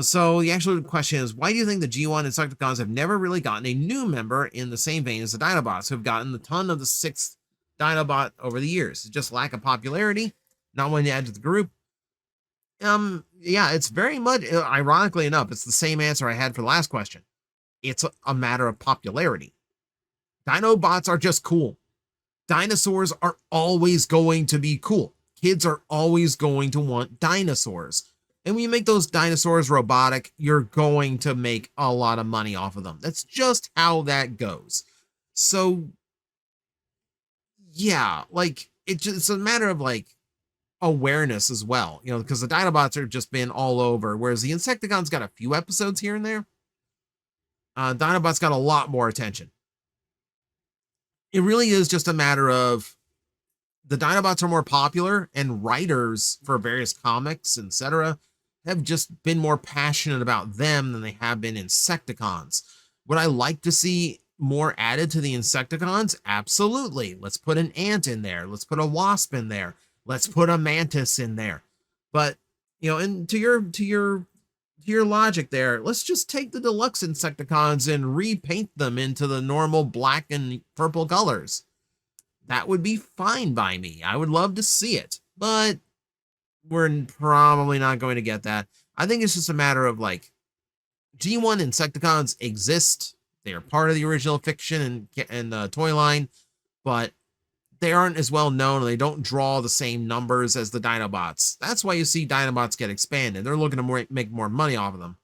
[SPEAKER 1] So the actual question is, why do you think the G1 Insecticons have never really gotten a new member in the same vein as the Dinobots, who have gotten a ton of the 6th Dinobot over the years? Just lack of popularity, not wanting to add to the group. Yeah, it's very much, ironically enough, it's the same answer I had for the last question. It's a matter of popularity. Dinobots are just cool. Dinosaurs are always going to be cool. Kids are always going to want dinosaurs. And when you make those dinosaurs robotic, you're going to make a lot of money off of them. That's just how that goes. So, yeah, like, it's a matter of, like, awareness as well, you know, because the Dinobots have just been all over, whereas the Insecticons got a few episodes here and there. Dinobots got a lot more attention. It really is just a matter of the Dinobots are more popular, and writers for various comics, etc., have just been more passionate about them than they have been Insecticons. Would I like to see more added to the Insecticons? Absolutely. Let's put an ant in there. Let's put a wasp in there. Let's put a mantis in there. But, you know, and to your logic there, let's just take the deluxe Insecticons and repaint them into the normal black and purple colors. That would be fine by me. I would love to see it, but we're probably not going to get that. I think it's just a matter of, like, G1 Insecticons exist. They are part of the original fiction and toy line, but they aren't as well known, and they don't draw the same numbers as the Dinobots. That's why you see Dinobots get expanded. They're looking to make more money off of them.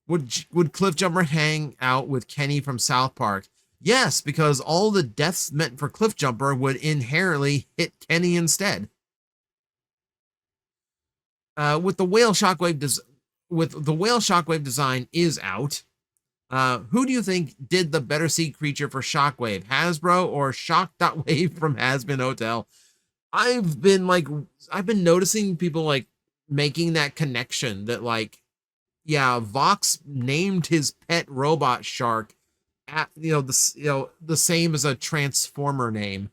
[SPEAKER 1] Would Cliffjumper hang out with Kenny from South Park? Yes, because all the deaths meant for Cliffjumper would inherently hit Kenny instead. With the whale shockwave design is out. Who do you think did the better sea creature for Shockwave, Hasbro or Shock.wave from Hazbin Hotel? I've been noticing people, like, making that connection that, like, yeah, Vox named his pet robot shark at, the same as a Transformer name.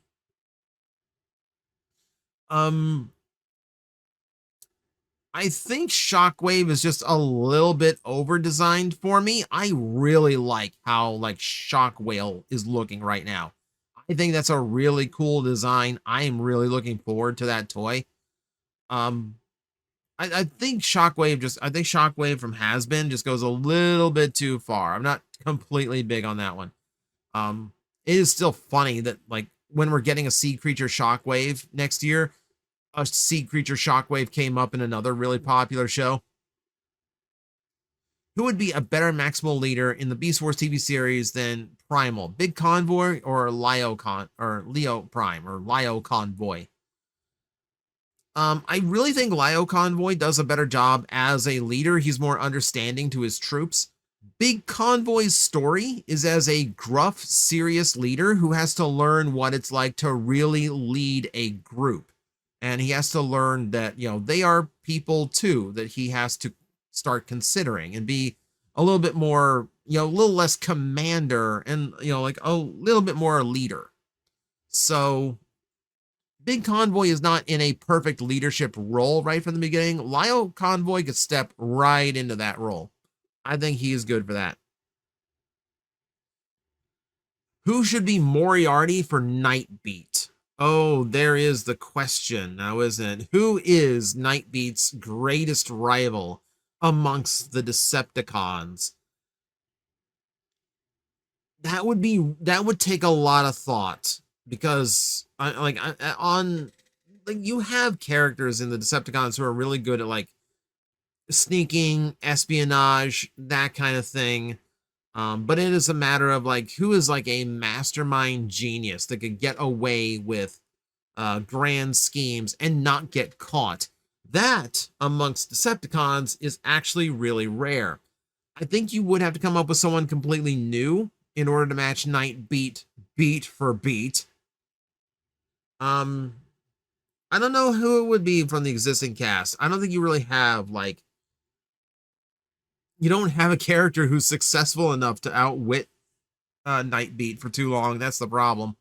[SPEAKER 1] I think Shockwave is just a little bit over designed for me. I really like how, like, Shockwhale is looking right now. I think that's a really cool design. I am really looking forward to that toy. I think Shockwave from Hazbin just goes a little bit too far. I'm not completely big on that one. It is still funny that, like, when we're getting a sea creature Shockwave next year, a sea creature Shockwave came up in another really popular show. Who would be a better maximal leader in the Beast Wars TV series than Primal? Big Convoy or Leo Prime or Leo Convoy? I really think Leo Convoy does a better job as a leader. He's more understanding to his troops. Big Convoy's story is as a gruff, serious leader who has to learn what it's like to really lead a group. And he has to learn that, you know, they are people too, that he has to start considering and be a little bit more, you know, a little less commander and, you know, like a little bit more a leader. So Big Convoy is not in a perfect leadership role right from the beginning. Lyle Convoy could step right into that role. I think he is good for that. Who should be Moriarty for Nightbeat? Oh, there is the question now, isn't it? Who is Nightbeat's greatest rival amongst the Decepticons? That would take a lot of thought, because you have characters in the Decepticons who are really good at, like, sneaking, espionage, that kind of thing. But it is a matter of, like, who is, like, a mastermind genius that could get away with grand schemes and not get caught. That, amongst Decepticons, is actually really rare. I think you would have to come up with someone completely new in order to match Nightbeat beat for beat. I don't know who it would be from the existing cast. I don't think you really have, like, you don't have a character who's successful enough to outwit Nightbeat for too long. That's the problem.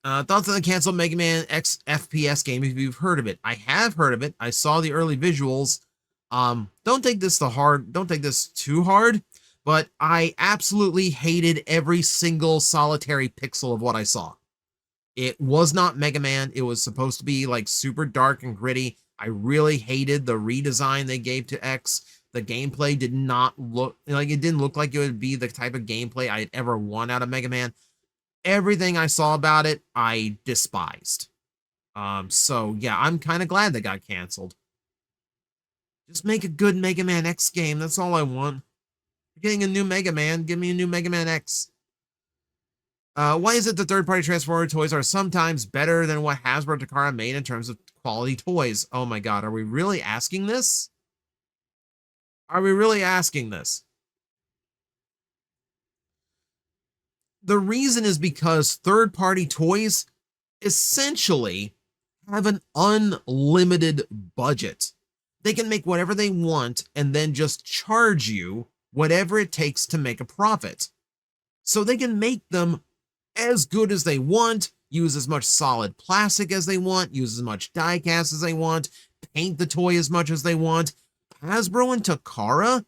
[SPEAKER 1] Thoughts on the canceled Mega Man X FPS game if you've heard of it? I have heard of it. I saw the early visuals. Don't take this too hard, but I absolutely hated every single solitary pixel of what I saw. It was not Mega Man. It was supposed to be like super dark and gritty. I really hated the redesign they gave to X. The gameplay did not look like, it didn't look like it would be the type of gameplay I'd ever want out of Mega Man. Everything I saw about it, I despised. So yeah, I'm kind of glad they got canceled. Just make a good Mega Man X game. That's all I want. You're getting a new Mega Man. Give me a new Mega Man X. Why is it the third-party Transformer toys are sometimes better than what Hasbro Takara made in terms of quality toys? Oh my god, are we really asking this? Are we really asking this? The reason is because third-party toys essentially have an unlimited budget. They can make whatever they want and then just charge you whatever it takes to make a profit. So they can make them as good as they want, use as much solid plastic as they want, use as much die cast as they want, paint the toy as much as they want. Hasbro and Takara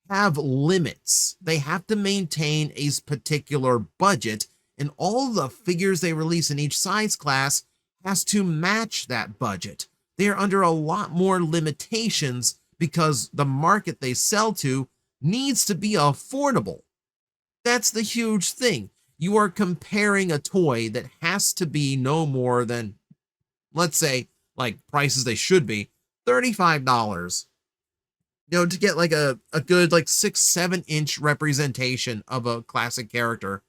[SPEAKER 1] have limits. They have to maintain a particular budget, and all the figures they release in each size class has to match that budget. They are under a lot more limitations because the market they sell to needs to be affordable. That's the huge thing. You are comparing a toy that has to be no more than, let's say, like prices they should be, $35. To get like a good like 6-7 inch representation of a classic character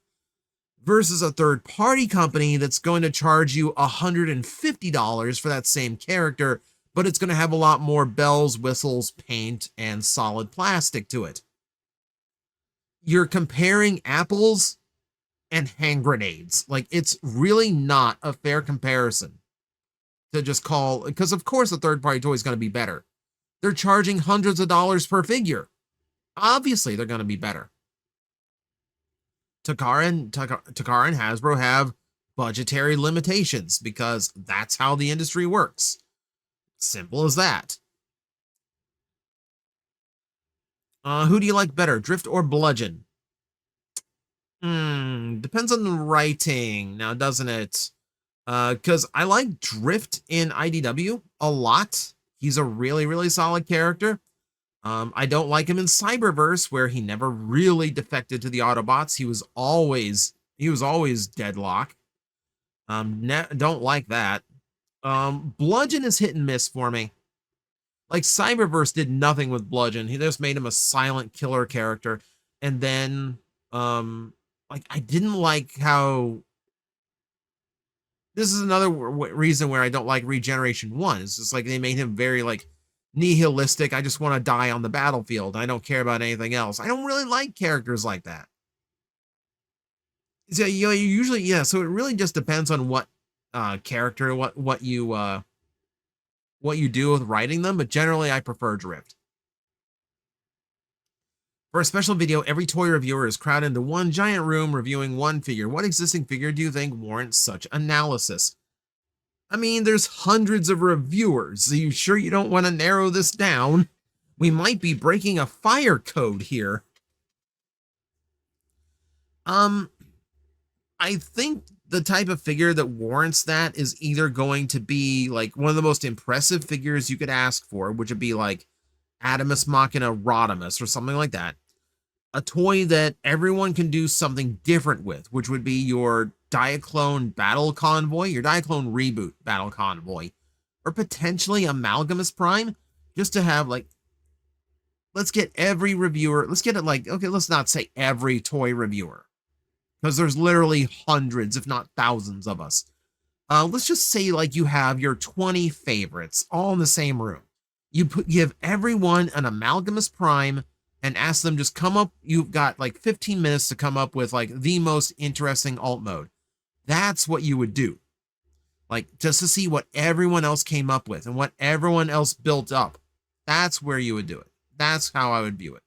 [SPEAKER 1] versus a third party company that's going to charge you $150 for that same character, but it's going to have a lot more bells, whistles, paint, and solid plastic to it. You're comparing apples and hand grenades. Like, it's really not a fair comparison to just call, because of course a third party toy is going to be better. They're charging hundreds of dollars per figure. Obviously they're going to be better. Takara and Hasbro have budgetary limitations because that's how the industry works. Simple as that. Who do you like better, Drift or Bludgeon? Depends on the writing now, doesn't it? Because I like Drift in IDW a lot. He's a really, really solid character. I don't like him in Cyberverse, where he never really defected to the Autobots. He was always Deadlock. Don't like that. Bludgeon is hit and miss for me. Like, Cyberverse did nothing with Bludgeon. He just made him a silent killer character. And then, like, I didn't like how... This is another reason where I don't like Regeneration 1. It's just like they made him very, like, nihilistic. I just want to die on the battlefield. I don't care about anything else. I don't really like characters like that. So, you usually, yeah, so it really just depends on what character, what you do with writing them, but generally I prefer Drift. For a special video, every toy reviewer is crowded into one giant room reviewing one figure. What existing figure do you think warrants such analysis? I mean, there's hundreds of reviewers. Are you sure you don't want to narrow this down? We might be breaking a fire code here. I think the type of figure that warrants that is either going to be like one of the most impressive figures you could ask for, which would be like Adamus Machina Rodimus or something like that. A toy that everyone can do something different with, which would be your Diaclone Battle Convoy, your Diaclone Reboot Battle Convoy, or potentially Amalgamus Prime, just to have, like, let's get every reviewer, let's get it like, okay, let's not say every toy reviewer, because there's literally hundreds, if not thousands of us. Let's just say, like, you have your 20 favorites all in the same room. You give everyone an Amalgamus Prime and ask them, just come up. You've got like 15 minutes to come up with like the most interesting alt mode. That's what you would do. Like, just to see what everyone else came up with and what everyone else built up. That's where you would do it. That's how I would view it.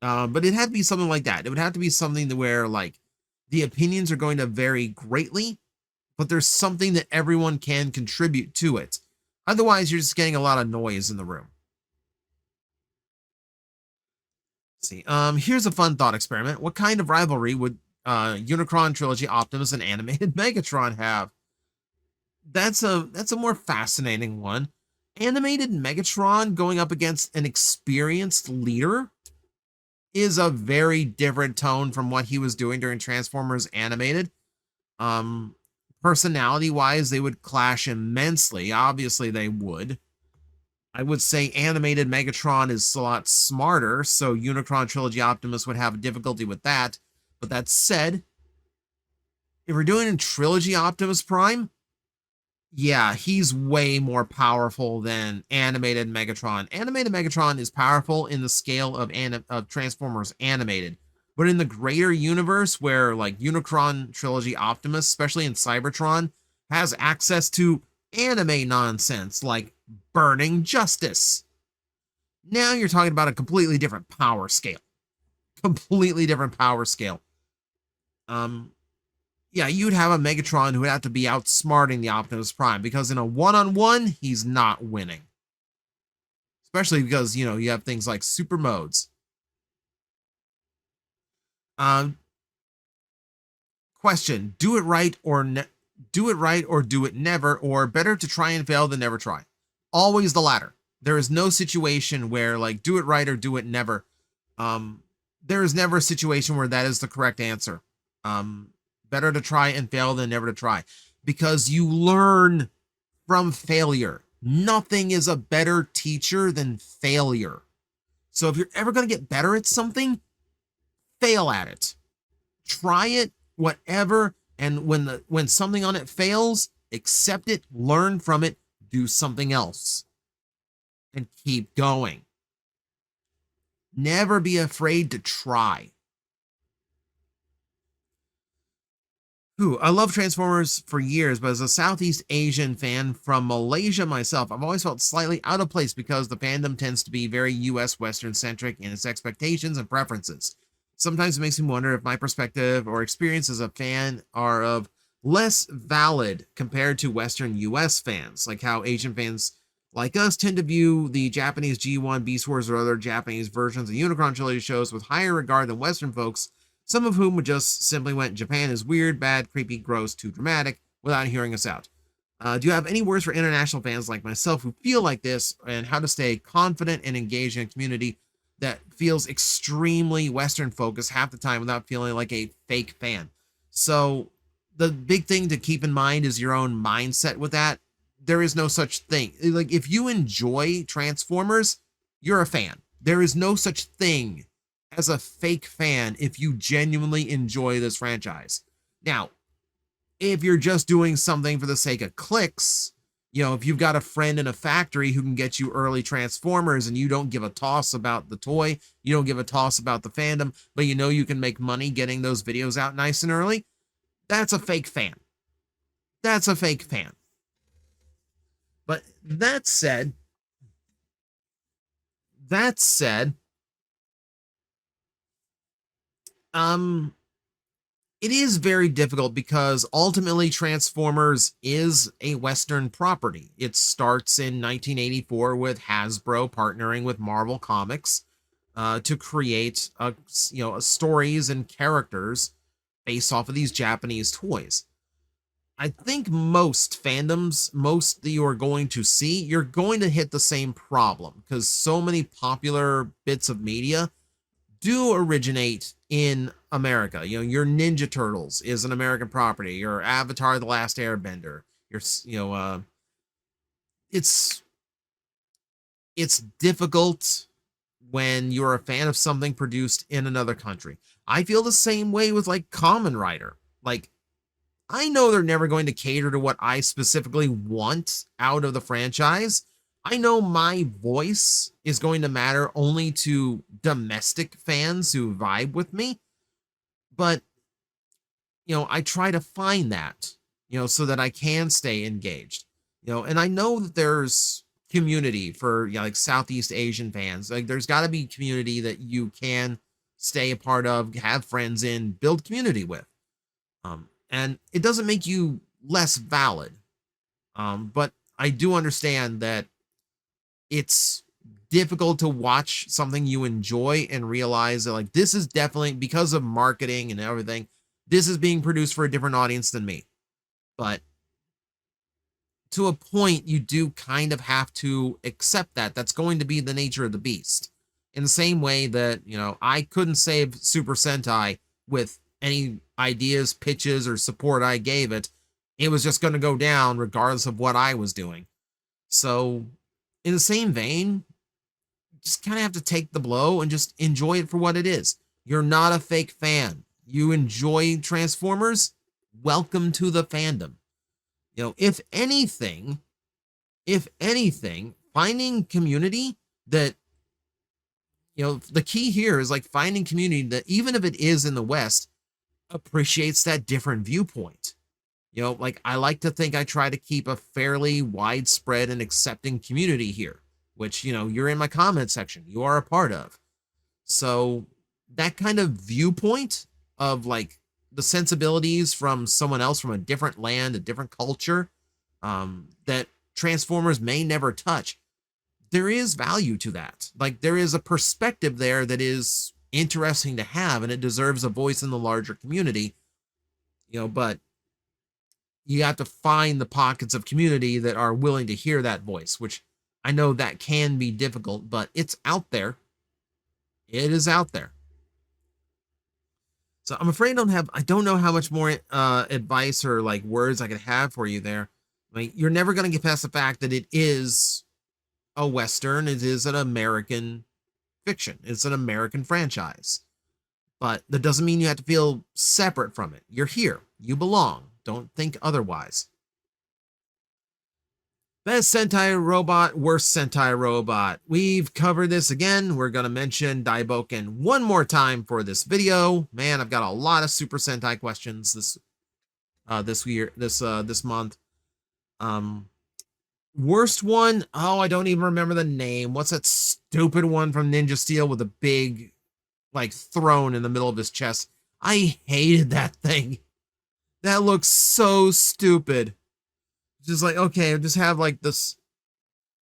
[SPEAKER 1] But it had to be something like that. It would have to be something to where like the opinions are going to vary greatly, but there's something that everyone can contribute to it. Otherwise, you're just getting a lot of noise in the room. Let's see. Here's a fun thought experiment. What kind of rivalry would Unicron Trilogy Optimus and animated Megatron have? That's a more fascinating one. Animated Megatron going up against an experienced leader is a very different tone from what he was doing during Transformers Animated. Personality-wise, they would clash immensely. Obviously, they would. I would say animated Megatron is a lot smarter, so Unicron Trilogy Optimus would have difficulty with that. But that said, if we're doing a Trilogy Optimus Prime, yeah, he's way more powerful than animated Megatron. Animated Megatron is powerful in the scale of Transformers Animated. But in the greater universe where like Unicron Trilogy Optimus, especially in Cybertron, has access to anime nonsense like Burning Justice. Now you're talking about a completely different power scale. Completely different power scale. Yeah, you'd have a Megatron who would have to be outsmarting the Optimus Prime, because in a one-on-one, he's not winning. Especially because, you know, you have things like super modes. Question, do it right or do it never, or better to try and fail than never try. Always the latter. There is no situation where like do it right or do it never. There is never a situation where that is the correct answer. Better to try and fail than never to try, because you learn from failure. Nothing is a better teacher than failure. So if you're ever going to get better at something, fail at it. Try it, whatever, and when something on it fails, accept it, learn from it, do something else, and keep going. Never be afraid to try. I love Transformers for years, but as a Southeast Asian fan from Malaysia myself, I've always felt slightly out of place because the fandom tends to be very US Western centric in its expectations and preferences. Sometimes it makes me wonder if my perspective or experience as a fan are of less valid compared to Western US fans, like how Asian fans like us tend to view the Japanese G1, Beast Wars, or other Japanese versions of Unicron Trilogy shows with higher regard than Western folks, some of whom would just simply went, Japan is weird, bad, creepy, gross, too dramatic, without hearing us out. Do you have any words for international fans like myself who feel like this, and how to stay confident and engaged in a community that feels extremely Western focused half the time without feeling like a fake fan? So the big thing to keep in mind is your own mindset with that. There is no such thing. Like, if you enjoy Transformers, you're a fan. There is no such thing as a fake fan if you genuinely enjoy this franchise. Now, if you're just doing something for the sake of clicks, you know, if you've got a friend in a factory who can get you early Transformers and you don't give a toss about the toy, you don't give a toss about the fandom, but you know you can make money getting those videos out nice and early, that's a fake fan. That's a fake fan. But that said, it is very difficult because ultimately Transformers is a Western property. It starts in 1984 with Hasbro partnering with Marvel Comics to create stories and characters based off of these Japanese toys. I think most fandoms, most that you are going to see, you're going to hit the same problem because so many popular bits of media do originate in America. You know, your Ninja Turtles is an American property. Your Avatar: The Last Airbender. It's difficult when you're a fan of something produced in another country. I feel the same way with like Kamen Rider. Like, I know they're never going to cater to what I specifically want out of the franchise. I know my voice is going to matter only to domestic fans who vibe with me, but I try to find that, so that I can stay engaged. And I know that there's community for like Southeast Asian fans. Like there's got to be community that you can stay a part of, have friends in, build community with. And it doesn't make you less valid. But I do understand that it's difficult to watch something you enjoy and realize that like this is definitely because of marketing and everything, this is being produced for a different audience than me. But to a point, you do kind of have to accept that. That's going to be the nature of the beast. In the same way that, I couldn't save Super Sentai with any ideas, pitches, or support I gave it. It was just going to go down regardless of what I was doing. So, in the same vein, just kind of have to take the blow and just enjoy it for what it is. You're not a fake fan. You enjoy Transformers? Welcome to the fandom. If anything, finding community that, the key here is like finding community that even if it is in the West, appreciates that different viewpoint. Like I like to think I try to keep a fairly widespread and accepting community here, which, you're in my comment section, you are a part of. So that kind of viewpoint of like the sensibilities from someone else from a different land, a different culture, that Transformers may never touch, there is value to that. Like there is a perspective there that is interesting to have, and it deserves a voice in the larger community. But you have to find the pockets of community that are willing to hear that voice, which I know that can be difficult, but it's out there. It is out there. So I'm afraid I don't know how much more advice or like words I could have for you there. Like you're never going to get past the fact that it is a Western. It is an American fiction. It's an American franchise. But that doesn't mean you have to feel separate from it. You're here. You belong. Don't think otherwise. Best Sentai robot, worst Sentai robot. We've covered this again. We're going to mention Daiboken one more time for this video. Man, I've got a lot of Super Sentai questions this month. Worst one, I don't even remember the name. What's that stupid one from Ninja Steel with a big like throne in the middle of his chest? I hated that thing. That looks so stupid. Just like, okay, just have like this.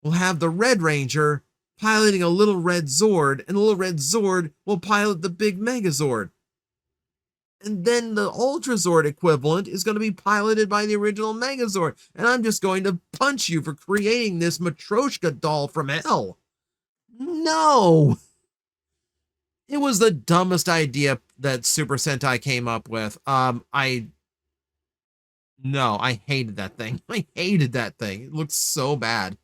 [SPEAKER 1] We'll have the Red Ranger piloting a little red Zord, and the little red Zord will pilot the big Megazord. And then the Ultra Zord equivalent is going to be piloted by the original Megazord. And I'm just going to punch you for creating this Matryoshka doll from hell. No! It was the dumbest idea that Super Sentai came up with. I hated that thing. I hated that thing. It looks so bad.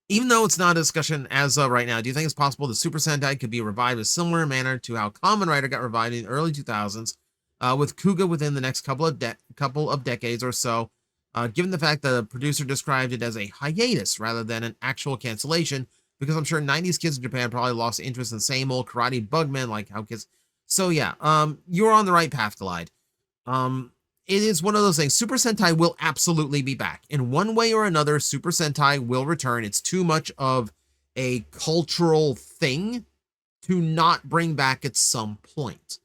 [SPEAKER 1] Even though it's not a discussion as of right now, do you think it's possible that Super Sentai could be revived in a similar manner to how Kamen Rider got revived in the early 2000s, with Kuga within the next couple of decades or so, given the fact that the producer described it as a hiatus rather than an actual cancellation, because I'm sure 90s kids in Japan probably lost interest in the same old karate bugmen like how kids. So yeah, you're on the right path, Glide. It is one of those things. Super Sentai will absolutely be back. In one way or another, Super Sentai will return. It's too much of a cultural thing to not bring back at some point.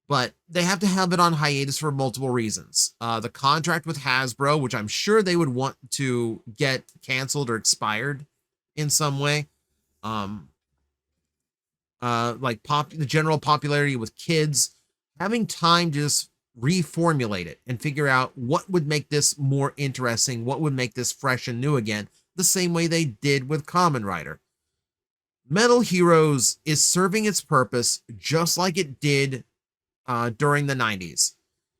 [SPEAKER 1] But they have to have it on hiatus for multiple reasons. The contract with Hasbro, which I'm sure they would want to get canceled or expired in some way. The general popularity with kids, having time to just reformulate it and figure out what would make this more interesting, what would make this fresh and new again, the same way they did with Kamen Rider. Metal Heroes is serving its purpose just like it did during the 90s,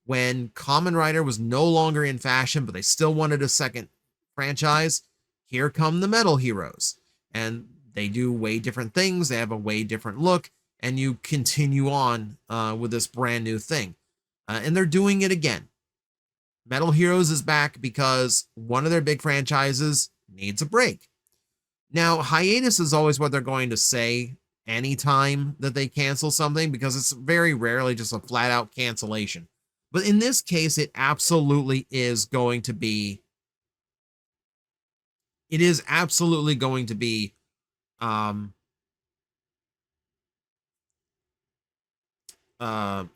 [SPEAKER 1] when Kamen Rider was no longer in fashion, but they still wanted a second franchise. Here come the Metal Heroes, and they do way different things. They have a way different look, and you continue on with this brand new thing. And they're doing it again. Metal Heroes is back because one of their big franchises needs a break. Now, hiatus is always what they're going to say anytime that they cancel something, because it's very rarely just a flat out cancellation. But in this case, it absolutely is going to be. It is absolutely going to be.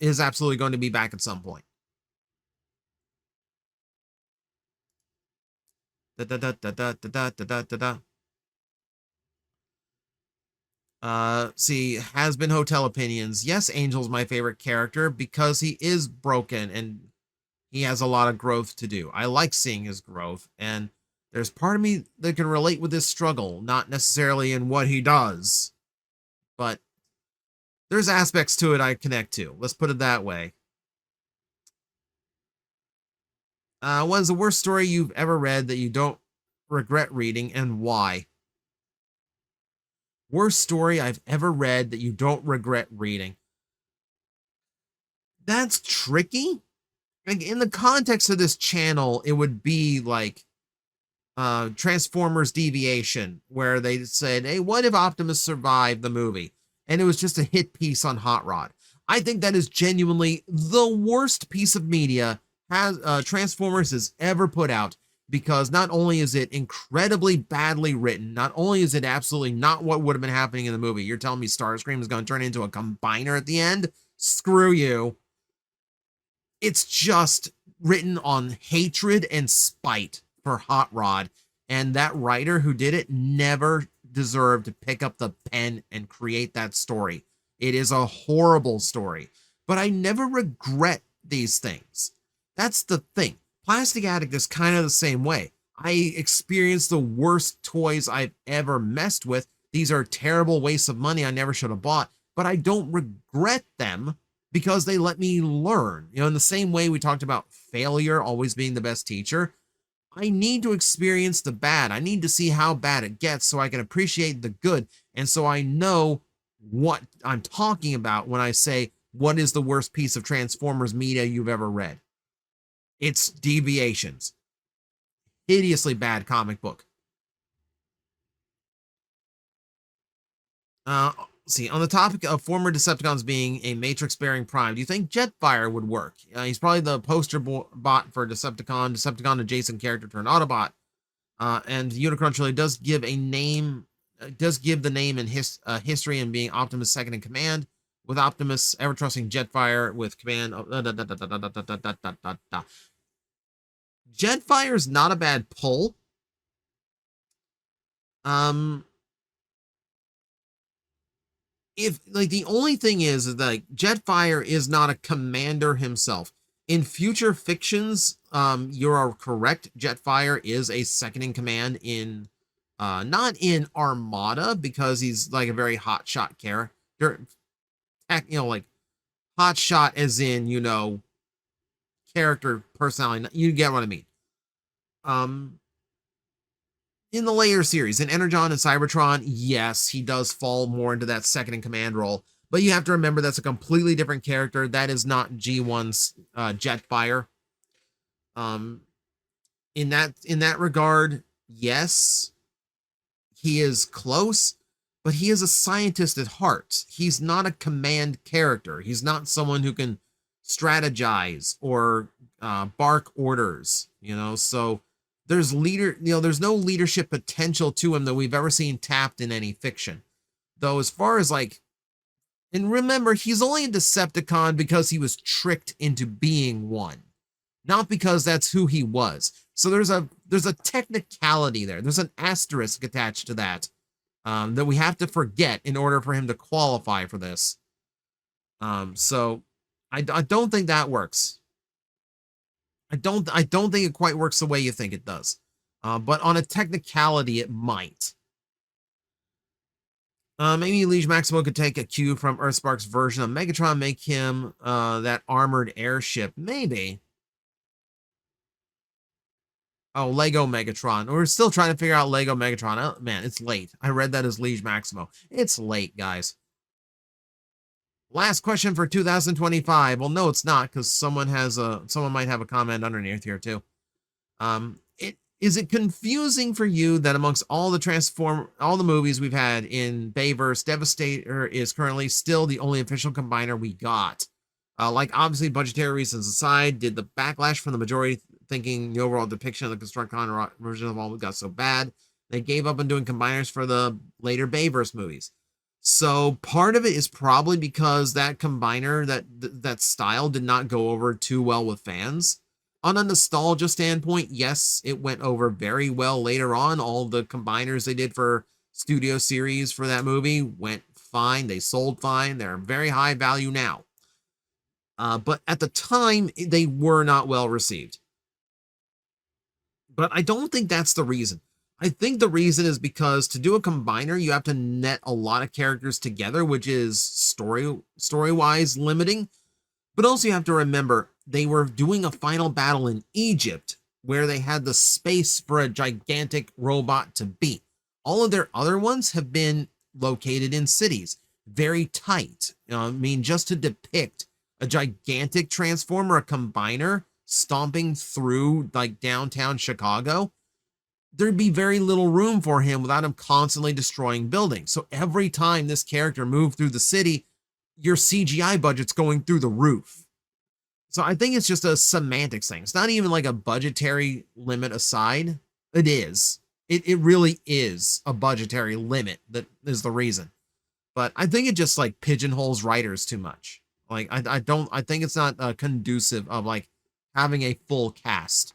[SPEAKER 1] Is absolutely going to be back at some point. Da da da da da da da da da da. See, has been Hotel Opinions. Yes, Angel's my favorite character because he is broken and he has a lot of growth to do. I like seeing his growth, and there's part of me that can relate with his struggle, not necessarily in what he does, but there's aspects to it I connect to. Let's put it that way. What is the worst story you've ever read that you don't regret reading, and why? Worst story I've ever read that you don't regret reading. That's tricky. Like, in the context of this channel, it would be like Transformers Deviation, where they said, hey, what if Optimus survived the movie? And it was just a hit piece on Hot Rod. I think that is genuinely the worst piece of media Transformers has ever put out, because not only is it incredibly badly written, not only is it absolutely not what would have been happening in the movie. You're telling me Starscream is going to turn into a combiner at the end? Screw you. It's just written on hatred and spite for Hot Rod, and that writer who did it never deserved to pick up the pen and create that story. It is a horrible story, but I never regret these things. That's the thing. Plastic Addict is kind of the same way. I experienced the worst toys I've ever messed with. These are terrible wastes of money I never should have bought, but I don't regret them because they let me learn. You know, in the same way we talked about failure always being the best teacher, I need to experience the bad. I need to see how bad it gets so I can appreciate the good, and so I know what I'm talking about when I say, what is the worst piece of Transformers media you've ever read? It's Deviations. Hideously bad comic book. See, on the topic of former Decepticons being a Matrix-bearing Prime, do you think Jetfire would work? He's probably the poster bot for Decepticon adjacent character turned Autobot. And Unicron really does give a name, does give the name and history and being Optimus second in command, with Optimus ever trusting Jetfire with command. Jetfire is not a bad pull. If like the only thing is that like Jetfire is not a commander himself. In future fictions, you are correct. Jetfire is a second in command in not in Armada, because he's like a very hot shot character. You know, like hot shot as in, you know, character personality. You get what I mean. In the later series, in Energon and Cybertron, yes, he does fall more into that second in command role. But you have to remember that's a completely different character. That is not G1's Jetfire. In that regard, yes, he is close, but he is a scientist at heart. He's not a command character. He's not someone who can strategize or bark orders, you know. So there's there's no leadership potential to him that we've ever seen tapped in any fiction. Though as far as like, and remember, he's only a Decepticon because he was tricked into being one, not because that's who he was. So there's a technicality there. There's an asterisk attached to that that we have to forget in order for him to qualify for this. So I don't think that works. I don't think it quite works the way you think it does. But on a technicality, it might. Maybe Liege Maximo could take a cue from Earthspark's version of Megatron, make him that armored airship. Maybe. Oh, Lego Megatron. We're still trying to figure out Lego Megatron. Oh, man, it's late. I read that as Liege Maximo. It's late, guys. Last question for 2025. Well, no, it's not, because someone might have a comment underneath here too. Is it confusing for you that amongst all the movies we've had in Bayverse, Devastator is currently still the only official combiner we got? Like, obviously, budgetary reasons aside, did the backlash from the majority thinking the overall depiction of the Constructicon version of all got so bad they gave up on doing combiners for the later Bayverse movies? So part of it is probably because that combiner, that style did not go over too well with fans. On a nostalgia standpoint, yes, it went over very well later on. All the combiners they did for studio series for that movie went fine. They sold fine. They're very high value now. But at the time, they were not well received. But I don't think that's the reason. I think the reason is because to do a combiner, you have to net a lot of characters together, which is story-wise limiting. But also you have to remember, they were doing a final battle in Egypt where they had the space for a gigantic robot to be. All of their other ones have been located in cities, very tight. I mean, just to depict a gigantic transformer, a combiner, stomping through like downtown Chicago, there'd be very little room for him without him constantly destroying buildings. So every time this character moved through the city, your CGI budget's going through the roof. So I think it's just a semantics thing. It's not even like a budgetary limit aside. It is. It really is a budgetary limit that is the reason. But I think it just like pigeonholes writers too much. Like I think it's not conducive of like having a full cast.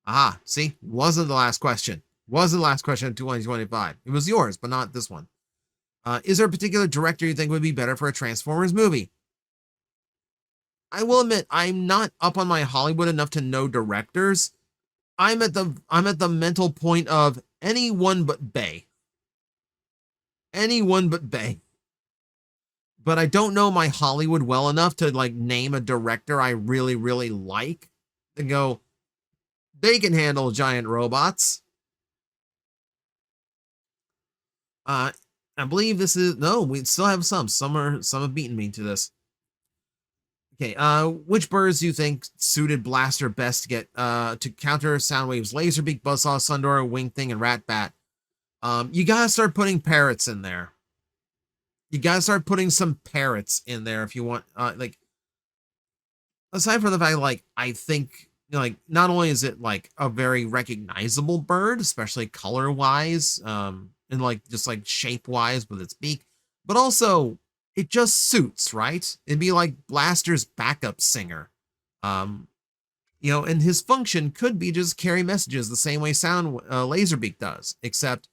[SPEAKER 1] Ah, see, wasn't the last question. Wasn't the last question in 2025. It was yours, but not this one. Is there a particular director you think would be better for a Transformers movie? I will admit, I'm not up on my Hollywood enough to know directors. I'm at the mental point of anyone but Bay. Anyone but Bay. But I don't know my Hollywood well enough to like name a director I really, really like and go, they can handle giant robots. I believe this is no, we still have some. Some have beaten me to this. Okay, which birds do you think suited Blaster best to get to counter Soundwave's Laserbeak, Buzzsaw, Sundor, Wing Thing, and Ratbat? You gotta start putting parrots in there. You gotta start putting some parrots in there if you want. Like, aside from the fact, like, I think, like, not only is it like a very recognizable bird, especially color wise, and like just like shape wise with its beak, but also it just suits, right? It'd be like Blaster's backup singer. And his function could be just carry messages the same way Laserbeak does, except,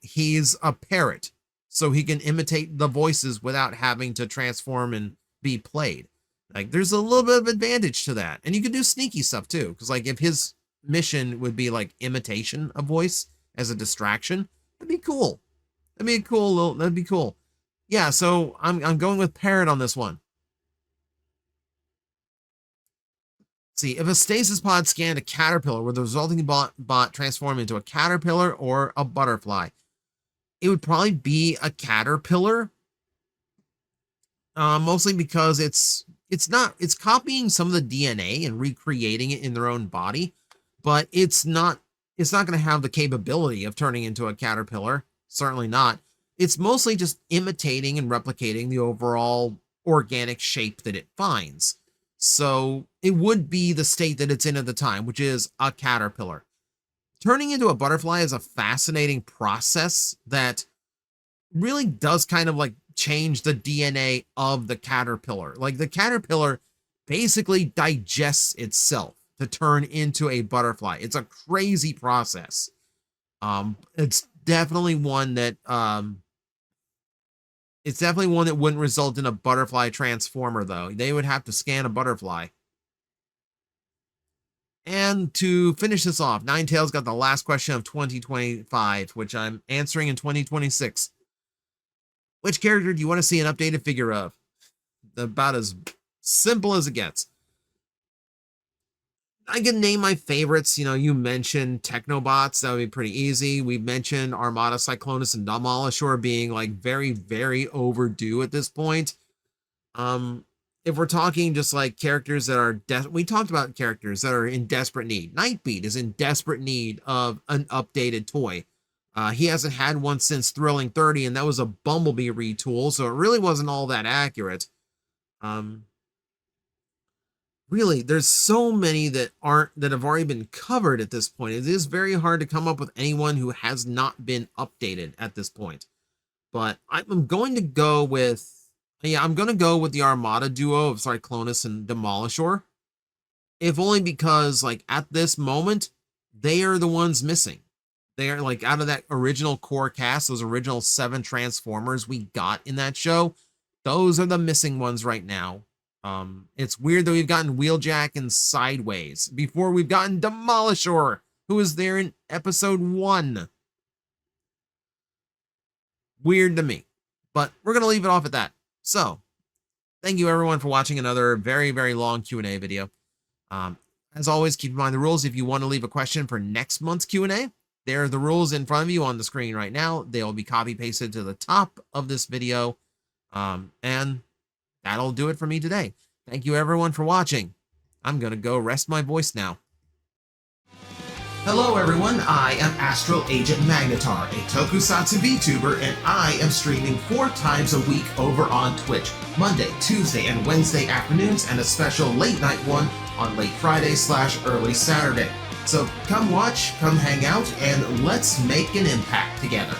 [SPEAKER 1] he's a parrot, so he can imitate the voices without having to transform and be played. Like, there's a little bit of advantage to that. And you could do sneaky stuff too, because like if his mission would be like imitation of voice as a distraction, that'd be cool. That'd be cool. Yeah, so I'm going with parrot on this one. See, if a stasis pod scanned a caterpillar, would the resulting bot transform into a caterpillar or a butterfly? It would probably be a caterpillar, mostly because it's copying some of the DNA and recreating it in their own body, but it's not going to have the capability of turning into a caterpillar. Certainly not. It's mostly just imitating and replicating the overall organic shape that it finds. So it would be the state that it's in at the time, which is a caterpillar. Turning into a butterfly is a fascinating process that really does kind of like change the DNA of the caterpillar. Like, the caterpillar basically digests itself to turn into a butterfly. It's a crazy process. It's definitely one that wouldn't result in a butterfly transformer, though. They would have to scan a butterfly. And to finish this off, Ninetales got the last question of 2025, which I'm answering in 2026. Which character do you want to see an updated figure of? About as simple as it gets. I can name my favorites. You know, you mentioned Technobots. That would be pretty easy. We mentioned Armada, Cyclonus, and Demolishor being like very, very overdue at this point. If we're talking just like characters that are we talked about characters that are in desperate need. Nightbeat is in desperate need of an updated toy. He hasn't had one since Thrilling 30, and that was a Bumblebee retool, so it really wasn't all that accurate. Really, there's so many that have already been covered at this point. It is very hard to come up with anyone who has not been updated at this point. But I'm going to go with I'm going to go with the Armada duo of Cyclonus and Demolishor. If only because, like, at this moment, they are the ones missing. They are, like, out of that original core cast, those original 7 Transformers we got in that show, those are the missing ones right now. It's weird that we've gotten Wheeljack and Sideways before we've gotten Demolishor, who was there in episode 1. Weird to me, but we're going to leave it off at that. So, thank you everyone for watching another very, very long Q&A video. As always, keep in mind the rules. If you want to leave a question for next month's Q&A, there are the rules in front of you on the screen right now. They'll be copy pasted to the top of this video. And that'll do it for me today. Thank you everyone for watching. I'm going to go rest my voice now. Hello everyone, I am Astral Agent Magnetar, a Tokusatsu VTuber, and I am streaming 4 times a week over on Twitch, Monday, Tuesday, and Wednesday afternoons, and a special late night one on late Friday/early Saturday. So come watch, come hang out, and let's make an impact together.